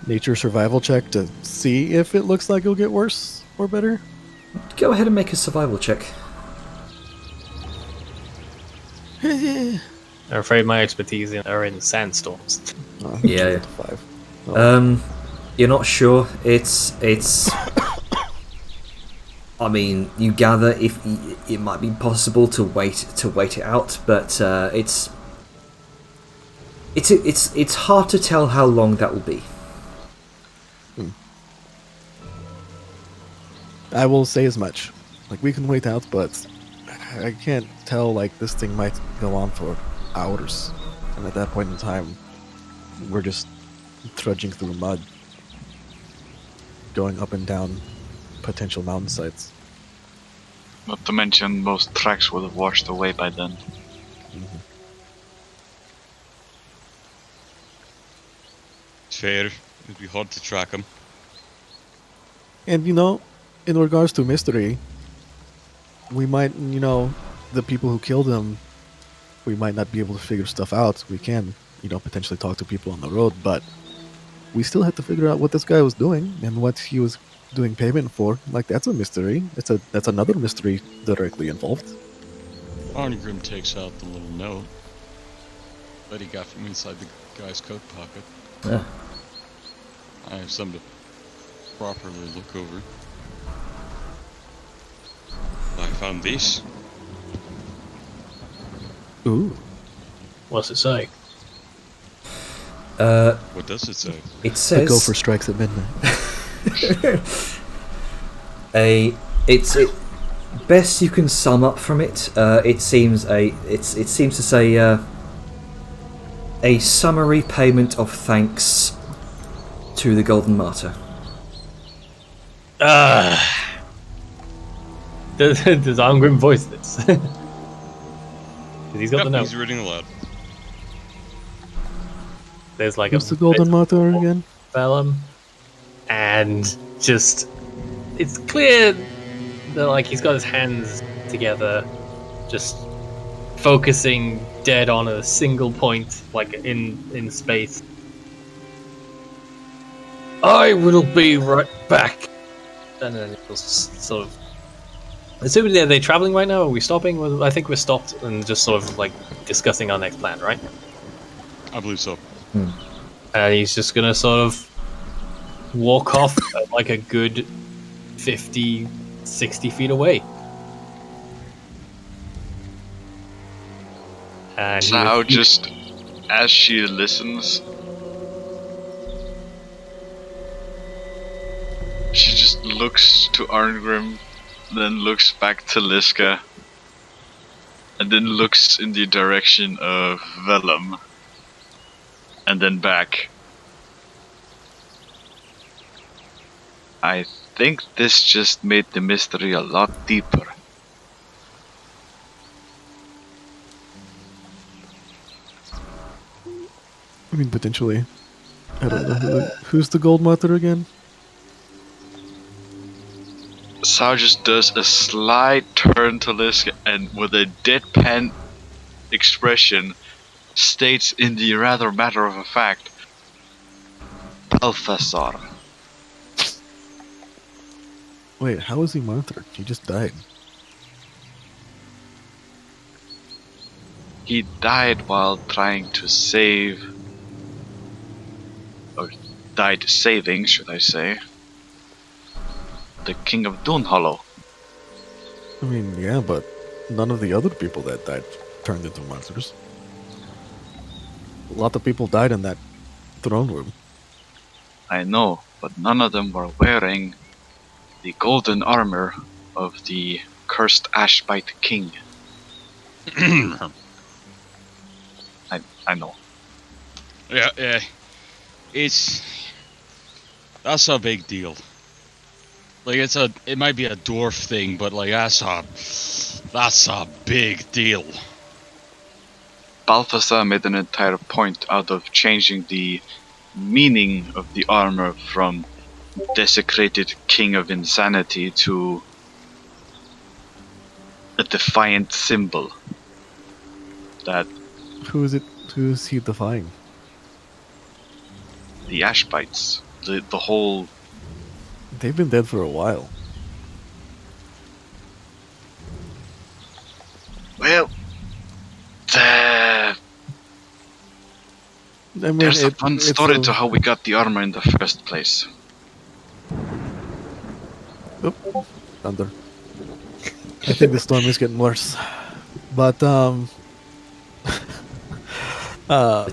nature survival check to see if it looks like it'll get worse or better? Go ahead and make a survival check. I'm afraid my expertise are in sandstorms. Oh, Yeah. 5. You're not sure. It's. I mean, you gather if it might be possible to wait it out, but it's hard to tell how long that will be. I will say as much. Like, we can wait out, but I can't tell, like, this thing might go on for hours. And at that point in time, we're just trudging through mud, going up and down potential mountainsides. Not to mention most tracks would have washed away by then. It's fair. It'd be hard to track them. And, you know, in regards to mystery, we might, the people who killed him, we might not be able to figure stuff out. We can, potentially talk to people on the road, but we still have to figure out what this guy was doing and what he was doing payment for. Like, that's a mystery. That's another mystery directly involved. Arngrim takes out the little note that he got from inside the guy's coat pocket. Yeah. I have some to properly look over. I found this. Ooh. What's it say? What does it say? It The says Gopher strikes at midnight. best you can sum up from it. It seems to say a summary payment of thanks to the Golden Martyr. Does Arngrim voice this? 'Cause he's got the note. He's reading aloud. There's like What's a the Golden Martyr again? vellum, and just it's clear that like he's got his hands together, just focusing dead on a single point, like in space. I will be right back. And then it was sort of. Assuming are they traveling right now? Are we stopping? Well, I think we're stopped and just sort of like discussing our next plan, right? I believe so. And he's just gonna sort of walk off at like a good 50, 60 feet away. And he Now, repeats- just as she listens, she just looks to Arngrim, then looks back to Liska, and then looks in the direction of Vellum, and then back. I think this just made the mystery a lot deeper. I mean, potentially. I don't know. Who's the Gold Martyr again? Sao just does a slight turn to Liska and with a deadpan expression states in the rather matter of fact, Balthasar. Wait, how is he martyred? He just died. He died while trying to save, or died saving, should I say, the King of Dunhollow. I mean, yeah, but none of the other people that died turned into monsters. A lot of people died in that throne room. I know, but none of them were wearing the golden armor of the cursed Ashbite King. I know. Yeah. That's a big deal. Like it might be a dwarf thing, but like that's a big deal. Balthasar made an entire point out of changing the meaning of the armor from desecrated King of Insanity to a defiant symbol that Who is it? Who is he defying? the Ashbites, the whole. They've been dead for a while. Well, I mean, there's a fun it's story to how we got the armor in the first place. Oop, thunder. I think the storm is getting worse. But The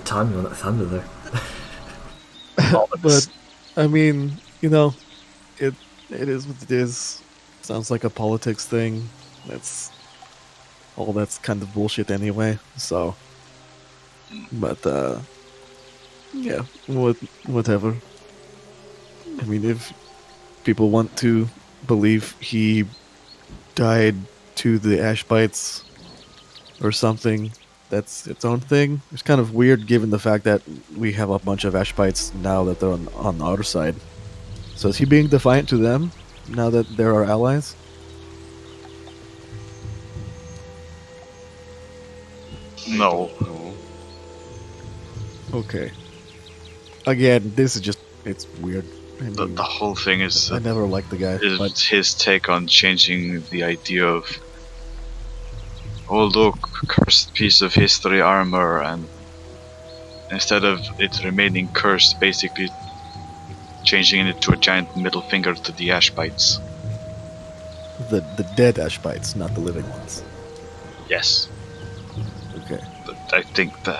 timing on that thunder, though. but I mean, it is what it is. Sounds like a politics thing. That's kind of bullshit anyway. So, but yeah, whatever. I mean, if people want to believe he died to the Ashbites or something, that's its own thing. It's kind of weird given the fact that we have a bunch of Ashbites now that they're on our side. So is he being defiant to them now that they're our allies? No. No. Okay. Again, this is just, it's weird. I mean, The whole thing is I never liked the guy, is but his take on changing the idea of, oh look, cursed piece of history armor, and instead of it remaining cursed, basically changing it to a giant middle finger to the Ashbites. the dead Ashbites, not the living ones. Yes. Okay. I think the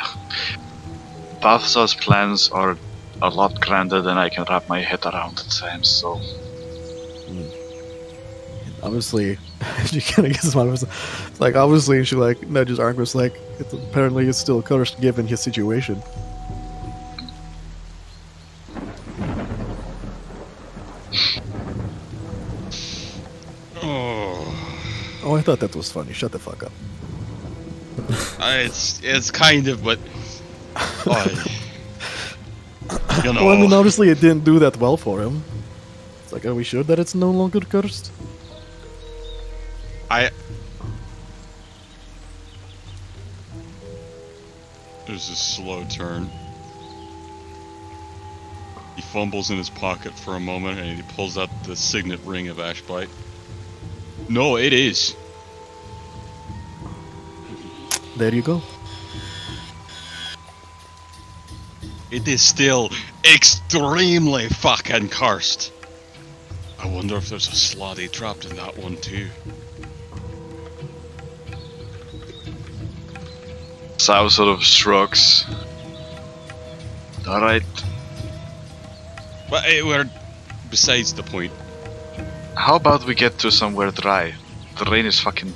Balthazar's plans are a lot grander than I can wrap my head around at times, so Obviously, she kind of gets my like, obviously, she like nudges Argus like, apparently it's still cursed given his situation. Oh, I thought that was funny. Shut the fuck up. It's kind of, but you know. Well, I mean, obviously it didn't do that well for him. It's like, are we sure that it's no longer cursed? There's a slow turn. He fumbles in his pocket for a moment and he pulls out the signet ring of Ashbite. No, it is. There you go. It is still extremely fucking cursed. I wonder if there's a slotty trapped in that one too. Sao sort of shrugs. Alright, But we're besides the point. how about we get to somewhere dry? The rain is fucking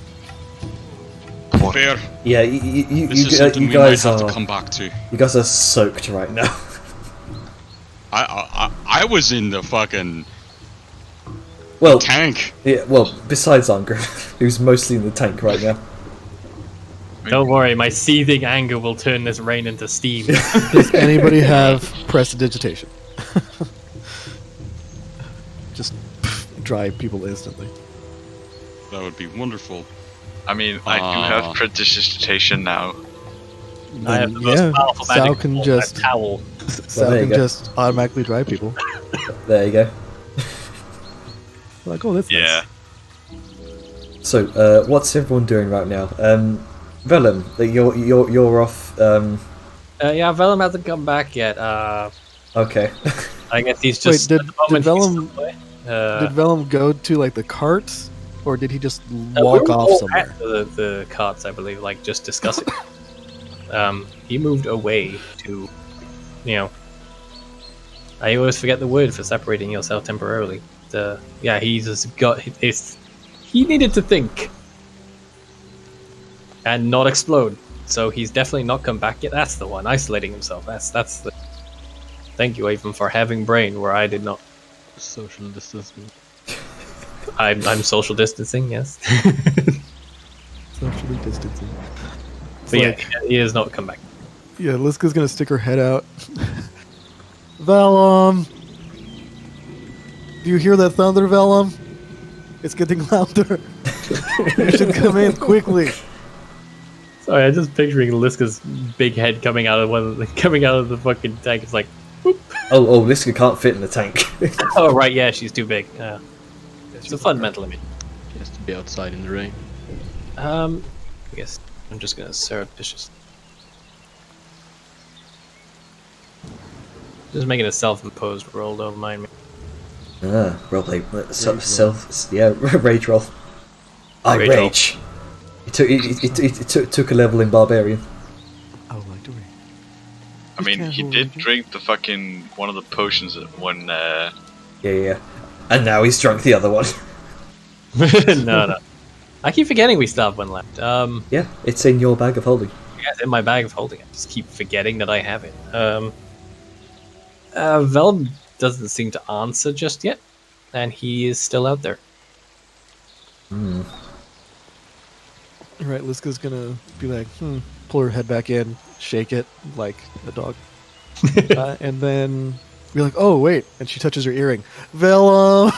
pouring. Fair. Yeah, This is something you we guys might have are to come back to. you guys are soaked right now. I was in the fucking Well, tank. yeah, well, besides Angra, who's mostly in the tank right now. Don't worry, my seething anger will turn this rain into steam. Does anybody have prestidigitation? Just dry people instantly. That would be wonderful. I mean, I do have prestidigitation now. I have the most Yeah, powerful Sal magic can ball, just- a towel. Sal there you can go. just automatically dry people. There you go. Like, oh, that's Yeah. nice. So, what's everyone doing right now? Vellum, you're off. Yeah, Vellum hasn't come back yet. Okay. I guess he's Wait, just did- at the moment. did he's Vellum- away. Did Vellum go to like the carts, or did he just We walk were off all somewhere? at the carts, I believe, like just discussing. He moved away to, you know. I always forget the word for separating yourself temporarily. Yeah, he's just got. He needed to think and not explode. So he's definitely not come back yet. That's the one, isolating himself. That's the. Thank you, Avon, for having brain where I did not. Social distancing. I'm social distancing, yes. Socially distancing. It's But like, yeah, he has not come back. yeah, Liska's gonna stick her head out. Vellum! Do you hear that thunder, Vellum? It's getting louder. You should come in quickly. Sorry, I'm just picturing Liska's big head coming out of the fucking tank. It's like, Oh, Liska can't fit in the tank. oh right, yeah, she's too big. It's a fun mental image. He has to be outside in the rain. I guess I'm just gonna surreptitious. Just making a self-imposed roll, don't mind me. Roleplay. Rage roll. I Rage roll. rage. It took a level in Barbarian. I would like to read. I mean, he did drink the fucking one of the potions when Yeah. And now he's drunk the other one. No. I keep forgetting we still have one left. Yeah, it's in your bag of holding. Yeah, it's in my bag of holding. I just keep forgetting that I have it. Velm doesn't seem to answer just yet, and he is still out there. Alright, Liska's gonna be like, pull her head back in, shake it like a dog. And then be like, oh, wait. And she touches her earring. Vellum!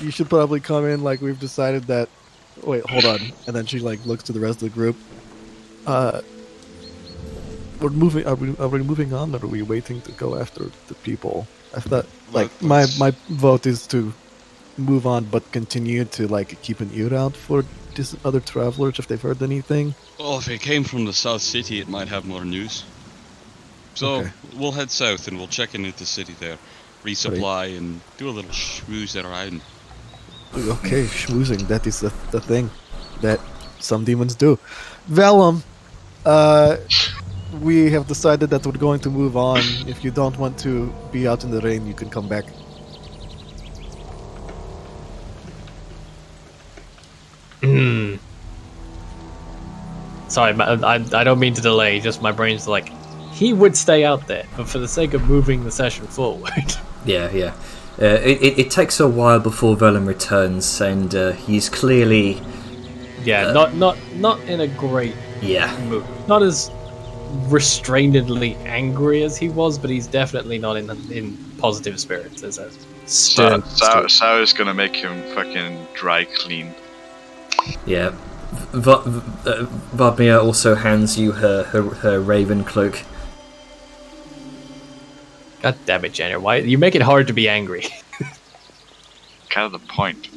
You should probably come in like we've decided that Wait, hold on. And then she like looks to the rest of the group. We're moving. Are we moving on, or are we waiting to go after the people? I thought like my vote is to move on, but continue to like keep an ear out for these other travelers if they've heard anything. Well, if it came from the South City, it might have more news. So Okay. we'll head south and we'll check into the city there, resupply and do a little schmooze around. Okay, schmoozing. That is the thing that some demons do. Vellum, we have decided that we're going to move on. If you don't want to be out in the rain, you can come back. Sorry, I don't mean to delay. Just my brain's like, he would stay out there, but for the sake of moving the session forward. Yeah. It takes a while before Vellum returns, and he's clearly Yeah, not in a great mood. Not as restrainedly angry as he was, but he's definitely not in positive spirits. As a stern. Sao is gonna make him fucking dry clean. Yeah. Vladimir also hands you her raven cloak. God damn it, Jenner! Why you make it hard to be angry? Kind of the point.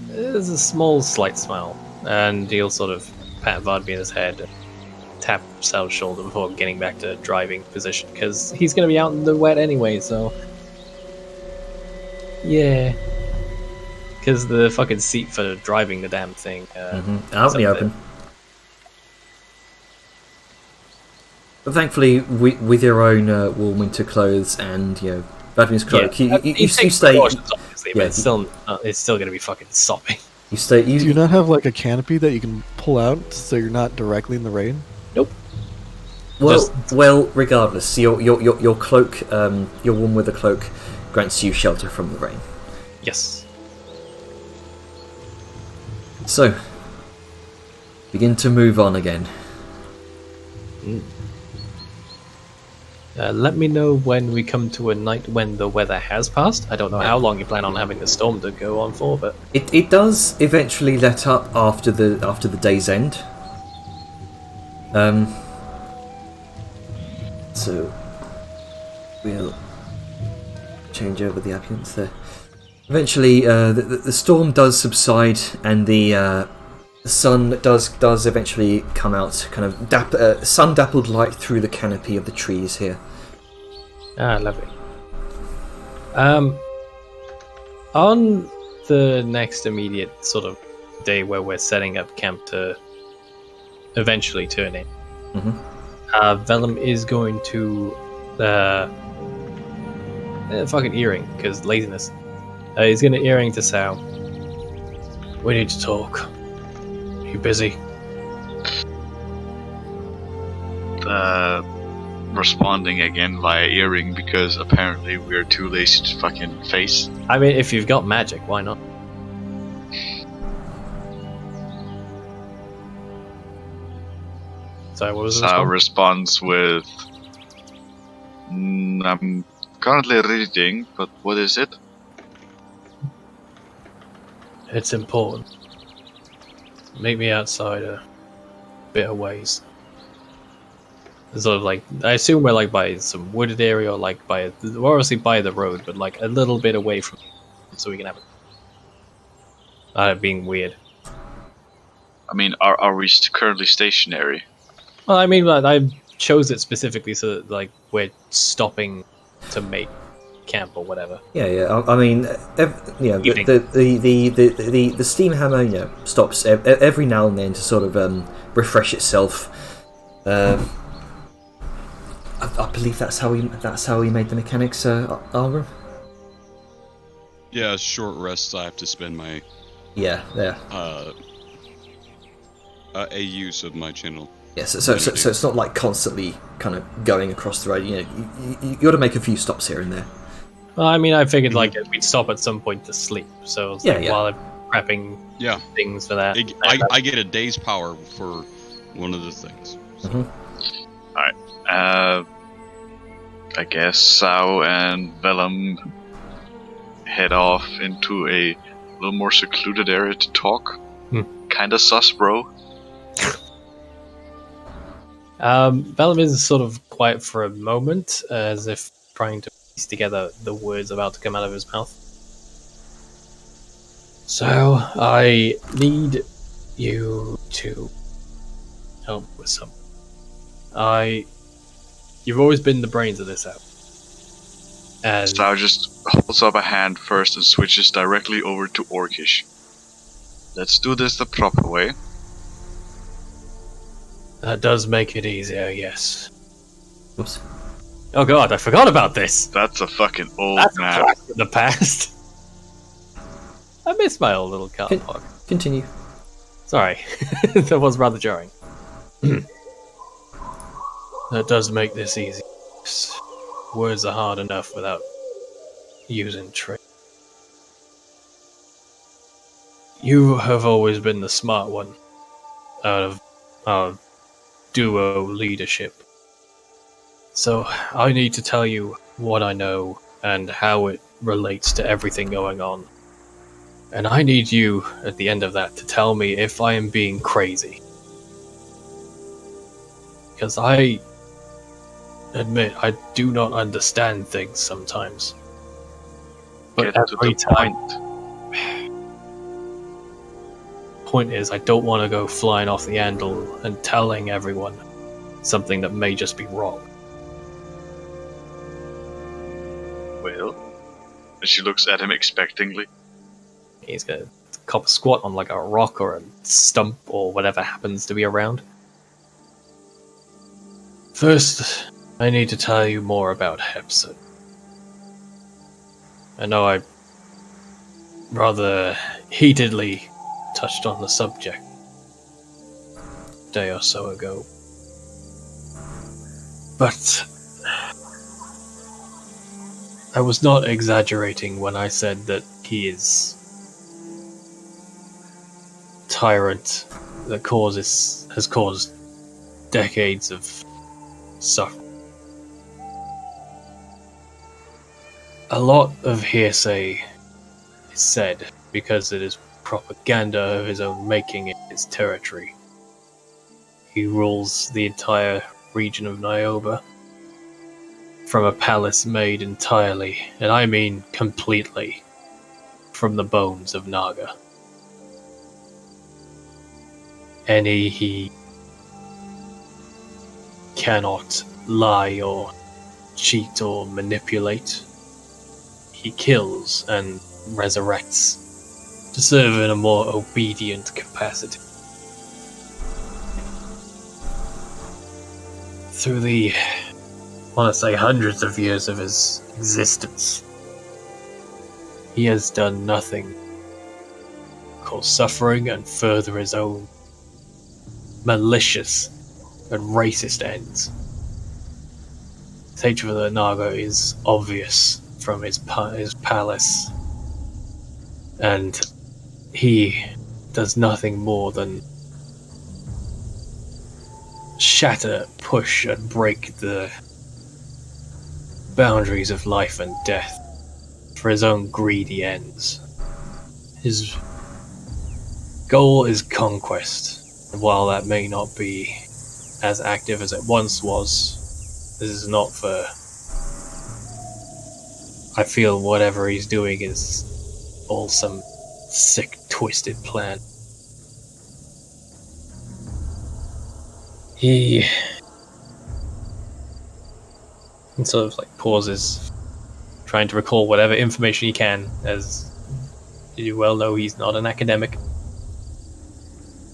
There's a small, slight smile, and he'll sort of pat Vladmir's head and tap Sal's shoulder before getting back to driving position, because he's going to be out in the wet anyway, so... Yeah. Because the fucking seat for driving the damn thing... Out in the open. But thankfully, with your own warm winter clothes and, Vladmir's cloak, you stay... Obviously, but it's still going to be fucking sopping. Do you not have like a canopy that you can pull out so you're not directly in the rain? Nope. Well, regardless, your cloak, your warm weather cloak, grants you shelter from the rain. Yes. So, begin to move on again. Let me know when we come to a night when the weather has passed. I don't know how long you plan on having the storm to go on for, but it does eventually let up after the day's end. So we'll change over the ambience there. Eventually, the storm does subside, and the sun does eventually come out, kind of sun dappled light through the canopy of the trees here. Ah, lovely. On the next immediate sort of day where we're setting up camp to eventually turn in, Vellum is going to fucking earring, because laziness. He's going to earring to Sal. We need to talk. You busy? Responding again via earring because apparently we're too lazy to fucking face. I mean, if you've got magic, why not? Sorry, what was the response with... I'm currently reading, but what is it? It's important. Meet me outside a bit of ways. Sort of like, I assume we're like by some wooded area, or like we're obviously by the road, but like a little bit away from, so we can have it. Being weird. I mean, are we currently stationary? Well, I mean, like, I chose it specifically so that like we're stopping to make camp or whatever. Yeah. I mean, the steam hammer, stops every now and then to sort of refresh itself. I believe that's how we made the mechanics, Argram. Yeah, short rests. I have to spend my a use of my channel. Yeah, so it's not like constantly kind of going across the road. You got to make a few stops here and there. Well, I mean, I figured like we'd stop at some point to sleep, so it's like, while I'm prepping things for that. I get a day's power for one of the things. So. Alright. I guess Sao and Vellum head off into a little more secluded area to talk. Hmm. Kinda sus, bro. Vellum is sort of quiet for a moment, as if trying to piece together the words about to come out of his mouth. So, I need you to help with something. You've always been the brains of this out. And Stow just holds up a hand first and switches directly over to Orcish. Let's do this the proper way. that does make it easier, yes. Whoops. Oh god, I forgot about this! That's a fucking old That's man. a blast in the past. I miss my old little car park. Continue. Sorry, that was rather jarring. That does make this easy. Words are hard enough without using trick. You have always been the smart one out of our duo leadership. So I need to tell you what I know and how it relates to everything going on. And I need you, at the end of that, to tell me if I am being crazy. Because I admit I do not understand things sometimes. But Get to every the time, point. point is, I don't want to go flying off the handle and telling everyone something that may just be wrong. Well, and she looks at him expectingly. He's gonna cop a squat on like a rock or a stump or whatever happens to be around. First, I need to tell you more about Hepzibah. I know I rather heatedly touched on the subject a day or so ago. But I was not exaggerating when I said that he is tyrant that has caused decades of suffering. A lot of hearsay is said because it is propaganda of his own making in his territory. He rules the entire region of Niobe from a palace made entirely, and I mean completely, from the bones of Naga. Any he cannot lie or cheat or manipulate. He kills and resurrects to serve in a more obedient capacity. Through the, I want to say, hundreds of years of his existence, he has done nothing cause suffering and further his own malicious and racist ends. His hatred for the Naga is obvious from his palace, and he does nothing more than shatter, push, and break the boundaries of life and death for his own greedy ends. His goal is conquest, and while that may not be as active as it once was, this is not for... I feel whatever he's doing is all some sick, twisted plan. He sort of like pauses, trying to recall whatever information he can, as you well know he's not an academic.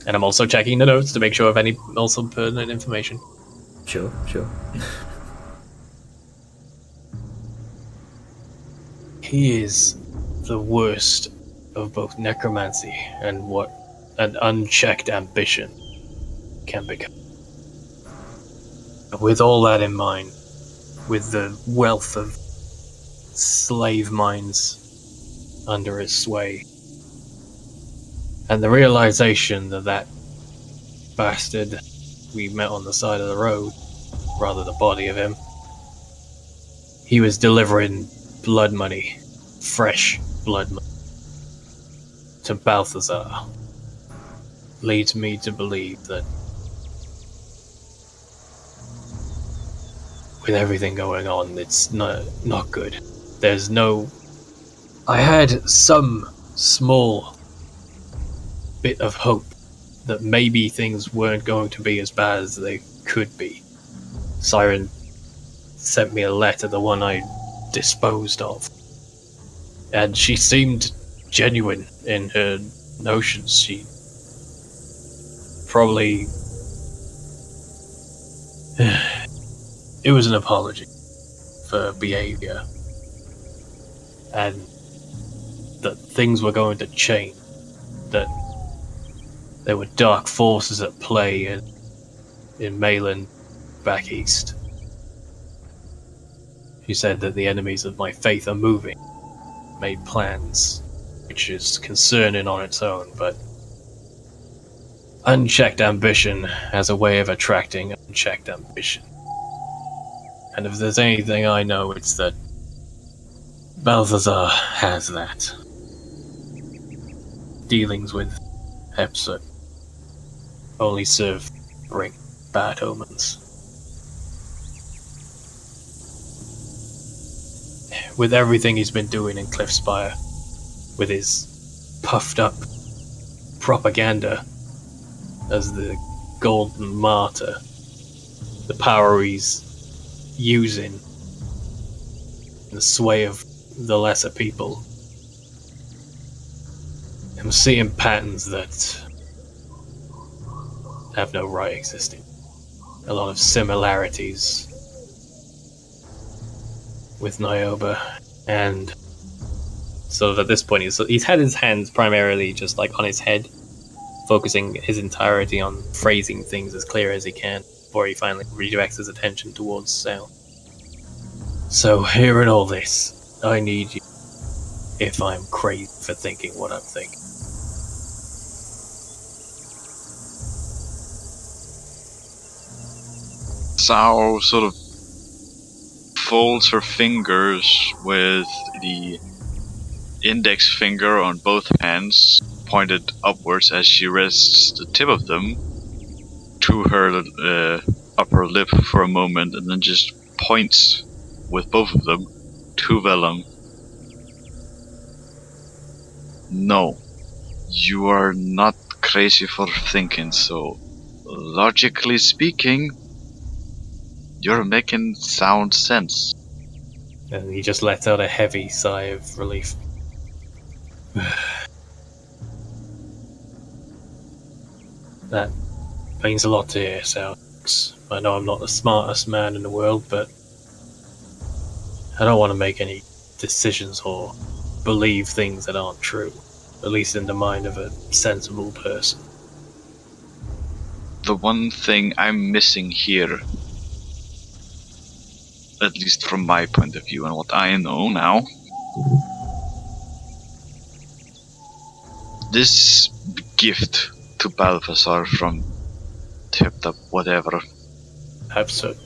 And I'm also checking the notes to make sure of any also pertinent information. Sure. He is the worst of both necromancy and what an unchecked ambition can become. With all that in mind, with the wealth of slave minds under his sway, and the realization that that bastard we met on the side of the road, rather the body of him, he was delivering blood money, fresh blood money, to Balthazar leads me to believe that with everything going on, it's not good. There's no... I had some small bit of hope that maybe things weren't going to be as bad as they could be. Siren sent me a letter, the one I disposed of. And she seemed genuine in her notions. She probably... It was an apology for behavior. And that things were going to change. That there were dark forces at play in Malin back east. She said that the enemies of my faith are moving, made plans, which is concerning on its own, but unchecked ambition has a way of attracting unchecked ambition. And if there's anything I know, it's that Balthazar has that. Dealings with Hepzibah only serve to bring bad omens. With everything he's been doing in Cliffspire, with his puffed up propaganda as the Golden Martyr, the power he's using, the sway of the lesser people, I'm seeing patterns that have no right existing. A lot of similarities with Niobe, and so at this point he's had his hands primarily just like on his head, focusing his entirety on phrasing things as clear as he can before he finally redirects his attention towards Sal. So hearing all this, I need you if I'm crazy for thinking what I'm thinking. Sao sort of folds her fingers with the index finger on both hands pointed upwards as she rests the tip of them to her upper lip for a moment, and then just points with both of them to Vellum. No, you are not crazy for thinking so. Logically speaking, you're making sound sense. And he just lets out a heavy sigh of relief. That means a lot to hear, Sal. I know I'm not the smartest man in the world, but I don't want to make any decisions or believe things that aren't true, at least in the mind of a sensible person. The one thing I'm missing here, at least from my point of view and what I know now, this gift to Balthazar from Tipped Up whatever. Absurd.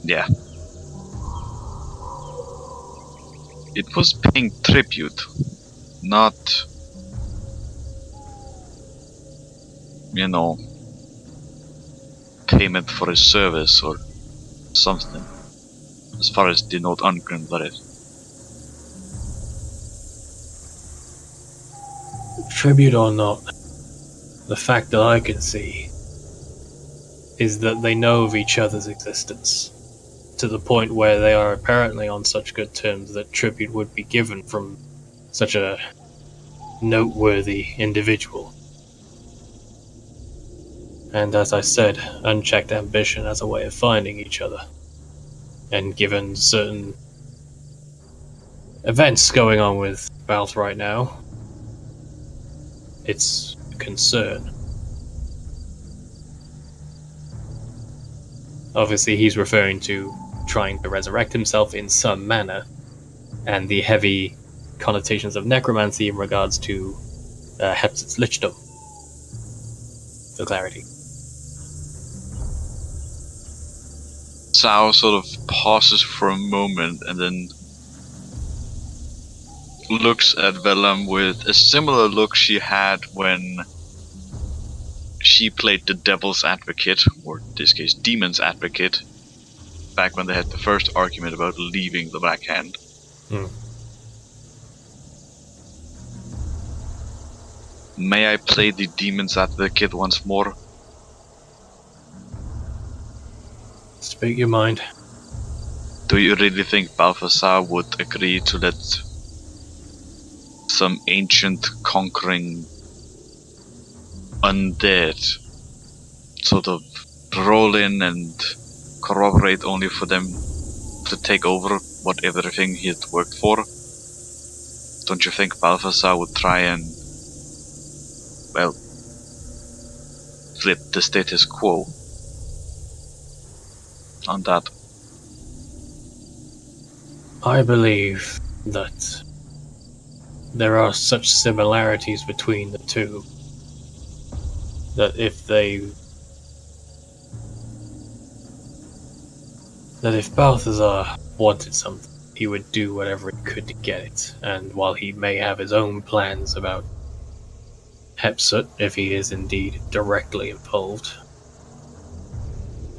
Yeah. It was paying tribute, not, payment for a service or something. As far as the note ungrinded. Tribute or not, the fact that I can see is that they know of each other's existence, to the point where they are apparently on such good terms that tribute would be given from such a noteworthy individual. And as I said, unchecked ambition as a way of finding each other. And given certain events going on with Balt right now, it's a concern. Obviously, he's referring to trying to resurrect himself in some manner, and the heavy connotations of necromancy in regards to Hepzibah's lichdom. For clarity. Sao sort of pauses for a moment and then looks at Vellum with a similar look she had when she played the Devil's Advocate, or in this case, Demon's Advocate, back when they had the first argument about leaving the Black Hand. May I play the Demon's Advocate once more? Speak your mind. Do you really think Balthazar would agree to let some ancient conquering undead sort of roll in and corroborate only for them to take over what everything he had worked for? Don't you think Balthazar would try and, well, flip the status quo on that? I believe that there are such similarities between the two that if Balthazar wanted something, he would do whatever he could to get it. And while he may have his own plans about Hepsut, if he is indeed directly involved,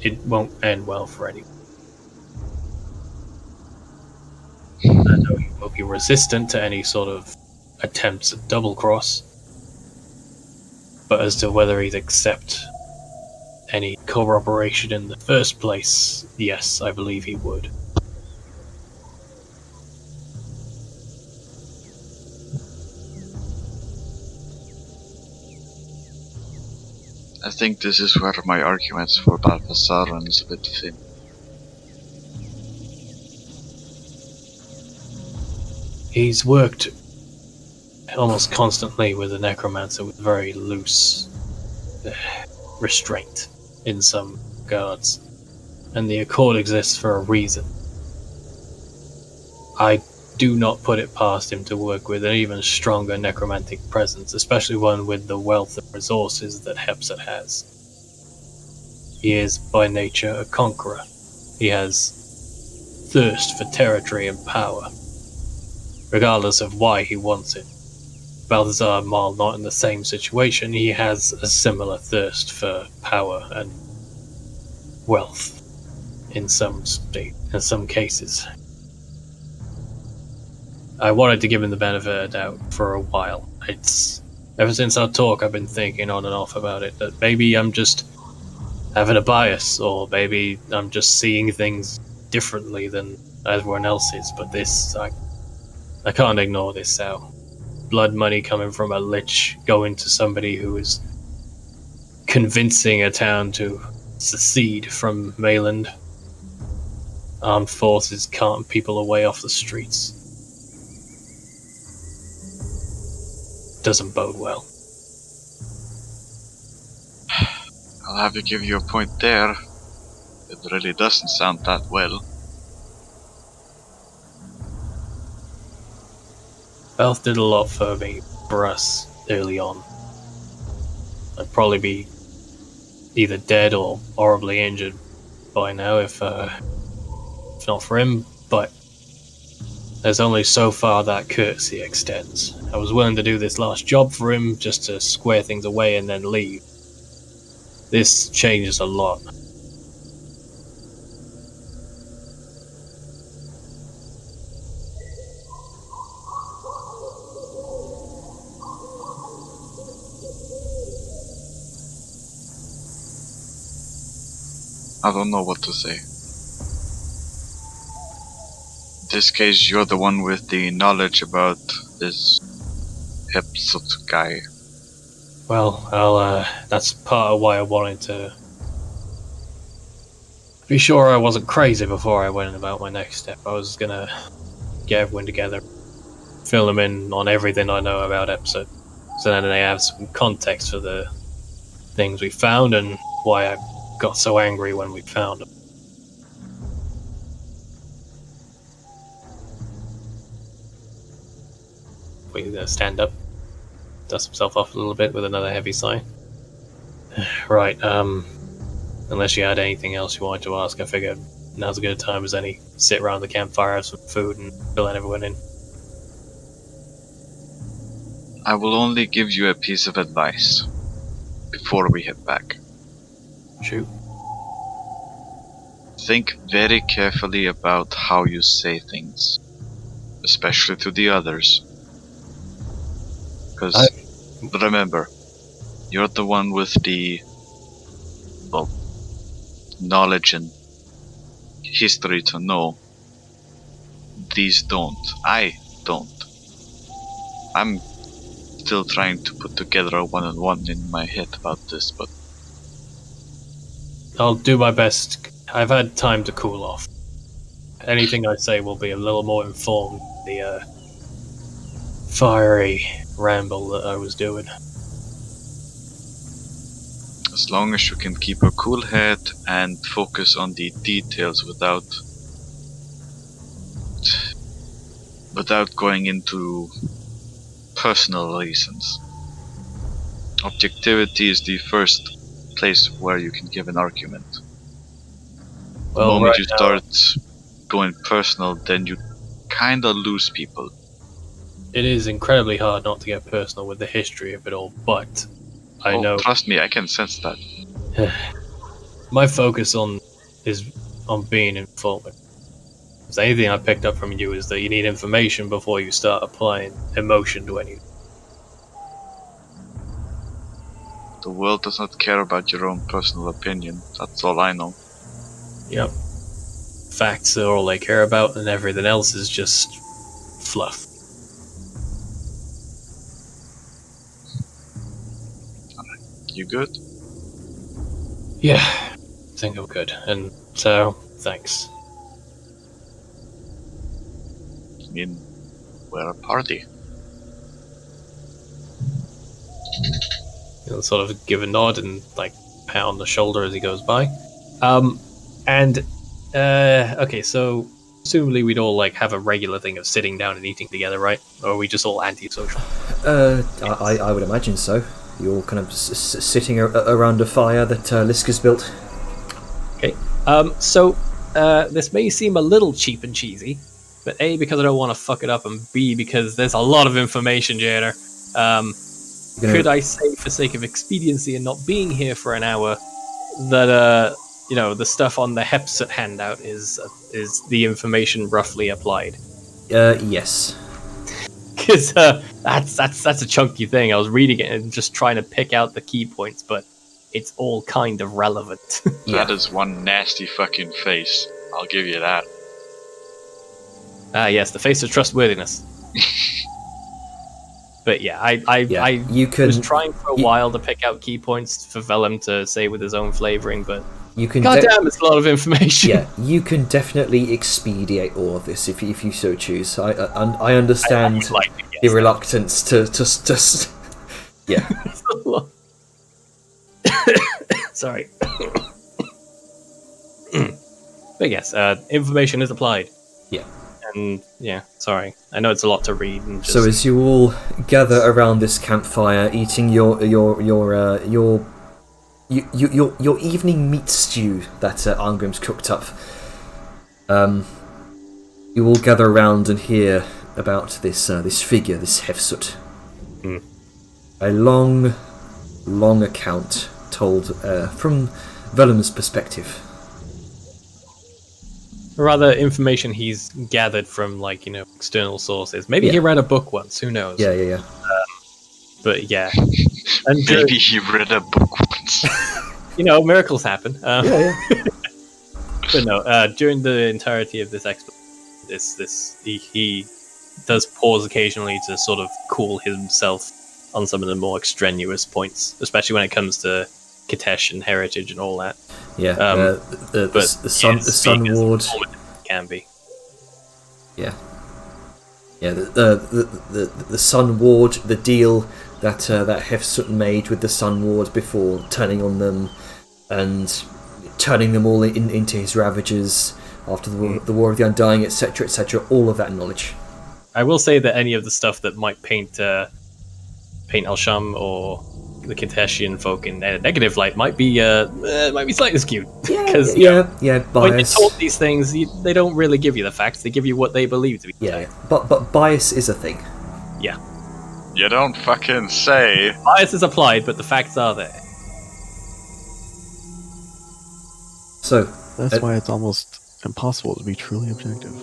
it won't end well for anyone. I know he will be resistant to any sort of attempts at double cross, but as to whether he'd accept any corroboration in the first place, yes, I believe he would. I think this is where my arguments for Balthazar runs a bit thin. He's worked almost constantly with a necromancer with very loose restraint in some regards, and the Accord exists for a reason. I do not put it past him to work with an even stronger necromantic presence, especially one with the wealth of resources that Hepsut has. He is by nature a conqueror. He has thirst for territory and power, regardless of why he wants it. Balthazar, while not in the same situation, he has a similar thirst for power and wealth in some cases. I wanted to give him the benefit of the doubt for a while. It's ever since our talk I've been thinking on and off about it, that maybe I'm just having a bias, or maybe I'm just seeing things differently than everyone else is, but this, I can't ignore this, Sal. Blood money coming from a lich going to somebody who is convincing a town to secede from Mayland. Armed forces carting people away off the streets. Doesn't bode well. I'll have to give you a point there. It really doesn't sound that well. Balth did a lot for us early on. I'd probably be either dead or horribly injured by now if not for him, but there's only so far that courtesy extends. I was willing to do this last job for him just to square things away and then leave. This changes a lot. I don't know what to say. In this case, you're the one with the knowledge about this Hepsut guy. Well, that's part of why I wanted to be sure I wasn't crazy before I went about my next step. I was gonna get everyone together, fill them in on everything I know about Hepsut, so then they have some context for the things we found and why I got so angry when we found them. We stand up, dust himself off a little bit with another heavy sigh. Right, unless you had anything else you wanted to ask, I figured now's as good a time as any. Sit around the campfire, have some food, and fill everyone in. I will only give you a piece of advice before we head back. Shoot. Think very carefully about how you say things, especially to the others. Because remember, you're the one with the knowledge and history to know. These don't. I don't. I'm still trying to put together a one-on-one in my head about this, but I'll do my best. I've had time to cool off. Anything I say will be a little more informed than the fiery ramble that I was doing. as long as you can keep a cool head and focus on the details without going into personal reasons. Objectivity is the first place where you can give an argument. The moment you start going personal, then you kinda lose people. It is incredibly hard not to get personal with the history of it all, but I know Trust me, I can sense that. my focus is on being informed. Because anything I picked up from you is that you need information before you start applying emotion to anything. The world does not care about your own personal opinion. That's all I know. Yep. Facts are all they care about, and everything else is just fluff. You good? Yeah, I think I'm good. And so, thanks. I mean, we're a party. He'll sort of give a nod and like pat on the shoulder as he goes by. Okay, so presumably we'd all like have a regular thing of sitting down and eating together, right? Or are we just all antisocial? I would imagine so. You're all kind of sitting around a fire that Liska's built. Okay. So this may seem a little cheap and cheesy, but A, because I don't want to fuck it up, and B, because there's a lot of information, Jader. Could I say, for sake of expediency and not being here for an hour, that the stuff on the Hepsut handout is the information roughly applied? Yes. Because that's a chunky thing. I was reading it and just trying to pick out the key points, but it's all kind of relevant. Yeah. That is one nasty fucking face. I'll give you that. Yes, the face of trustworthiness. But yeah, I was trying for a while to pick out key points for Vellum to say with his own flavouring, but you can goddamn, it's a lot of information. Yeah, you can definitely expedite all of this if you so choose. I understand the reluctance to yeah. Sorry. But yes, information is applied. Yeah. And yeah, sorry. I know it's a lot to read. And just... So as you all gather around this campfire, eating your evening meat stew that Arngrim's cooked up, you all gather around and hear about this figure, this Hepsut. A long account told from Vellum's perspective. Rather, information he's gathered from, external sources. Maybe he read a book once, who knows? Yeah. But yeah. And maybe he read a book once. Miracles happen. Yeah. But no, during the entirety of this expedition, he does pause occasionally to sort of cool himself on some of the more extraneous points, especially when it comes to Kitesh and heritage and all that. Yeah, the Sun Ward can be. Yeah, the Sun Ward, the deal that Hepsut made with the Sun Ward before turning on them and turning them all into his ravagers after the War of the Undying, etc., etc. All of that knowledge. I will say that any of the stuff that might paint Al-Sham or the Kiteshian folk in a negative light might be slightly skewed. Because bias. When you're told these things, they don't really give you the facts; they give you what they believe to be. But bias is a thing. Yeah. You don't fucking say. Bias is applied, but the facts are there. So, That's why it's almost impossible to be truly objective.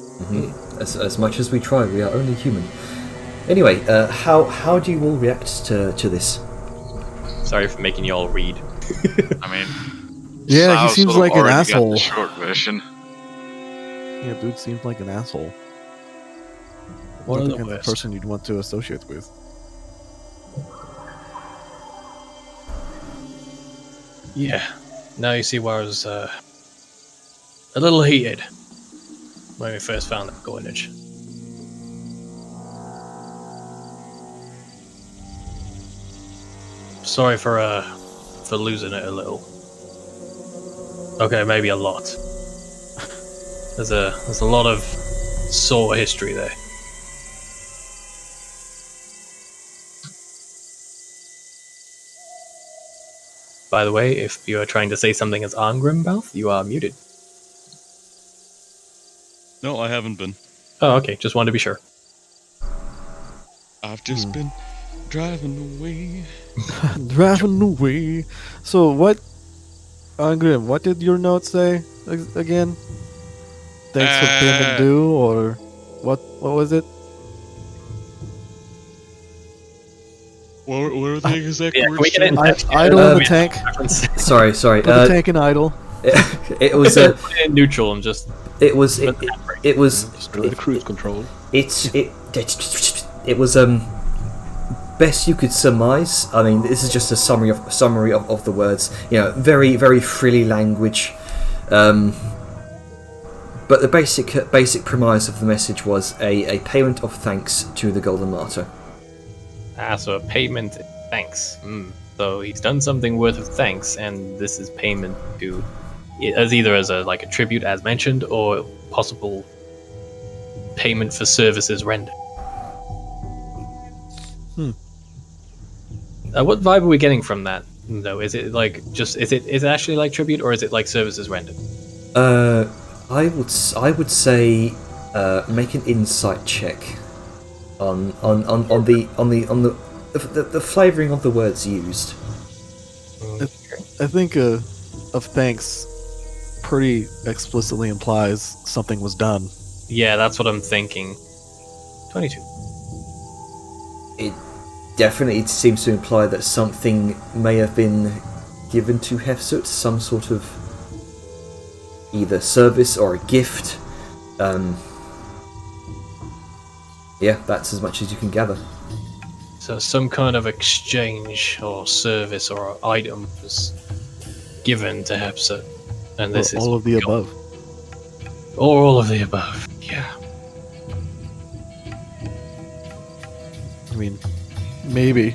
as much as we try, we are only human. Anyway, how do you all react to this? Sorry for making you all read. I mean, Yeah, he Sal seems sort of like an already got asshole. the short version. Yeah, dude seems like an asshole. One Not of the the kind of worst. person you'd want to associate with. Yeah. Now you see why I was a little heated when we first found that coinage. Sorry for losing it a little. Okay, maybe a lot. There's a lot of sore history there. By the way, if you are trying to say something as Angrimbouth, you are muted. No, I haven't been. Oh, okay. Just wanted to be sure. I've just been driving away. Driving away. So what, Angrim, what did your note say again? Thanks for payment due, or what was it? What were the exact Yeah, words? can we get in? Idle in the tank. Sorry. Put the tank in idle. It was Put it in neutral and just. it was Destroy the cruise control. it was best you could surmise. I mean, this is just a summary of the words. You know, very very frilly language. But the basic premise of the message was a payment of thanks to the Golden Martyr. So a payment, thanks. So he's done something worth of thanks, and this is payment to, as either as a tribute, as mentioned, or possible payment for services rendered. What vibe are we getting from that? Though, is it is it actually like tribute, or is it like services rendered? I would say make an insight check on the flavouring of the words used. I think of thanks pretty explicitly implies something was done. Yeah, that's what I'm thinking. 22. It definitely seems to imply that something may have been given to Hefsut, some sort of either service or a gift. Yeah, that's as much as you can gather. So some kind of exchange or service or item was given to Hepzibah, and this is all of the above. Or all of the above. Yeah. I mean, maybe.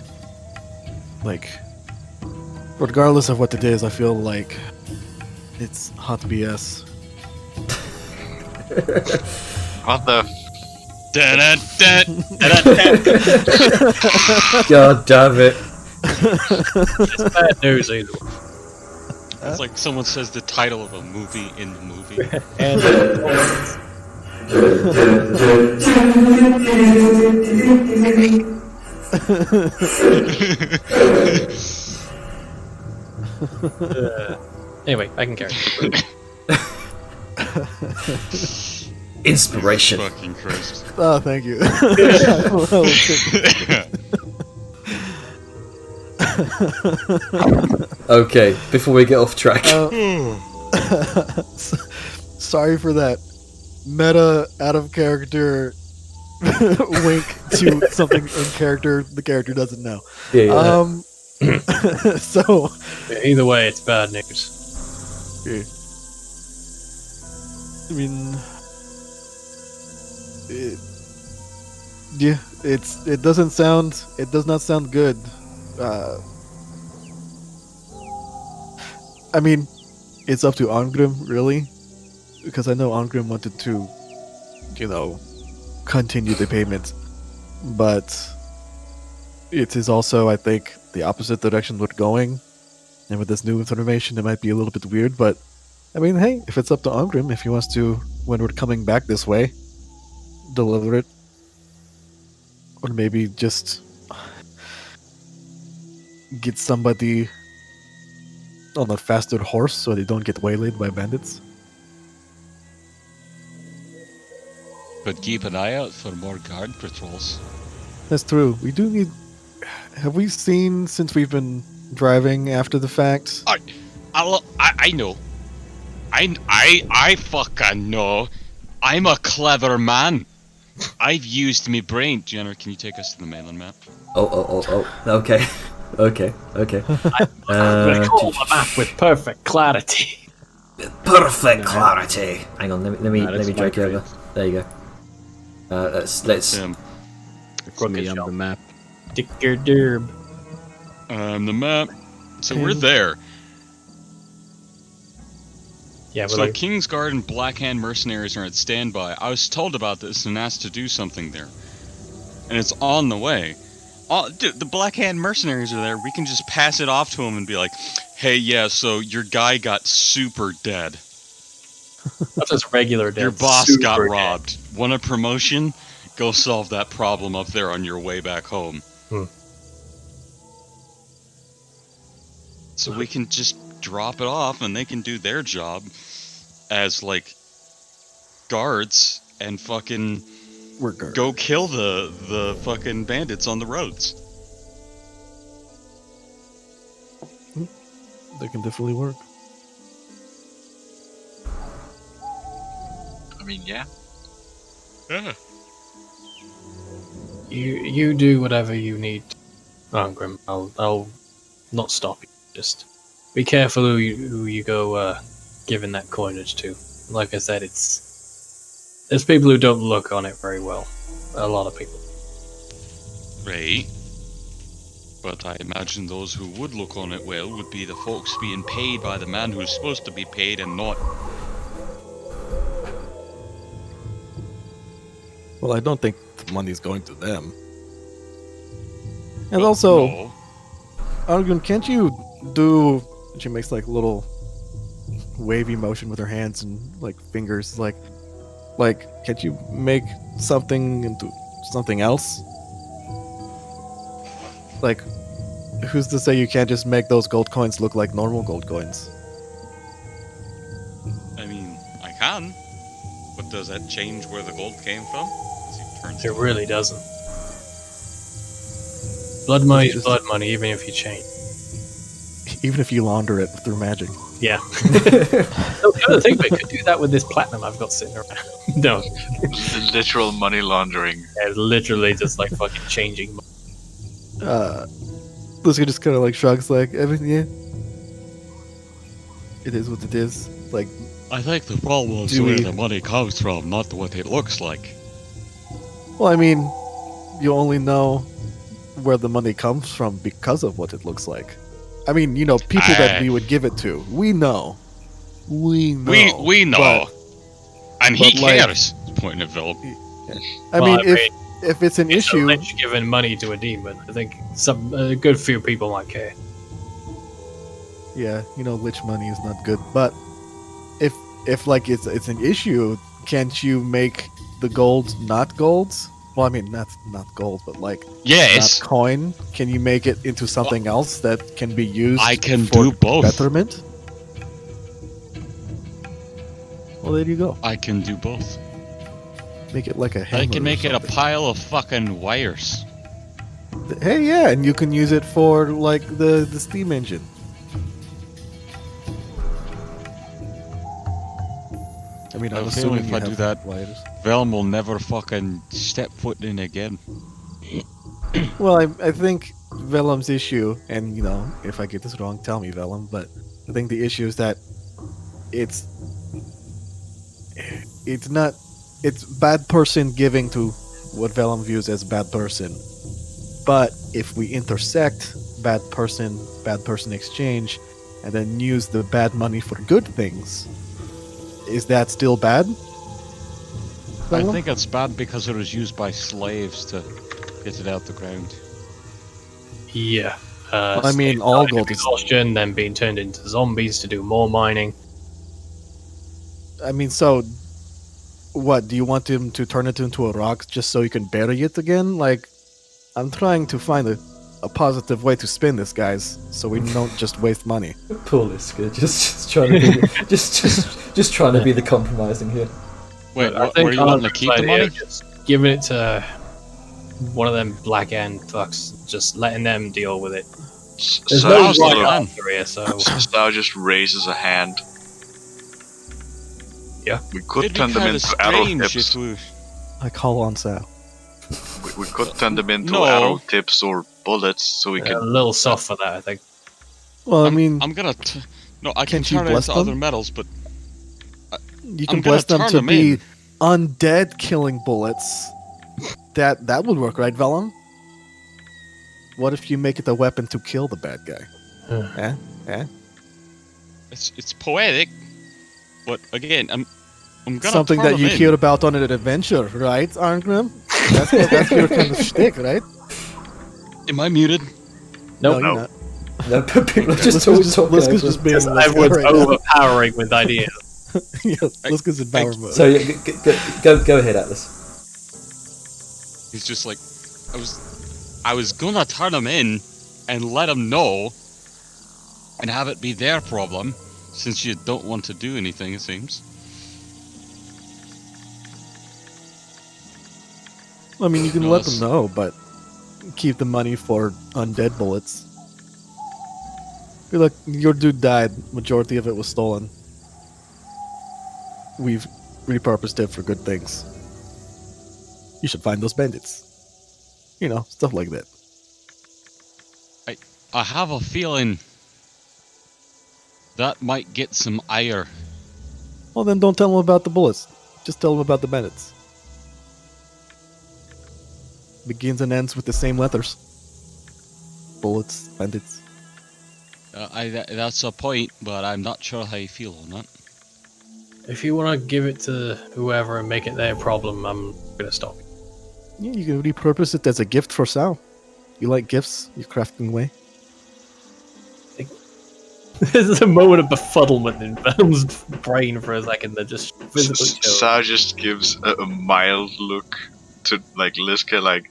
Regardless of what it is, I feel like it's hot BS. What the? God damn it. It's bad news either way. It's like someone says the title of a movie in the movie. And anyway, I can carry it. Inspiration. Fucking Christ. Oh, thank you. Okay, before we get off track. Sorry for that meta out of character wink to something in character the character doesn't know. Yeah. So Either way, it's bad news. I mean, it does not sound good. I mean, it's up to Angrim, really, because I know Angrim wanted to, continue the payment, but it is also, I think, the opposite direction we're going, and with this new information, it might be a little bit weird, but I mean, hey, if it's up to Angrim, if he wants to, when we're coming back this way, deliver it, or maybe just get somebody on a faster horse so they don't get waylaid by bandits. But keep an eye out for more guard patrols. That's true. We do need. Have we seen since we've been driving after the fact? I know. I fucking know. I'm a clever man. I've used my brain. Jenner, can you take us to the mainland map? Oh. Okay. Okay. Recall the map with perfect clarity. Perfect clarity. Hang on, let me That is drag you my over. There you go. Let's. It's me on the map. Dicker derb. The map. So we're there. Yeah, we're So like, Kingsguard and Blackhand mercenaries are at standby. I was told about this and asked to do something there. And it's on the way. Dude, the Blackhand mercenaries are there. We can just pass it off to them and be like, hey, yeah, so your guy got super dead. that's just regular dead. Your boss super got dead. robbed. Want a promotion? Go solve that problem up there on your way back home. So we can just drop it off and they can do their job as, like, guards and fucking We're guard. go kill the fucking bandits on the roads. They can definitely work. I mean, yeah. Yeah. You do whatever you need. Oh, Grim, I'll not stop you. Just be careful who you go giving that coinage to. Like I said, there's people who don't look on it very well. A lot of people. Right. But I imagine those who would look on it well would be the folks being paid by the man who's supposed to be paid and not. Well, I don't think the money's going to them. And also, No. Argun, can't you do? She makes like a little wavy motion with her hands and like fingers, like, can't you make something into something else? Like, who's to say you can't just make those gold coins look like normal gold coins? I mean, I can. But does that change where the gold came from? As he turns It to really doesn't. Blood money is Just- blood money, even if you change. Even if you launder it through magic. Yeah. No, come to think of it, could do that with this platinum I've got sitting around. No, Literal money laundering. it's literally just like fucking changing. Lucy just kind of like shrugs, like, yeah, it is what it is. Like, I think the problem is Do where we- the money comes from, not what it looks like. well, I mean, you only know where the money comes from because of what it looks like. I mean, you know, people that we would give it to, we know. We know. We know. but- And he but, like- cares. Pointing at Philip. I Well, mean, if it's an It's a issue, lich giving money to a demon. I think a good few people might care. yeah, you know, lich money is not good. But if like it's an issue, can't you make the gold not golds? Well, I mean, not gold, but like Yes, not coin. Can you make it into something else that can be used? I can for do both. betterment. Well, there you go. I can do both. Make it like a hammer. I can or make it a something. pile of fucking wires. Hey, yeah, and you can use it for like the steam engine. I mean, I I'm have a assuming feeling if you I do have that- wires. Velm will never fucking step foot in again. Well, I think Velum's issue, and you know, if I get this wrong, tell me, Velum. But I think the issue is that it's not it's bad person giving to what Velum views as bad person. But if we intersect bad person exchange, and then use the bad money for good things, is that still bad? I Velum? think it's bad because it was used by slaves to get it out the ground. Yeah. I mean, slaves all dying of gold is- exhaustion, then being turned into zombies to do more mining. I mean, so what? Do you want him to turn it into a rock just so you can bury it again? Like, I'm trying to find a a positive way to spin this, guys, so we don't just waste money. Poor Liska, just trying to be, just trying to be the compromising here. Wait, I what, think were you wanting to Arthur's keep the idea money? of just giving it to one of them black end fucks, just letting them deal with it. There's So no How's the right plan? answer here, so Sal just raises a hand. Yeah. We could It'd be turn them kind of into arrow strange tips. if we... I call on Sal. We could turn them into No. arrow tips or bullets, so we a can. little soft for that, I think. Well, I mean, I'm gonna... No, I can Can't you turn it bless into them? other metals, but... you I'm can gonna bless them turn to them be in. undead killing bullets. That would work, right, Vellum? What if you make it a weapon to kill the bad guy? Eh? It's poetic, but again, I'm gonna Something turn that them you in. hear about on an adventure, right, Arngrim? That's your kind of shtick, right? Am I muted? Nope. No, you're not. No, people are just Liska's talking Liska's over just us. being Just Liska everyone's right now. overpowering with ideas. Yeah, Liska's in power mode. So yeah, go ahead, Atlas. He's just like, I was gonna turn him in and let him know, and have it be their problem, since you don't want to do anything, it seems. I mean, you can No, let that's- them know, but keep the money for undead bullets. Be like, your dude died. Majority of it was stolen. We've repurposed it for good things. You should find those bandits. You know, stuff like that. I have a feeling that might get some ire. Well, then don't tell them about the bullets. Just tell them about the bandits. Begins and ends with the same letters. Bullets, bandits. That's a point, but I'm not sure how you feel on that. If you want to give it to whoever and make it their problem, I'm gonna stop you. Yeah, you can repurpose it as a gift for Sal. You like gifts? You're crafting away. There's a moment of befuddlement in Venom's brain for a second that just physically chills. Sal just gives a mild look to like Liska, like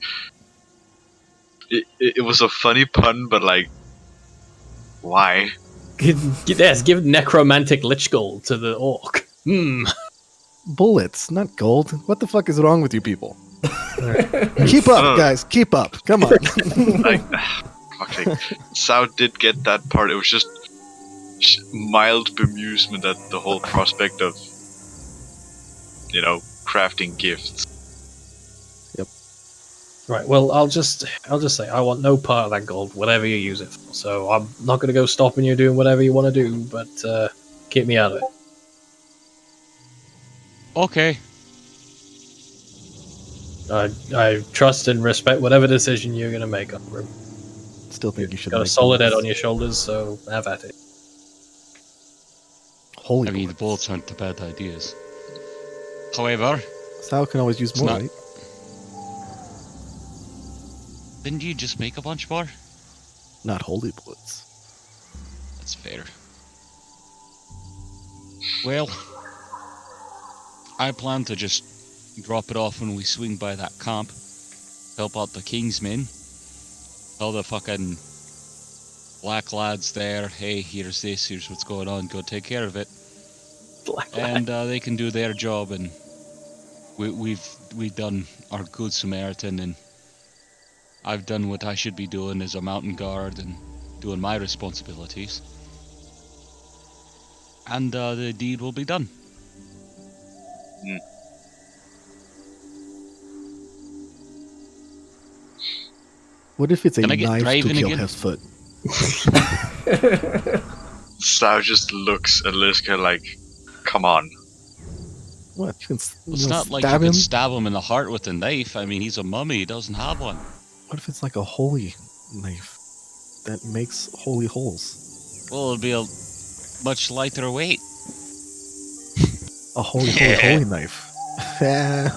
it was a funny pun, but like, why? Yes, give necromantic lich gold to the orc. Bullets, not gold. What the fuck is wrong with you people? Keep up, guys. Keep up. Come on. Like, fuck, like, Sal did get that part. It was just mild bemusement at the whole prospect of, you know, crafting gifts. Right. Well, I'll just say I want no part of that gold, whatever you use it for. So I'm not gonna go stopping you doing whatever you want to do, but keep me out of it. Okay. I trust and respect whatever decision you're gonna make. Still think you should. Got a make solid head bullets. on your shoulders, so have at it. Holy. I mean, the bullets. bullets aren't the bad ideas. However, Sal can always use It's more, not- right? didn't you just make a bunch more? Not holy bullets. That's fair. Well, I plan to just drop it off when we swing by that camp. Help out the Kingsmen. Tell the fucking black lads there, hey, here's this, here's what's going on, go take care of it. And they can do their job, and we've done our good Samaritan, and I've done what I should be doing as a mountain guard and doing my responsibilities. And the deed will be done. What if it's a Can I get knife to driving kill again? his foot? Sal just looks at Liska like, come on. What? You can It's not like you stab can him? stab him in the heart with a knife. I mean, he's a mummy, he doesn't have one. What if it's like a holy knife that makes holy holes? Well, it'll be a much lighter weight. A holy knife. I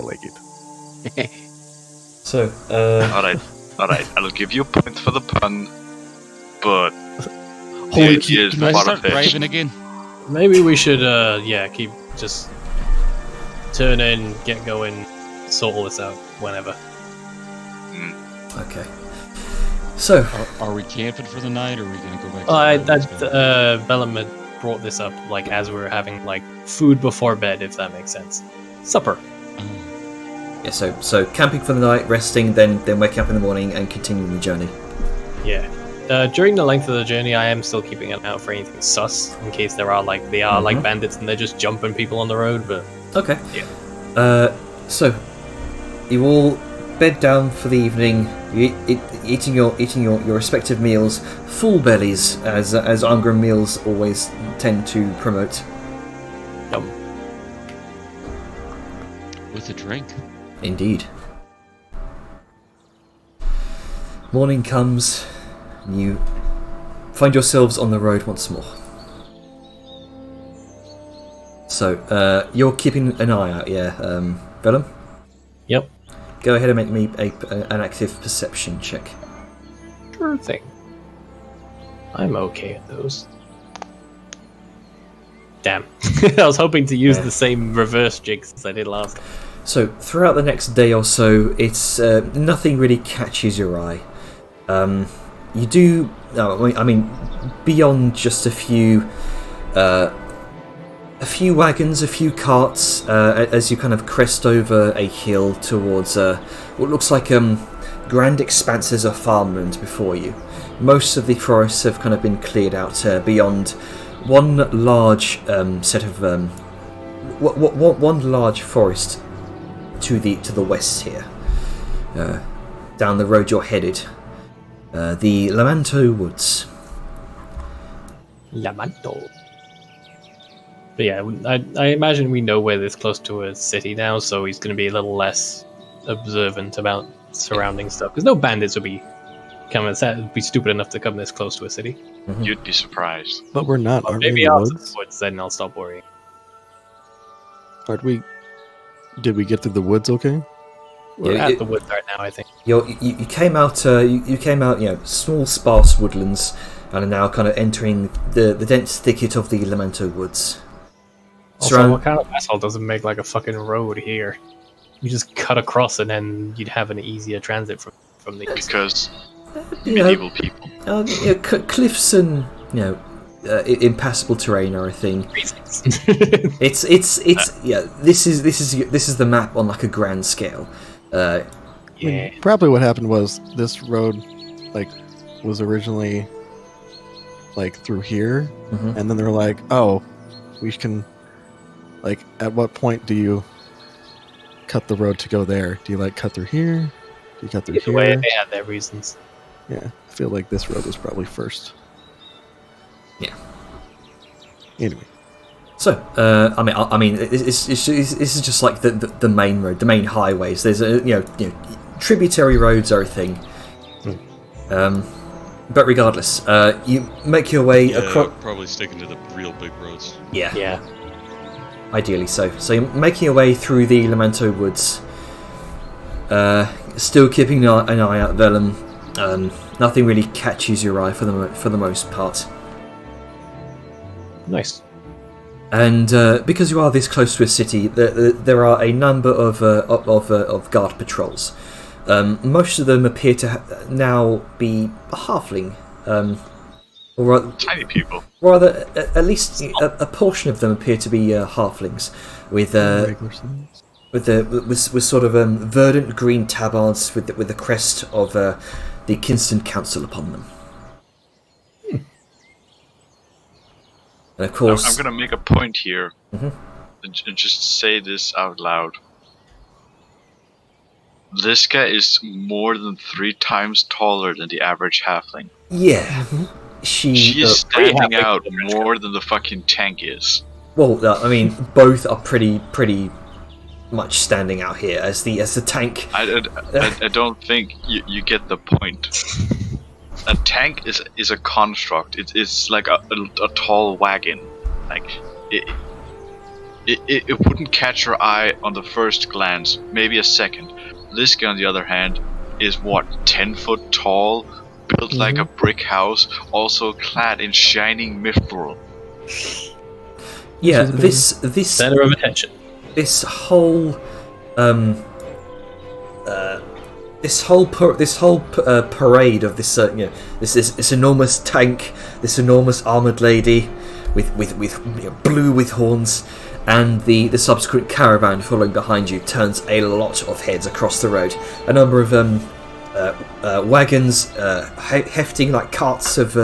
like it. So, Alright, I'll give you a point for the pun, but Holy the idea is Can I start far-fetched. driving again? Maybe we should, keep just turn in, get going, sort all this out whenever. Okay. So, Are we camping for the night, or are we gonna go back? Vellum had brought this up like as we were having like food before bed, if that makes sense. Supper. yeah, so camping for the night, resting, then waking up in the morning and continuing the journey. Yeah. During the length of the journey, I am still keeping an eye out for anything sus in case there are like bandits and they're just jumping people on the road. But Okay. Yeah. So you all bed down for the evening, eating your respective meals, full bellies, as Angram meals always tend to promote. With a drink. Indeed. Morning comes, and you find yourselves on the road once more. So, you're keeping an eye out, yeah, Vellum? Yep. Go ahead and make me an active perception check. Sure thing. I'm okay at those. Damn. I was hoping to use the same reverse jigs as I did last time. So, throughout the next day or so, it's nothing really catches your eye. You do, I mean, beyond just a few wagons, a few carts, as you kind of crest over a hill towards what looks like grand expanses of farmland before you. Most of the forests have kind of been cleared out beyond one large set of one large forest to the west here. Down the road you're headed, the Lamanto Woods. Lamanto. But yeah, I imagine we know we're this close to a city now, so he's going to be a little less observant about surrounding stuff. Because no bandits would be stupid enough to come this close to a city. Mm-hmm. You'd be surprised. But we're not, aren't we? Maybe In the after woods? the woods, then I'll stop worrying. Aren't we? Did we get through the woods okay? We're Yeah, at the woods right now, I think. You came out, you came out, small sparse woodlands, and are now kind of entering the dense thicket of the Lamanto Woods. Also, what kind of asshole doesn't make like a fucking road here? You just cut across and then you'd have an easier transit from the east. Because You know, medieval people. Cliffs and impassable terrain are a thing. It's yeah. This is the map on like a grand scale. I mean, probably what happened was this road, like, was originally like through here, Mhm. and then they're like, "Oh, we can." Like, at what point do you cut the road to go there? Do you like cut through here? Do you cut through Either here? way, they had their reasons. Yeah, I feel like this road was probably first. Yeah. Anyway, So, I mean, this is just like the main road, the main highways. There's tributary roads are a thing. But regardless, you make your way across. Probably sticking to the real big roads. Yeah. Ideally so. So you're making your way through the Lamanto Woods, still keeping an eye out, Vellum. Nothing really catches your eye for the most part. Nice. And because you are this close to a city, there are a number of guard patrols. Most of them appear to now be a halfling, or Tiny people. rather, at least a portion of them appear to be halflings, with regular size. with sort of verdant green tabards with the crest of the Kinston Council upon them. And of course, I'm gonna make a point here, Mhm. and just say this out loud. Liska is more than 3 times taller than the average halfling. yeah, she She is pretty standing halfling out average more than the fucking tank is. well, I mean, both are pretty much standing out here as the tank. I don't think you get the point. A tank is a construct. It's like a tall wagon. Like it wouldn't catch your eye on the first glance, maybe a second. Liska, on the other hand, is 10 foot tall, built like a brick house, also clad in shining mithril. Yeah, She's this Center of attention. this whole this whole parade of this this enormous tank, this enormous armored lady with blue with horns, and the subsequent caravan following behind you turns a lot of heads across the road. A number of wagons hefting like carts of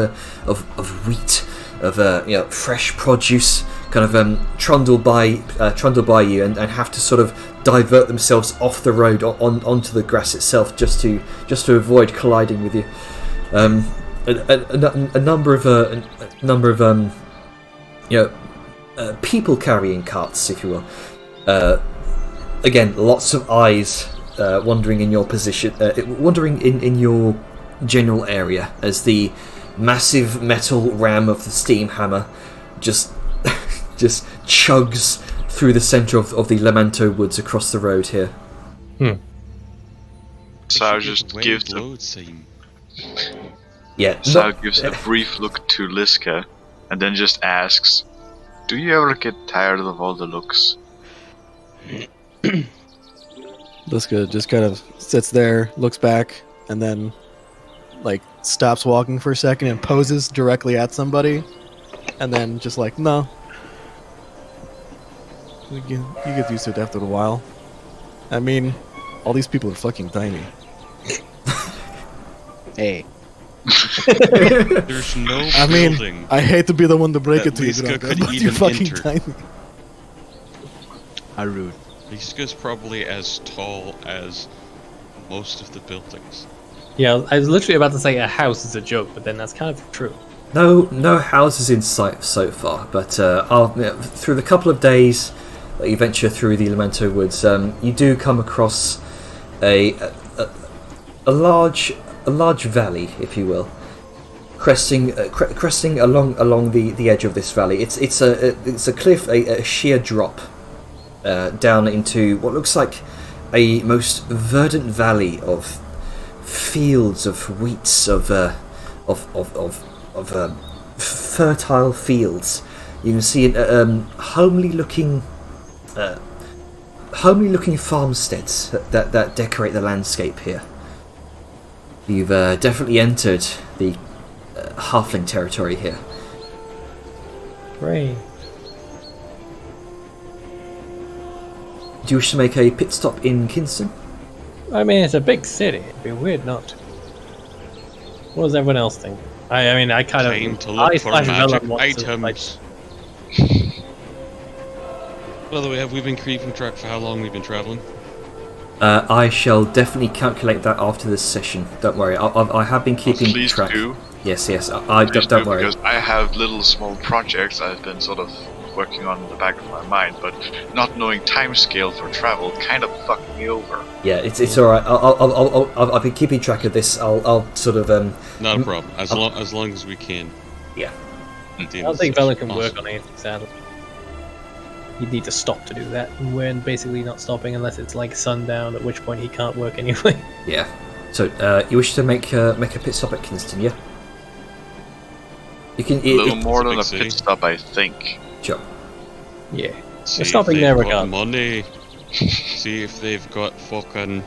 wheat, of fresh produce, kind of trundle by you and have to sort of divert themselves off the road onto the grass itself just to avoid colliding with you. A number of people carrying carts, if you will. Again, lots of eyes wandering in your position, wandering in your general area as the massive metal ram of the steam hammer just chugs through the centre of the Lamento woods across the road here. Sal just gives a brief look to Liska, and then just asks, "Do you ever get tired of all the looks?" Liska just kind of sits there, looks back, and then like stops walking for a second and poses directly at somebody, and then just like, no. You get used to it after a while. I mean, all these people are fucking tiny. Hey. There's no building. I hate to be the one to break it to you, Liska Drago, could but you're even fucking enter. tiny. How rude. Liska's probably as tall as most of the buildings. Yeah, I was literally about to say a house is a joke, but then that's kind of true. No houses in sight so far, but through the couple of days that you venture through the Lamento woods, you do come across a large valley, if you will, cresting along the edge of this valley. It's a cliff, a sheer drop down into what looks like a most verdant valley of fields of wheats, of fertile fields. You can see homely looking farmsteads that decorate the landscape here. You've definitely entered the halfling territory here. Great. Do you wish to make a pit stop in Kingston? I mean, it's a big city. It'd be weird not to. What does everyone else think? I mean, I kind Time of... to look for magic wants to, items. By the way, have we been keeping track for how long we've been travelling? I shall definitely calculate that after this session. Don't worry, I have been keeping Please track. do. Yes, Please don't worry. Because I have little small projects I've been sort of working on in the back of my mind, but not knowing timescale for travel kind of fucked me over. Yeah, it's all right. I've been keeping track of this. I'll sort of Not a problem. As long as we can. Yeah. I don't think Velen can work on anything, sadly. You'd need to stop to do that, and we're basically not stopping unless it's like sundown, at which point he can't work anyway. Yeah. So you wish to make a pit stop at Kingston, yeah? You can. A little more than a big pit city. stop, I think. Sure. Yeah. See if stopping they've there got regardless. money. See if they've got fucking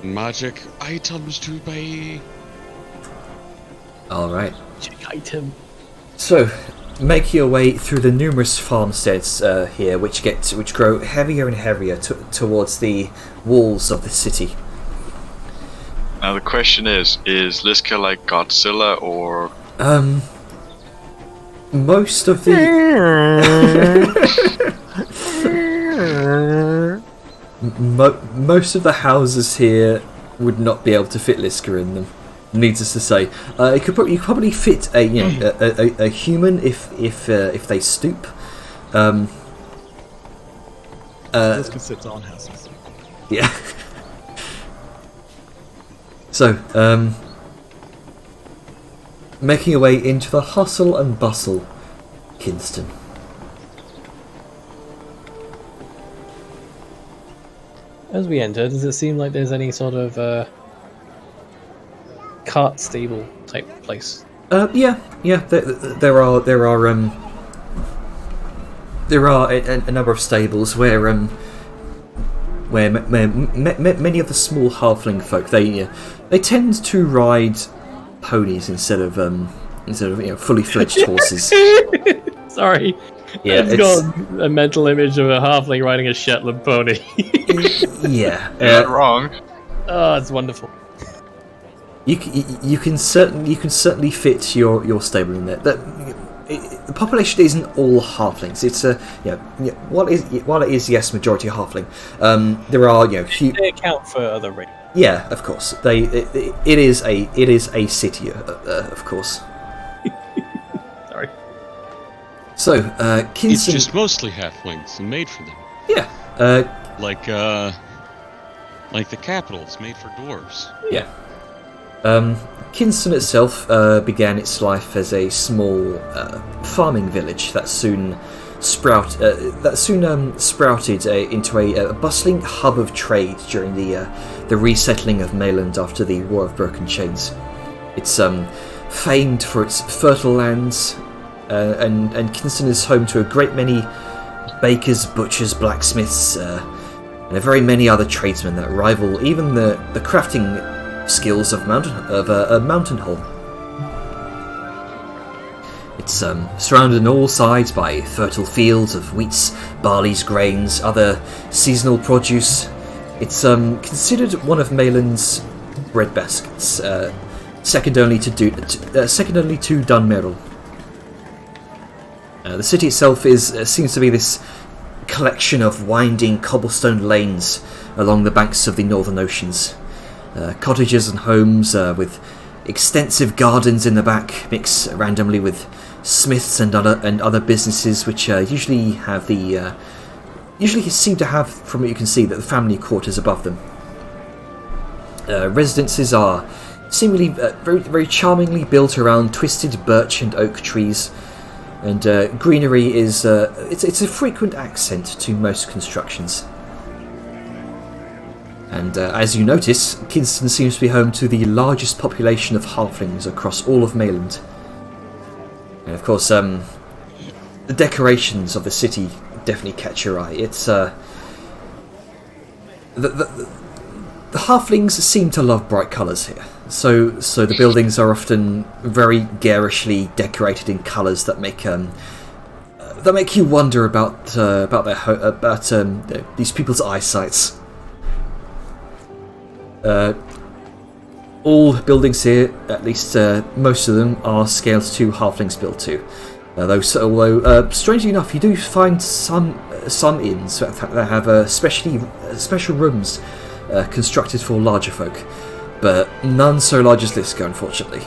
magic items to buy. All right. Check item. So, make your way through the numerous farmsteads here, which grow heavier and heavier towards the walls of the city. Now the question is Liska like Godzilla or... Most of the most of the houses here would not be able to fit Liska in them. Needless to say, you could probably fit a human if they stoop. Liska sits on houses. Yeah. So, making your way into the hustle and bustle, Kingston. As we enter, does it seem like there's any sort of cart stable type place? Yeah. There are a number of stables where where many of the small halfling folk they tend to ride ponies instead of fully fledged horses. Sorry. Yeah, I've got a mental image of a halfling riding a Shetland pony. Yeah, You're not wrong. Oh, it's wonderful. you can certainly fit your stable in there. The population isn't all halflings. It's while it is yes majority halfling, there are few. They account for other races. Yeah, of course. It is a city, of course. Sorry. So, It's Kinston. just mostly halflings and made for them. Yeah. Like the capital, it's made for dwarves. Yeah. Kinston itself began its life as a small farming village that soon sprouted into a bustling hub of trade during the resettling of Mayland after the War of Broken Chains. It's famed for its fertile lands, and Kinston is home to a great many bakers, butchers, blacksmiths, and a very many other tradesmen that rival even the crafting skills of a mountain hall. It's surrounded on all sides by fertile fields of wheats, barleys, grains, other seasonal produce. It's considered one of Mayland's breadbaskets, second only to Dunmerrill. The city itself seems to be this collection of winding cobblestone lanes along the banks of the Northern Oceans. Cottages and homes with extensive gardens in the back, mix randomly with smiths and other businesses, which usually seem to have, from what you can see, that the family quarters above them. Residences are seemingly very, very charmingly built around twisted birch and oak trees, and greenery is it's a frequent accent to most constructions. And as you notice, Kinston seems to be home to the largest population of halflings across all of Mayland. And of course, the decorations of the city definitely catch your eye. It's the halflings seem to love bright colours here. So the buildings are often very garishly decorated in colours that make you wonder about these people's eyesights. All buildings here, at least most of them, are scaled to halflings built to. Although strangely enough, you do find some inns that have special rooms constructed for larger folk, but none so large as Liska, unfortunately.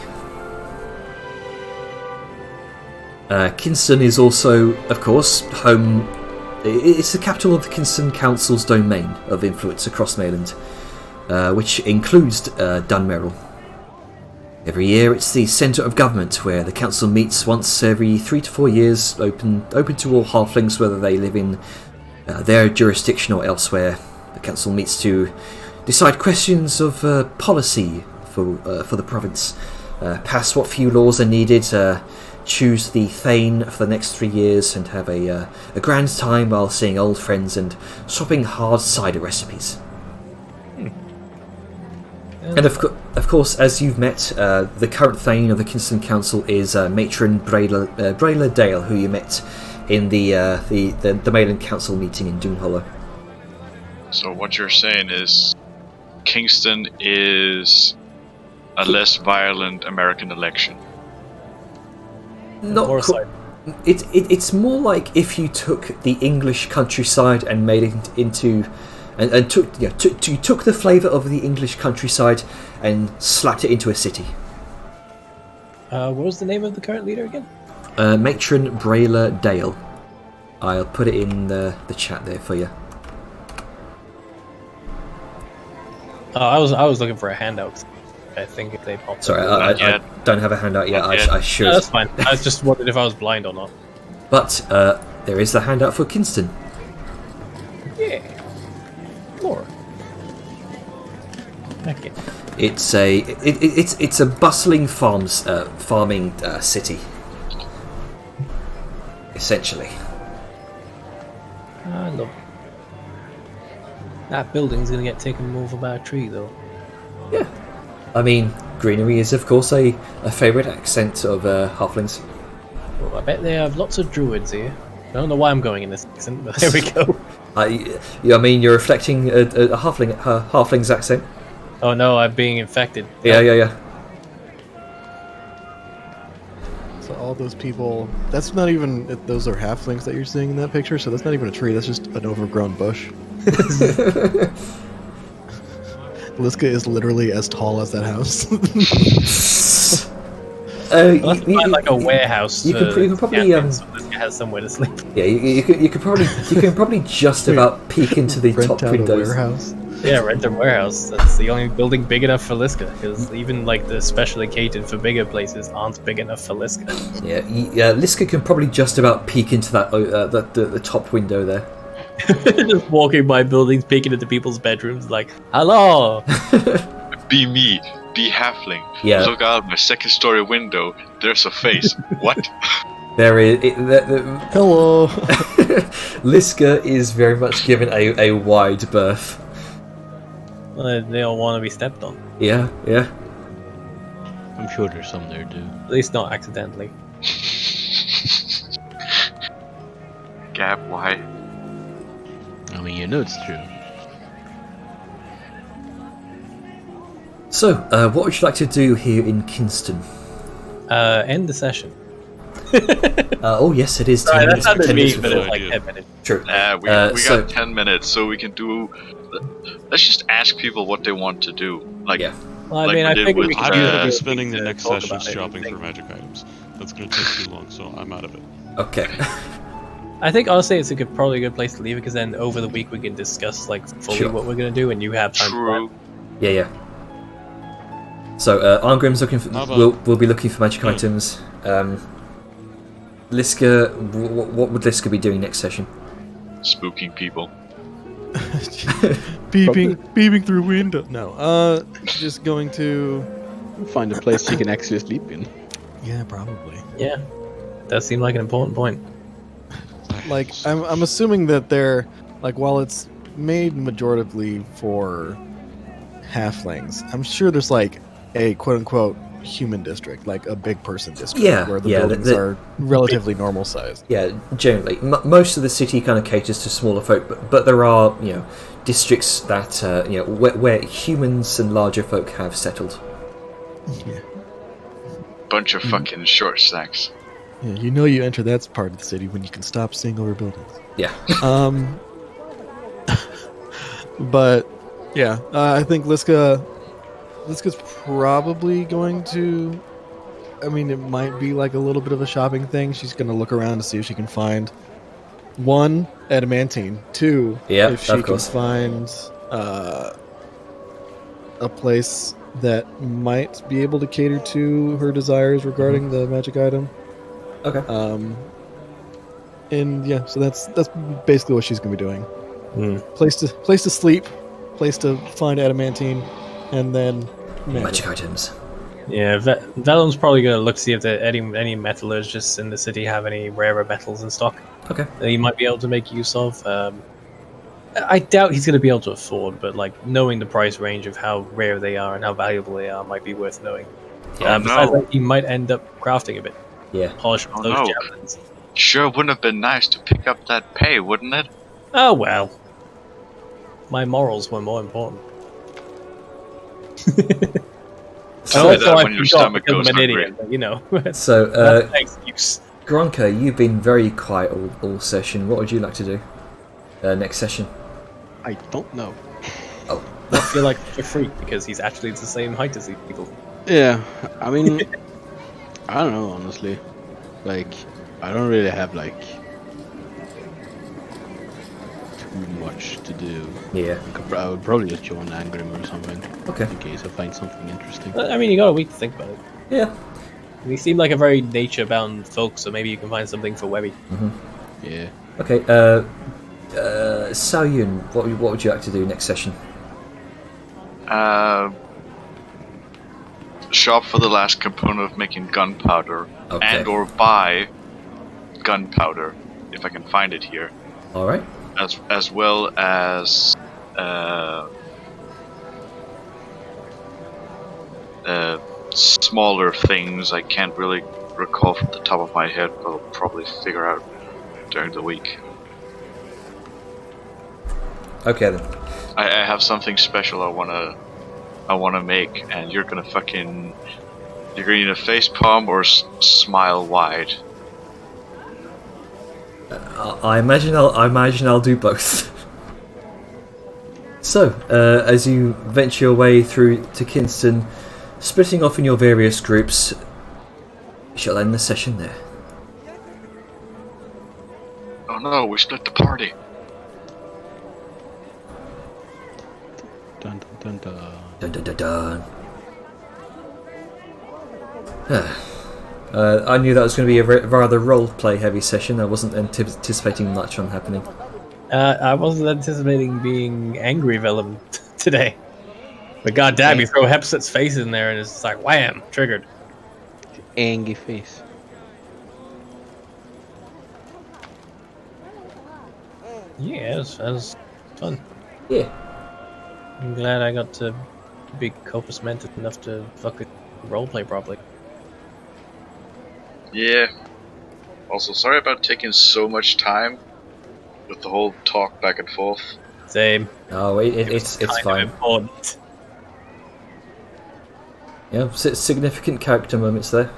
Kinston is also, of course, home. It's the capital of the Kinston Council's domain of influence across Mayland, which includes Dunmerrill. Every year, it's the centre of government, where the council meets once every 3 to 4 years, open to all halflings, whether they live in their jurisdiction or elsewhere. The council meets to decide questions of policy for the province, pass what few laws are needed, choose the Thane for the next 3 years, and have a grand time while seeing old friends and swapping hard cider recipes. And of course, as you've met, the current Thane of the Kinston Council is Matron Brayla Dale, who you met in the Mayland Council meeting in Doon Hollow. So what you're saying is Kingston is a less violent American election. It's more like if you took the English countryside and made it into, and took the flavour of the English countryside and slapped it into a city. What was the name of the current leader again? Matron Brayla Dale. I'll put it in the chat there for you. I was looking for a handout. I think if they popped. Sorry, I don't have a handout yet. I should. No, that's fine. I was just wondering if I was blind or not. But there is the handout for Kinston. Yeah. More. Okay. It's a bustling farming city, essentially. Look. That building's gonna get taken over by a tree, though. Yeah. I mean, greenery is, of course, a favourite accent of halflings. Well, I bet they have lots of druids here. I don't know why I'm going in this accent, but there we go. I mean, you're reflecting a halfling's accent. Oh no, I'm being infected. Yeah. So all those people, that's not even, those are halflings that you're seeing in that picture, so that's not even a tree, that's just an overgrown bush. Liska is literally as tall as that house. Let's find like a warehouse. You can probably so this guy has somewhere to sleep. Yeah, you can probably just about peek into the Rent top out windows. a warehouse. Yeah, rent a warehouse. That's the only building big enough for Liska, because even like the specially catered for bigger places aren't big enough for Liska. Yeah, Liska can probably just about peek into that the top window there. Just walking by buildings, peeking into people's bedrooms, like, hello. Be me. Be halfling. Yeah. Look out my second story window. There's a face. What? There is Hello. Liska is very much given a wide berth. They don't want to be stepped on. Yeah. I'm sure there's some there too. At least not accidentally. Gab, why? I mean, you know it's true. So, what would you like to do here in Kingston? End the session. Oh yes, it is 10 Sorry, that minutes. sounded 10 mean, minutes but it's before. like 10 minutes. True. We so- got 10 minutes, so we can do. Let's just ask people what they want to do. Like, Yeah. Well, I Like mean, we I did figured we with, could I'm use going to it be to spending the next talk session about shopping everything. for magic items. That's going to take too long, so I'm out of it. Okay. I think honestly, it's probably a good place to leave it, because then over the week we can discuss like fully Sure. what we're gonna do, and you have time. true. Yeah. So, Arngrim's looking for. How about- We'll be looking for magic items. Liska, what would Liska be doing next session? Spooking people. beeping through window. No, just going to. Find a place you can actually sleep in. Yeah, probably. Yeah, that seemed like an important point. Like, I'm assuming that they're like, while it's made majoritively for halflings, I'm sure there's like a quote unquote human district, like a big person district, where the buildings are relatively normal sized. Yeah, generally, most of the city kind of caters to smaller folk, but there are districts that where humans and larger folk have settled. Yeah. Bunch of fucking short stacks. Yeah, you enter that part of the city when you can stop seeing over buildings. Yeah. But yeah, I think Liska's probably going to. I mean, it might be like a little bit of a shopping thing. She's going to look around to see if she can find one adamantine, two if she of can course. find a place that might be able to cater to her desires regarding the magic item. Okay. And yeah, so that's basically what she's gonna be doing. Place to sleep, place to find adamantine, and then Magic items. Yeah, Vellum's probably gonna look to see if there any metallurgists in the city have any rarer metals in stock Okay. that he might be able to make use of. I doubt he's gonna be able to afford, but like knowing the price range of how rare they are and how valuable they are might be worth knowing. Besides that, he might end up crafting a bit, Yeah. polish up those no. javelins. Sure wouldn't have been nice to pick up that pay, wouldn't it? Oh well, my morals were more important. Say Also, that I when your forgot stomach because goes I'm an hungry. idiot, but, you know. So, That's an excuse. Gronka, you've been very quiet all session. What would you like to do next session? I don't know. I feel like a freak because he's actually the same height as these people. Yeah, I mean, I don't know, honestly. Like, I don't really have, like, too much to do. Yeah. I would probably just join Angrim or something. Okay. In case I find something interesting. I mean, you got a week to think about it. Yeah. You seem like a very nature-bound folk, so maybe you can find something for Webby. Yeah. Okay. Sao Yun, what would you like to do next session? Shop for the last component of making gunpowder, Okay. and or buy gunpowder if I can find it here, All right. as well as smaller things I can't really recall from the top of my head, but I'll probably figure out during the week. Okay then. I have something special I wanna make, and you're gonna either face palm or smile wide. I imagine I'll do both. So, as you venture your way through to Kinston, splitting off in your various groups, shall end the session there. Oh no, we split the party. Dun dun dun dun. Dun dun dun dun. I knew that was going to be a rather role-play heavy session. I wasn't anticipating much on happening. I wasn't anticipating being angry Vellum today. But goddamn, you throw Hepset's face in there and it's just like, wham, triggered. Angry face. Yeah, it was fun. Yeah. I'm glad I got to be copus mentis enough to fucking roleplay properly. Yeah. Also, sorry about taking so much time with the whole talk back and forth. Same. Oh, it's Kind of fine. important. Yeah, significant character moments there.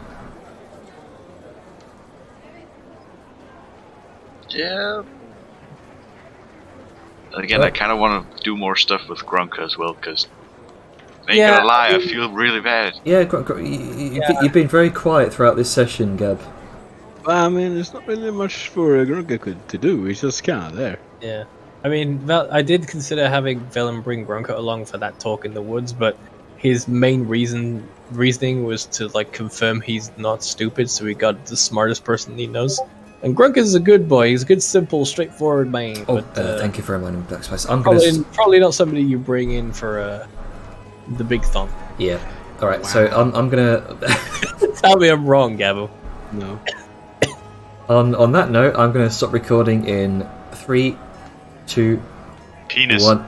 Yeah. And again, I kind of want to do more stuff with Grunka as well, because ain't gonna lie, I feel really bad. Yeah, you've been very quiet throughout this session, Gab. Well, I mean, there's not really much for Grunka to do. He's just kind of there. Yeah. I mean, I did consider having Vellum bring Grunka along for that talk in the woods, but his main reasoning was to like confirm he's not stupid, so he got the smartest person he knows. And Grunka's a good boy. He's a good, simple, straightforward man. Oh, but, thank you for reminding me, Black Spice. I'm gonna probably not somebody you bring in for the big thump. Yeah. All right. Wow. So I'm gonna. Tell me I'm wrong, Gabo. No. On that note, I'm gonna stop recording in 3, 2, Penis. 1.